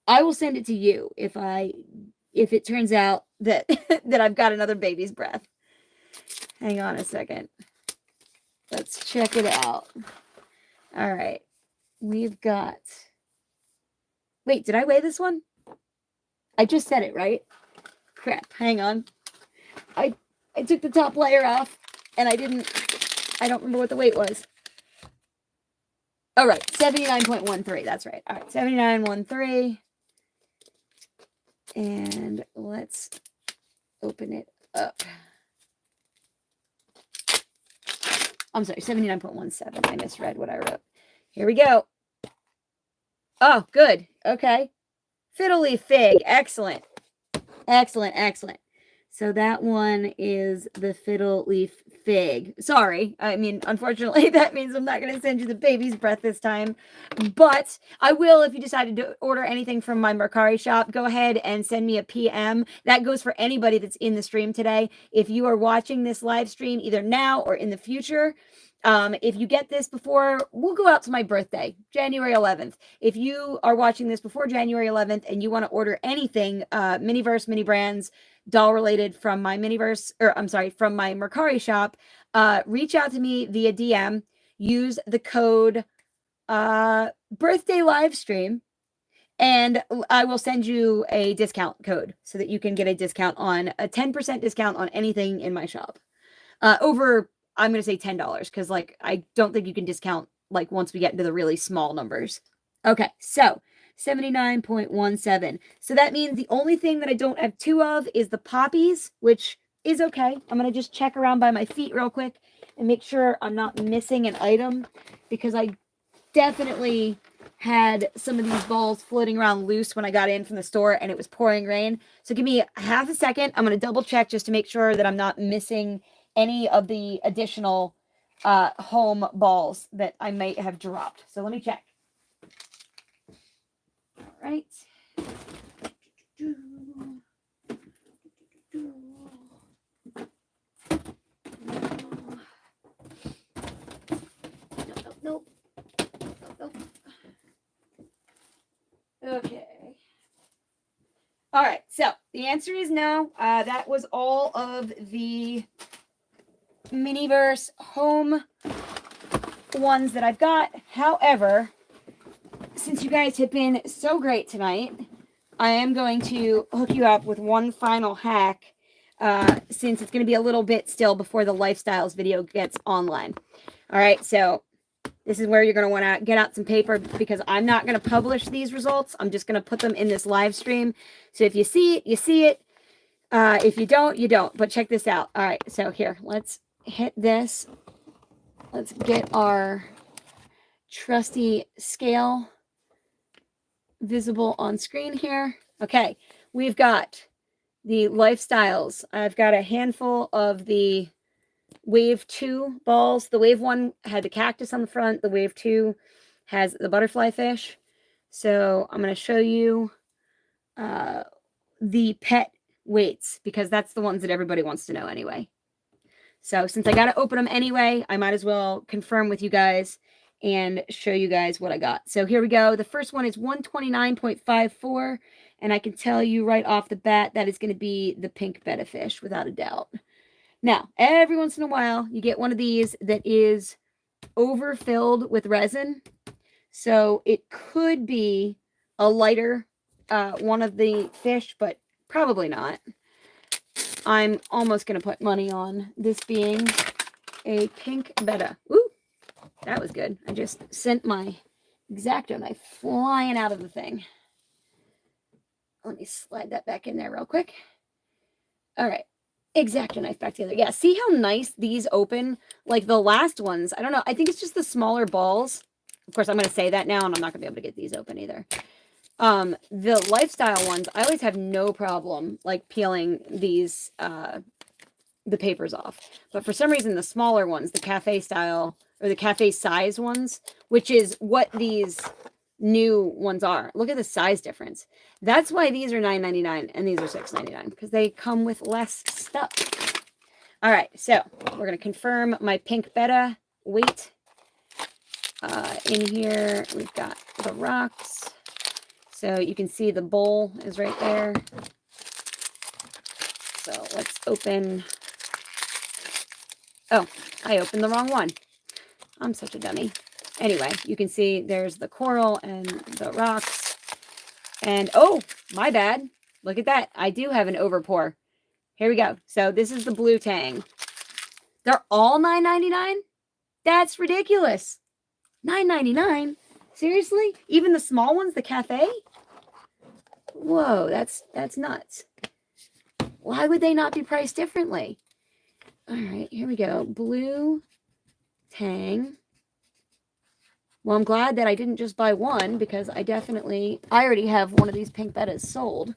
I will send it to you if it turns out that that I've got another baby's breath. Hang on a second. Let's check it out. All right. We've got... Wait, did I weigh this one? I just said it, right? Crap. Hang on. I took the top layer off, and I don't remember what the weight was. All right. 79.13. That's right. All right. 79.13. And let's open it up. I'm sorry, 79.17. I misread what I wrote. Here we go. Oh, good. Okay. Fiddly fig. Excellent. Excellent, excellent. So that one is the fiddle leaf fig. Sorry. I mean, unfortunately, that means I'm not going to send you the baby's breath this time. But I will if you decided to order anything from my Mercari shop. Go ahead and send me a PM. That goes for anybody that's in the stream today. If you are watching this live stream either now or in the future, if you get this before, we'll go out to my birthday, January 11th. If you are watching this before January 11th and you want to order anything, Miniverse, Minibrands, doll related from my from my Mercari shop, reach out to me via DM. Use the code birthday live stream, and I will send you a discount code so that you can get a 10% discount on anything in my shop. Over, I'm going to say $10, because like I don't think you can discount like once we get into the really small numbers. Okay, so 79.17. So that means the only thing that I don't have 2 of is the poppies, which is okay. I'm going to just check around by my feet real quick and make sure I'm not missing an item, because I definitely had some of these balls floating around loose when I got in from the store and it was pouring rain. So give me half a second. I'm going to double check just to make sure that I'm not missing any of the additional home balls that I might have dropped. So let me check. All right. Nope. Okay. All right. So the answer is no. That was all of the Miniverse home that I've got. However, since you guys have been so great tonight, I am going to hook you up with one final hack, since it's going to be a little bit still before the lifestyles video gets online. All right, so this is where you're going to want to get out some paper, because I'm not going to publish these results. I'm just going to put them in this live stream. So if you see it, you see it. If you don't, you don't. But check this out. All right, so here, let's hit this. Let's get our trusty scale visible on screen here. Okay, we've got the lifestyles. I've got a handful of the Wave 2 balls. The Wave 1 had the cactus on the front. The Wave 2 has the butterfly fish. So I'm going to show you the pet weights, because that's the ones that everybody wants to know anyway. So since I got to open them anyway, I might as well confirm with you guys and show you guys what I got. So here we go. The first one is 129.54. And I can tell you right off the bat, that is going to be the pink betta fish, without a doubt. Now, every once in a while, you get one of these that is overfilled with resin. So it could be a lighter one of the fish, but probably not. I'm almost going to put money on this being a pink betta. Ooh, that was good. I just sent my X-Acto knife flying out of the thing. Let me slide that back in there real quick. All right. X-Acto knife back together. Yeah, see how nice these open? Like the last ones. I don't know. I think it's just the smaller balls. Of course, I'm going to say that now, and I'm not going to be able to get these open either. The lifestyle ones, I always have no problem like peeling these, the papers off. But for some reason, the smaller ones, the cafe style or the cafe size ones, which is what these new ones are. Look at the size difference. That's why these are $9.99 and these are $6.99, because they come with less stuff. All right, so we're going to confirm my pink betta weight. In here, we've got the rocks. So you can see the bowl is right there. So let's open. Oh, I opened the wrong one. I'm such a dummy. Anyway, you can see there's the coral and the rocks. And oh, my bad. Look at that. I do have an overpour. Here we go. So this is the blue tang. They're all $9.99? That's ridiculous. $9.99? Seriously? Even the small ones, the cafe? Whoa, that's nuts. Why would they not be priced differently? All right, here we go. Blue tang. Well, I'm glad that I didn't just buy one, because I already have one of these pink bettas sold.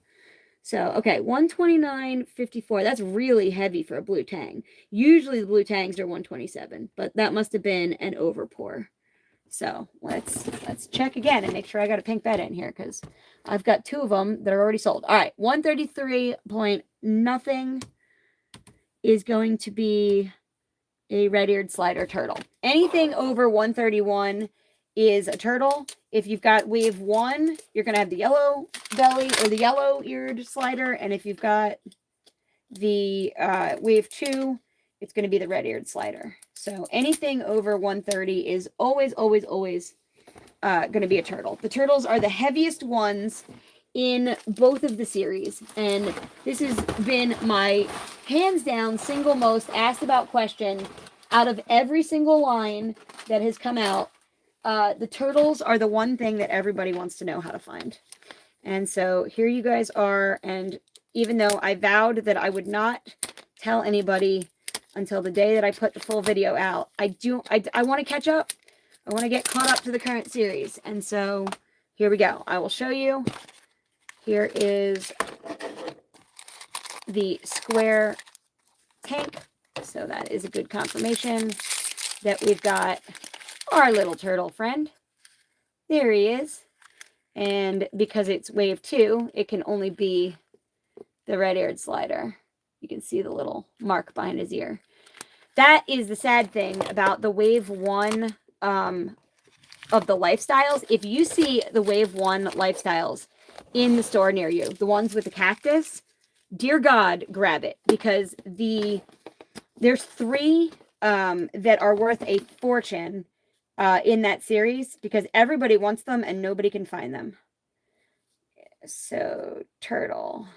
So, okay, $129.54. That's really heavy for a blue tang. Usually the blue tangs are $127, but that must have been an overpour. So let's check again and make sure I got a pink betta in here, because I've got two of them that are already sold. All right, 133 point nothing is going to be a red-eared slider turtle. Anything over 131 is a turtle. If you've got wave 1, you're going to have the yellow belly or the yellow-eared slider. And if you've got the wave 2, it's going to be the red-eared slider. So anything over 130 is always going to be a turtle. The turtles are the heaviest ones in both of the series. And this has been my hands down single most asked about question out of every single line that has come out. The turtles are the one thing that everybody wants to know how to find. And so here you guys are. And even though I vowed that I would not tell anybody until the day that I put the full video out, I want to catch up. I want to get caught up to the current series. And so here we go. I will show you. Here is the square tank. So that is a good confirmation that we've got our little turtle friend. There he is. And because it's wave 2, it can only be the red-eared slider. You can see the little mark behind his ear. That is the sad thing about the wave 1 of the lifestyles. If you see the wave 1 lifestyles in the store near you, the ones with the cactus, dear God, grab it, because there's 3 that are worth a fortune in that series, because everybody wants them and nobody can find them. So turtle.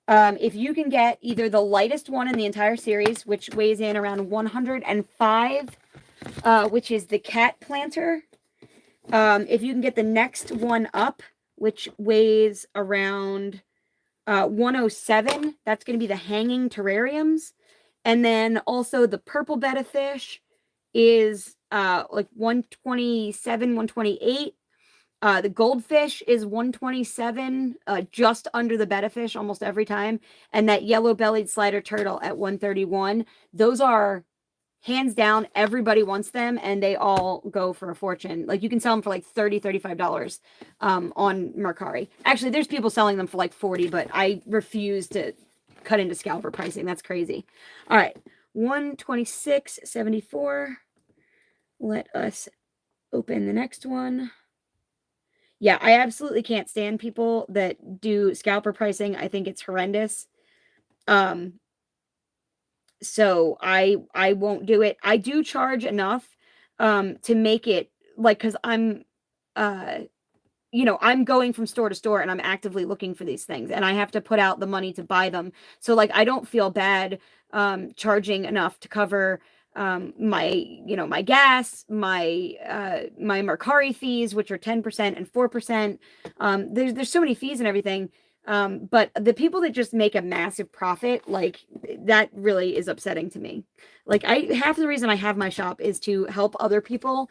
If you can get either the lightest one in the entire series, which weighs in around 105, which is the cat planter. If you can get the next one up, which weighs around 107, that's going to be the hanging terrariums. And then also the purple betta fish is like 127, 128. The goldfish is 127, just under the betta fish almost every time. And that yellow-bellied slider turtle at 131. Those are hands down, everybody wants them, and they all go for a fortune. Like, you can sell them for like $30, $35 on Mercari. Actually, there's people selling them for like 40, but I refuse to cut into scalper pricing. That's crazy. All right, 126.74. Let us open the next one. Yeah, I absolutely can't stand people that do scalper pricing. I think it's horrendous. So I won't do it. I do charge enough to make it like, because I'm I'm going from store to store and I'm actively looking for these things and I have to put out the money to buy them. So like I don't feel bad charging enough to cover my gas, my Mercari fees, which are 10% and 4%. There's so many fees and everything. But the people that just make a massive profit, like, that really is upsetting to me. Like, half the reason I have my shop is to help other people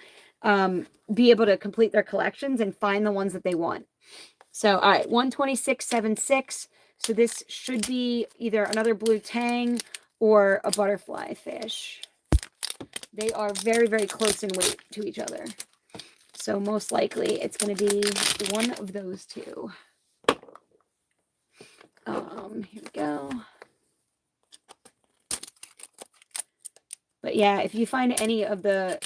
be able to complete their collections and find the ones that they want. So, all right, 126.76. So this should be either another blue tang or a butterfly fish. They are very, very close in weight to each other. So most likely it's going to be one of those two. Here we go. But yeah, if you find any of the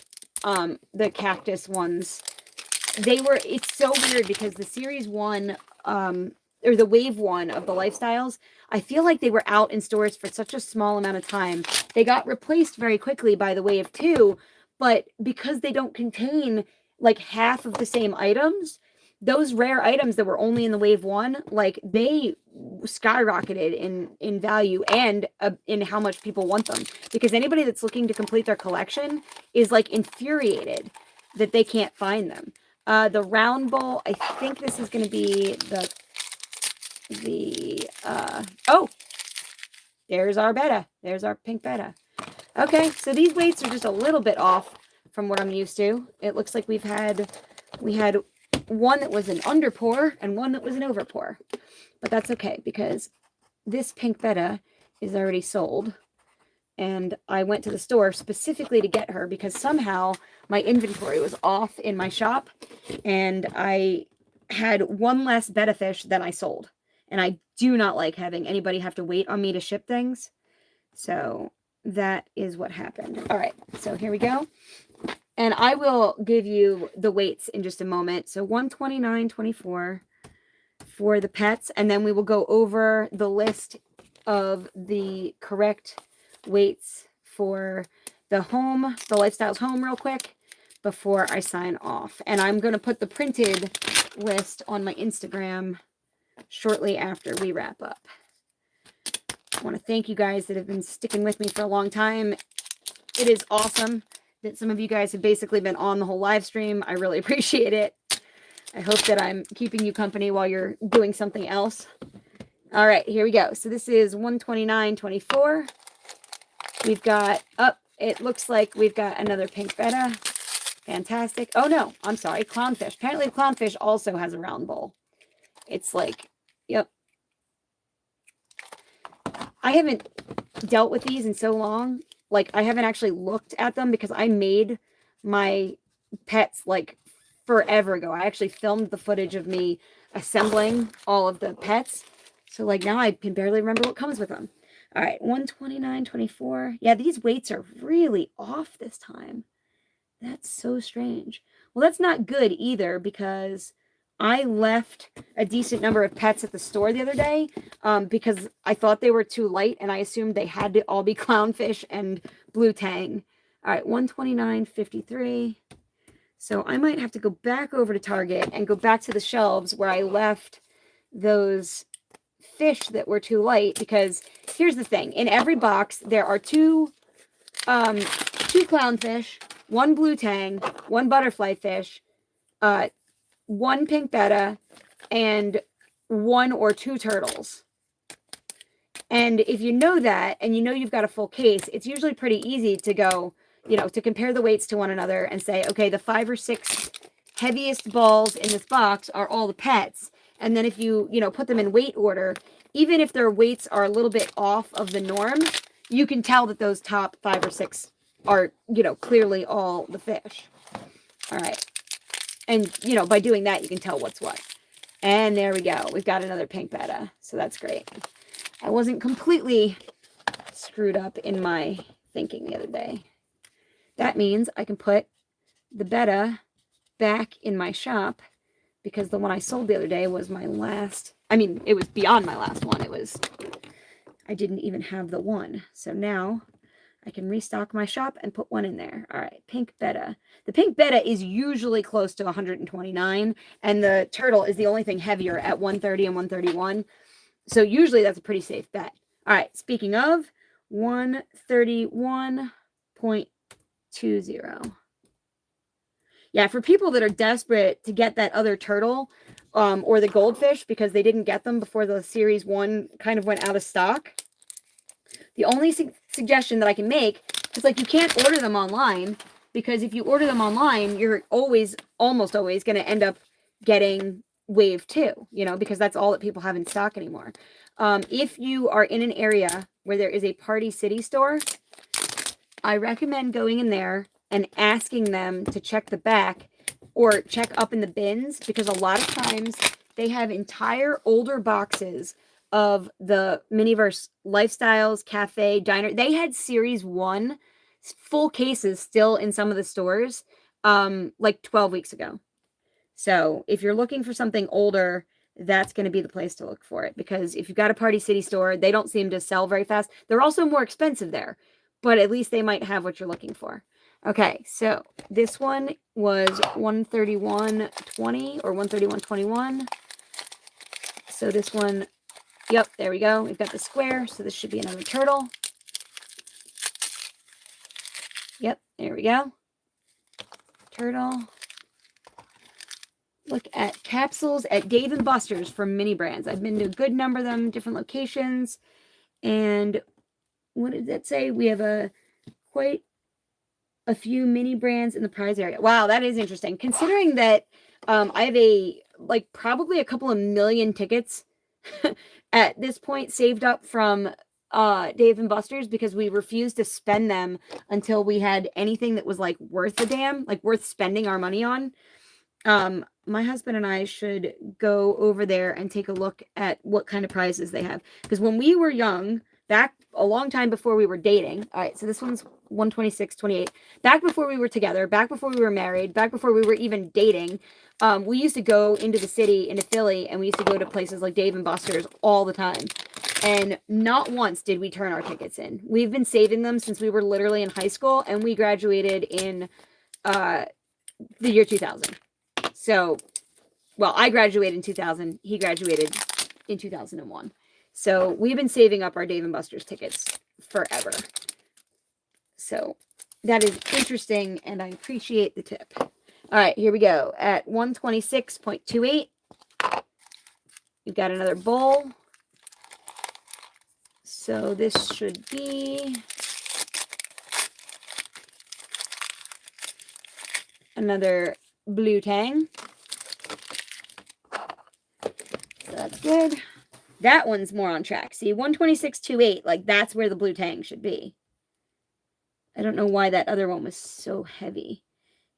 cactus ones, it's so weird because the series one, or the wave one of the lifestyles, I feel like they were out in stores for such a small amount of time. They got replaced very quickly by the wave two, but because they don't contain like half of the same items, those rare items that were only in the wave one, like, they skyrocketed in value and in how much people want them, because anybody that's looking to complete their collection is like infuriated that they can't find them. The round bowl, I think this is going to be oh, there's our betta. There's our pink betta. Okay, so these weights are just a little bit off from what I'm used to. It looks like we had one that was an underpour and one that was an overpour. But that's okay, because this pink betta is already sold. And I went to the store specifically to get her because somehow my inventory was off in my shop. And I had one less betta fish than I sold. And I do not like having anybody have to wait on me to ship things. So that is what happened. All right, so here we go. And I will give you the weights in just a moment. So 129.24 for the pets. And then we will go over the list of the correct weights for the Lifestyles home real quick before I sign off. And I'm going to put the printed list on my Instagram shortly after we wrap up. I want to thank you guys that have been sticking with me for a long time. It is awesome that some of you guys have basically been on the whole live stream. I really appreciate it. I hope that I'm keeping you company while you're doing something else. All right, here we go. So this is 129.24. We've got it looks like we've got another pink betta. Fantastic. Oh no, I'm sorry, clownfish. Apparently clownfish also has a round bowl. It's like, yep. I haven't dealt with these in so long. Like, I haven't actually looked at them because I made my pets like forever ago. I actually filmed the footage of me assembling all of the pets. So like now I can barely remember what comes with them. All right, 129.24. Yeah, these weights are really off this time. That's so strange. Well, that's not good either, because I left a decent number of pets at the store the other day because I thought they were too light and I assumed they had to all be clownfish and blue tang. All right, 129.53. So I might have to go back over to Target and go back to the shelves where I left those fish that were too light, because here's the thing. In every box, there are two clownfish, one blue tang, one butterfly fish, one pink betta, and one or two turtles. And if you know that, and you know you've got a full case, it's usually pretty easy to go, to compare the weights to one another and say, okay, the 5 or 6 heaviest balls in this box are all the pets. And then if you, put them in weight order, even if their weights are a little bit off of the norm, you can tell that those top 5 or 6 are, clearly all the fish. All right. And, by doing that, you can tell what's what. And there we go. We've got another pink betta. So that's great. I wasn't completely screwed up in my thinking the other day. That means I can put the betta back in my shop, because the one I sold the other day was my last. I mean, it was beyond my last one. I didn't even have the one. So now I can restock my shop and put one in there. All right, pink betta. The pink betta is usually close to 129, and the turtle is the only thing heavier at 130 and 131. So usually that's a pretty safe bet. All right, speaking of, 131.20. Yeah, for people that are desperate to get that other turtle or the goldfish because they didn't get them before the Series 1 kind of went out of stock, the only suggestion that I can make is, you can't order them online, because if you order them online, you're almost always going to end up getting wave 2, because that's all that people have in stock anymore. If you are in an area where there is a Party City store, I recommend going in there and asking them to check the back or check up in the bins, because a lot of times they have entire older boxes of the Miniverse Lifestyles, Cafe, Diner. They had Series 1 full cases still in some of the stores 12 weeks ago. So if you're looking for something older, that's going to be the place to look for it, because if you've got a Party City store, they don't seem to sell very fast. They're also more expensive there, but at least they might have what you're looking for. Okay, so this one was 131.20 or 131.21. So this one, yep, there we go. We've got the square, so this should be another turtle. Yep, there we go. Turtle. Look at capsules at Dave & Buster's from Minibrands. I've been to a good number of them, different locations. And what did that say? We have quite a few Minibrands in the prize area. Wow, that is interesting. Considering that I have probably a couple of million tickets at this point saved up from Dave & Buster's, because we refused to spend them until we had anything that was worth a damn, worth spending our money on. My husband and I should go over there and take a look at what kind of prizes they have. Because when we were young, back a long time before we were dating. All right, so this one's 126.28. Back before we were together, back before we were married, back before we were even dating, we used to go into the city, into Philly, and we used to go to places like Dave & Buster's all the time. And not once did we turn our tickets in. We've been saving them since we were literally in high school, and we graduated in the year 2000. So, well, I graduated in 2000. He graduated in 2001. So we've been saving up our Dave & Buster's tickets forever. So that is interesting, and I appreciate the tip. All right, here we go. At 126.28, we've got another bowl. So this should be another blue tang. So that's good. That one's more on track. See, 126.28, that's where the blue tang should be. I don't know why that other one was so heavy.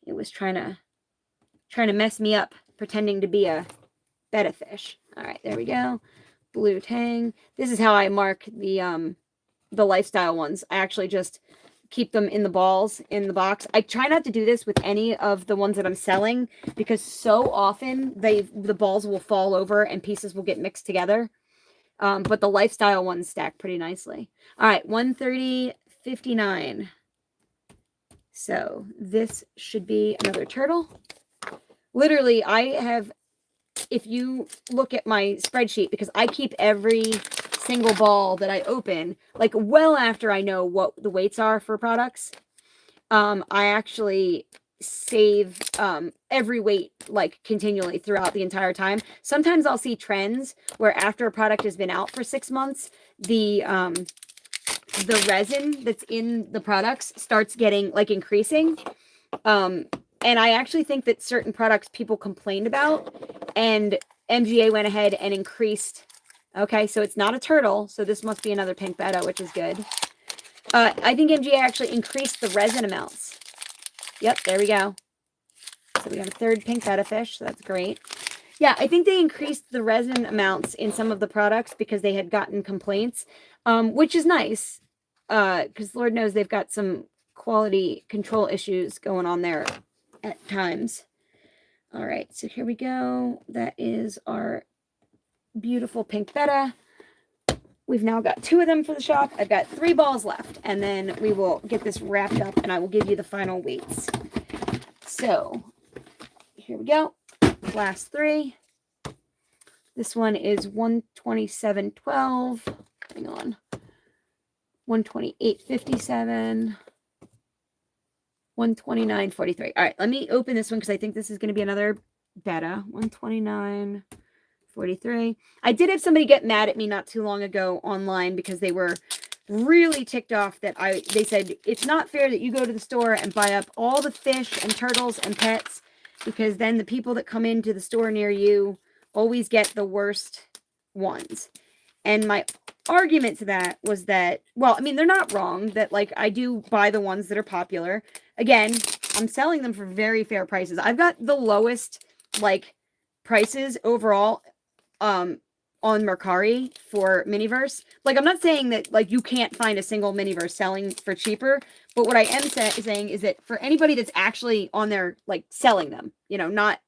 It was trying to mess me up, pretending to be a betta fish. All right, there we go. Blue tang. This is how I mark the lifestyle ones. I actually just keep them in the balls in the box. I try not to do this with any of the ones that I'm selling, because so often the balls will fall over and pieces will get mixed together. But the lifestyle ones stack pretty nicely. All right, 130.59. So this should be another turtle. Literally, I have, if you look at my spreadsheet, because I keep every single ball that I open, like well after I know what the weights are for products, I actually save every weight like continually throughout the entire time. Sometimes I'll see trends where after a product has been out for 6 months, the resin that's in the products starts getting like increasing. And I actually think that certain products people complained about, and MGA went ahead and increased. Okay, so it's not a turtle, so this must be another pink betta, which is good. I think MGA actually increased the resin amounts. Yep, there we go. So we got a third pink betta fish, so that's great. Yeah, I think they increased the resin amounts in some of the products because they had gotten complaints, which is nice, because Lord knows they've got some quality control issues going on there at times. All right, so here we go. That is our beautiful pink betta. We've now got 2 of them for the shop. I've got 3 balls left, and then we will get this wrapped up, and I will give you the final weights. So here we go. Last 3. This one is 127.12. Hang on. 128.57. 129.43. All right, let me open this one because I think this is going to be another betta. 129.43. I did have somebody get mad at me not too long ago online because they were really ticked off that they said it's not fair that you go to the store and buy up all the fish and turtles and pets, because then the people that come into the store near you always get the worst ones. And my argument to that was that, well, I mean, they're not wrong, that like I do buy the ones that are popular. Again, I'm selling them for very fair prices. I've got the lowest like prices overall on Mercari for Miniverse. Like, I'm not saying that like you can't find a single Miniverse selling for cheaper, but what I am saying is that for anybody that's actually on there like selling them, you know, not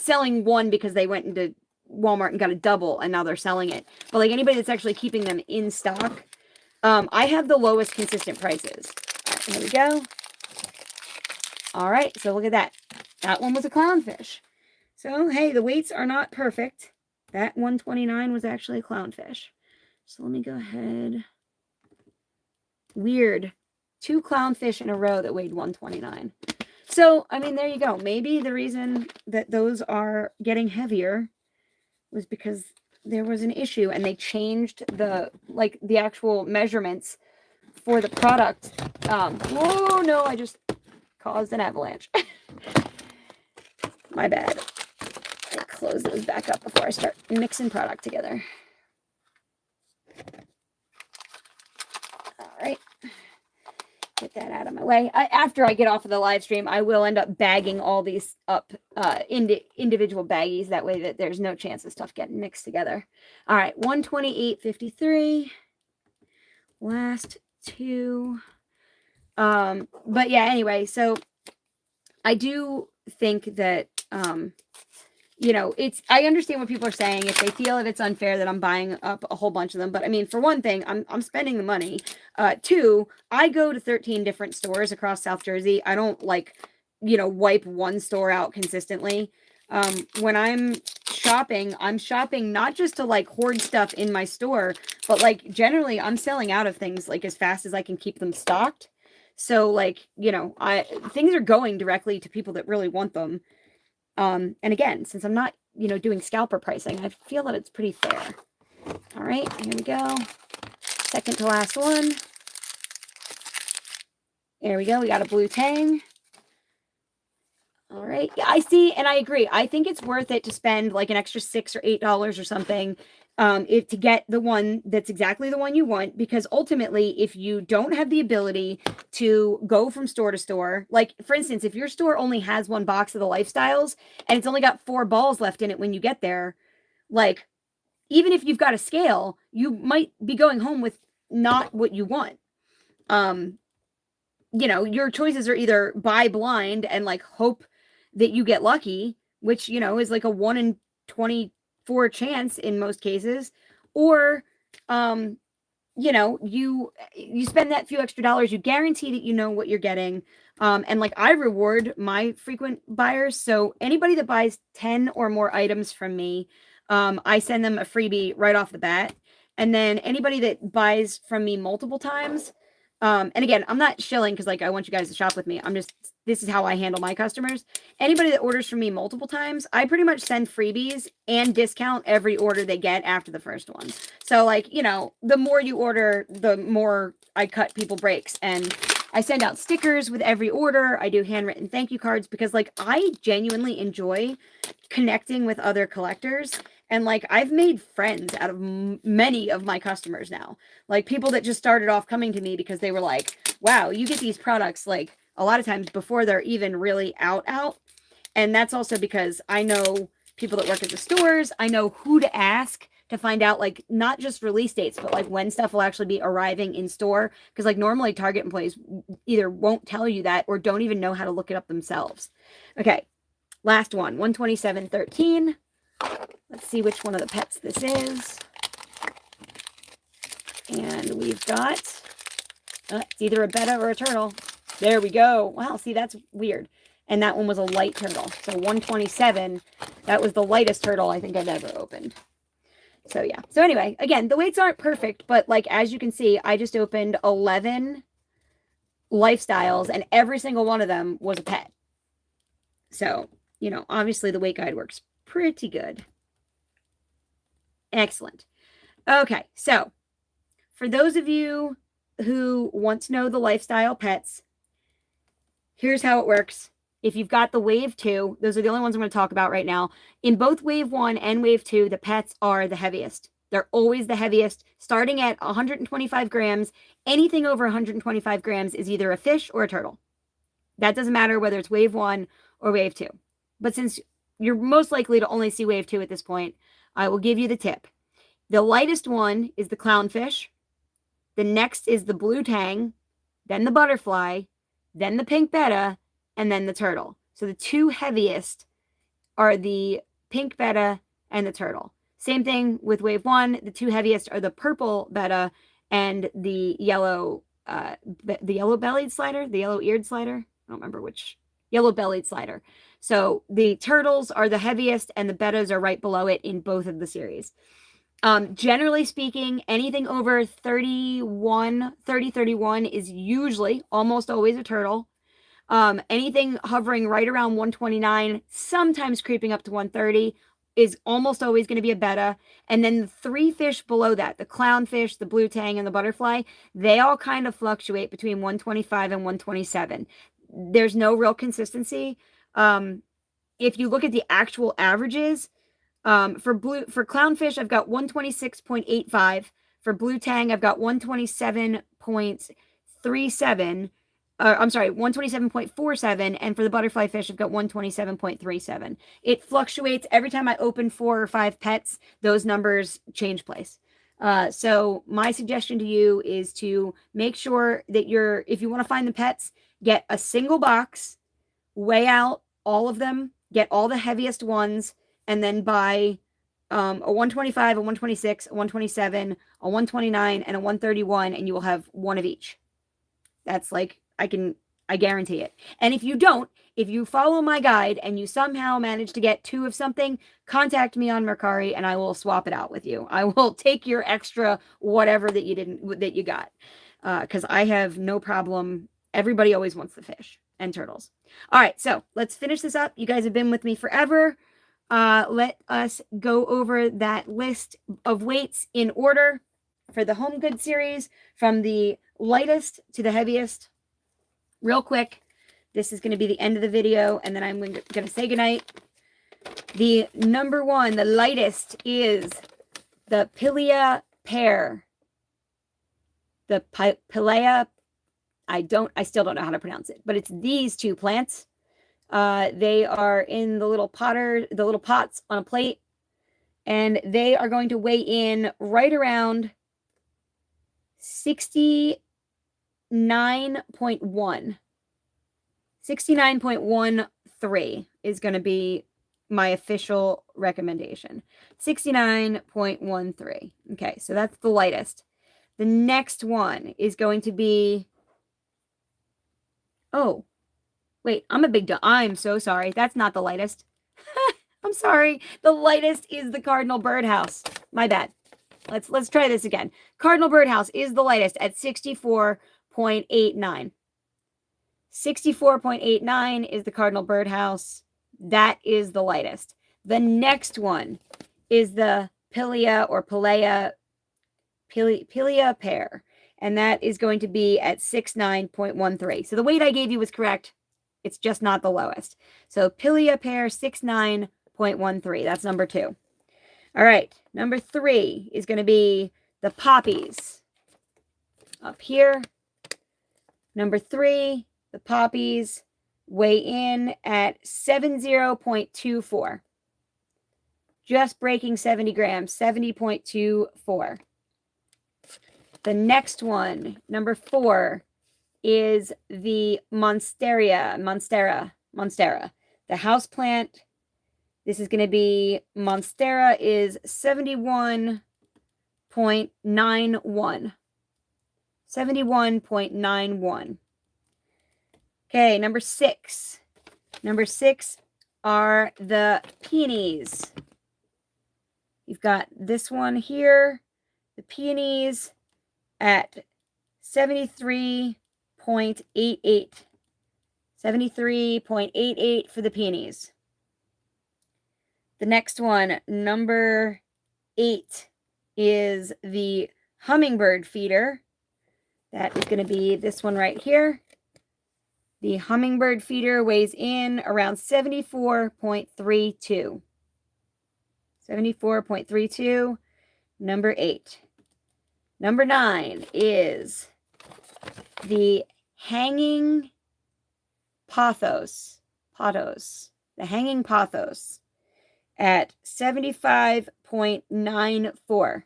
selling one because they went into Walmart and got a double and now they're selling it, but like anybody that's actually keeping them in stock, I have the lowest consistent prices. All right, here we go. All right, so look at that. That one was a clownfish. So hey, the weights are not perfect. That 129 was actually a clownfish. So let me go ahead. Weird. 2 clownfish in a row that weighed 129. So, I mean, there you go. Maybe the reason that those are getting heavier was because there was an issue and they changed the actual measurements for the product. Whoa, no, I just caused an avalanche. My bad. I'll close those back up before I start mixing product together. All right. Get that out of my way. After I get off of the live stream, I will end up bagging all these up into individual baggies. That way that there's no chance of stuff getting mixed together. All right, 128.53. Last 2. But yeah, anyway, so I do think that you know, I understand what people are saying if they feel that it's unfair that I'm buying up a whole bunch of them. But I mean, for one thing, I'm spending the money. 2, I go to 13 different stores across South Jersey. I don't like, you know, wipe one store out consistently. When I'm shopping not just to like hoard stuff in my store, but like generally I'm selling out of things like as fast as I can keep them stocked. So like, you know, things are going directly to people that really want them. And again, since I'm not, you know, doing scalper pricing, I feel that it's pretty fair. All right, here we go. Second to last one. There we go. We got a blue tang. All right. Yeah, I see, and I agree. I think it's worth it to spend like an extra $6 or $8 or something to get the one that's exactly the one you want, because ultimately, if you don't have the ability to go from store to store, like for instance, if your store only has one box of the lifestyles and it's only got 4 balls left in it when you get there, like even if you've got a scale, you might be going home with not what you want. You know, your choices are either buy blind and like hope that you get lucky, which, you know, is like a 1 in 24 chance in most cases, or you know, you spend that few extra dollars, you guarantee that you know what you're getting, And like I reward my frequent buyers. So anybody that buys 10 or more items from me, I send them a freebie right off the bat. And then anybody that buys from me multiple times, and again, I'm not shilling because like I want you guys to shop with me. This is how I handle my customers. Anybody that orders from me multiple times, I pretty much send freebies and discount every order they get after the first one. So like, you know, the more you order, the more I cut people breaks. And I send out stickers with every order. I do handwritten thank you cards because like I genuinely enjoy connecting with other collectors. And like I've made friends out of many of my customers now. Like people that just started off coming to me because they were like, wow, you get these products like a lot of times before they're even really out. And that's also because I know people that work at the stores. I know who to ask to find out like not just release dates, but like when stuff will actually be arriving in store. Because like normally Target employees either won't tell you that or don't even know how to look it up themselves. Okay, last one, 127.13. Let's see which one of the pets this is. And we've got, it's either a betta or a turtle. There we go. Wow, see, that's weird. And that one was a light turtle. So 127, that was the lightest turtle I think I've ever opened. So yeah. So anyway, again, the weights aren't perfect, but like, as you can see, I just opened 11 lifestyles and every single one of them was a pet. So, you know, obviously the weight guide works pretty good. Excellent. Okay. So for those of you who want to know the lifestyle pets, here's how it works. If you've got the wave 2, those are the only ones I'm going to talk about right now. In both wave 1 and wave 2, the pets are the heaviest. They're always the heaviest, starting at 125 grams. Anything over 125 grams is either a fish or a turtle. That doesn't matter whether it's wave 1 or wave 2. But since you're most likely to only see wave 2 at this point, I will give you the tip. The lightest one is the clownfish. The next is the blue tang, then the butterfly, then the pink betta, and then the turtle. So the two heaviest are the pink betta and the turtle. Same thing with wave 1. The two heaviest are the purple betta and the yellow bellied slider, the yellow eared slider. I don't remember which. Yellow bellied slider. So the turtles are the heaviest and the bettas are right below it in both of the series. Generally speaking, anything over 30, 31 is usually almost always a turtle. Anything hovering right around 129, sometimes creeping up to 130, is almost always going to be a betta. And then the 3 fish below that, the clownfish, the blue tang, and the butterfly, they all kind of fluctuate between 125 and 127. There's no real consistency. If you look at the actual averages, for clownfish, I've got 126.85. For blue tang, I've got 127.37. I'm sorry, 127.47. And for the butterfly fish, I've got 127.37. It fluctuates every time I open 4 or 5 pets. Those numbers change place. So my suggestion to you is to make sure that if you want to find the pets, get a single box, weigh out all of them, get all the heaviest ones, and then buy a 125, a 126, a 127, a 129, and a 131, and you will have one of each. That's like, I guarantee it. And if you follow my guide and you somehow manage to get 2 of something, contact me on Mercari and I will swap it out with you. I will take your extra whatever that you got. Because I have no problem. Everybody always wants the fish and turtles. All right, so let's finish this up. You guys have been with me forever. Let us go over that list of weights in order for the Home Goods series from the lightest to the heaviest. Real quick, this is going to be the end of the video, and then I'm going to say goodnight. The number 1, the lightest, is the Pilea pear. The Pilea, I still don't know how to pronounce it, but it's these 2 plants. They are in the little pots on a plate, and they are going to weigh in right around 69.1. 69.13 is going to be my official recommendation. 69.13. Okay, so that's the lightest. The next one is going to be, oh, Wait, I'm a big dumb. I'm so sorry. That's not the lightest. I'm sorry. The lightest is the Cardinal Birdhouse. My bad. Let's try this again. Cardinal Birdhouse is the lightest at 64.89. 64.89 is the Cardinal Birdhouse. That is the lightest. The next one is the Pilea or Pilea pear. And that is going to be at 69.13. So the weight I gave you was correct. It's just not the lowest. So Pilea pear 69.13. That's number 2. All right. Number 3 is going to be the poppies. Up here. Number 3, the poppies weigh in at 70.24. Just breaking 70 grams, 70.24. The next one, number 4, is the Monstera, the houseplant. This is going to be, Monstera is 71.91. 71.91. Okay, number 6. Number 6 are the peonies. You've got this one here, the peonies at 73.88. 73.88 for the peonies. The next one, number 8, is the hummingbird feeder. That is going to be this one right here. The hummingbird feeder weighs in around 74.32. 74.32, number 8. Number 9 is the hanging pothos. The hanging pothos at 75.94.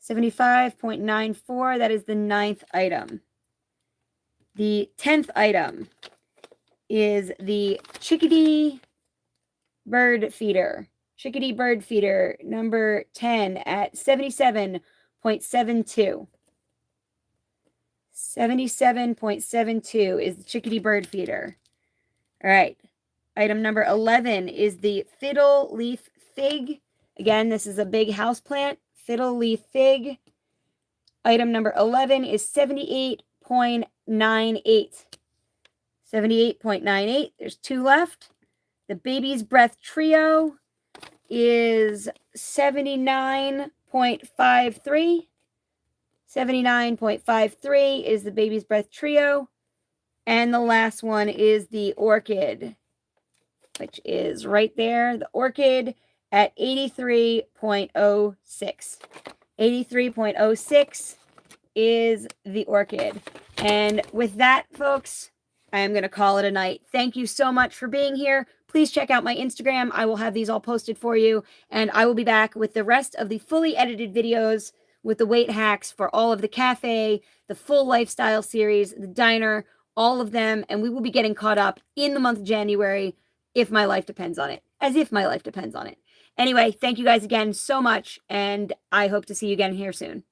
75.94, that is the 9th item. The 10th item is the chickadee bird feeder. Chickadee bird feeder, number 10 at 77.72. 77.72 is the chickadee bird feeder. All right. Item number 11 is the fiddle leaf fig. Again, this is a big house plant. Fiddle leaf fig. Item number 11 is 78.98. 78.98. There's 2 left. The baby's breath trio is 79.53. 79.53 is the baby's breath trio. And the last one is the orchid, which is right there. The orchid at 83.06. 83.06 is the orchid. And with that, folks, I am going to call it a night. Thank you so much for being here. Please check out my Instagram. I will have these all posted for you. And I will be back with the rest of the fully edited videos with the weight hacks for all of the cafe, the full lifestyle series, the diner, all of them. And we will be getting caught up in the month of January if my life depends on it. As if my life depends on it. Anyway, thank you guys again so much. And I hope to see you again here soon.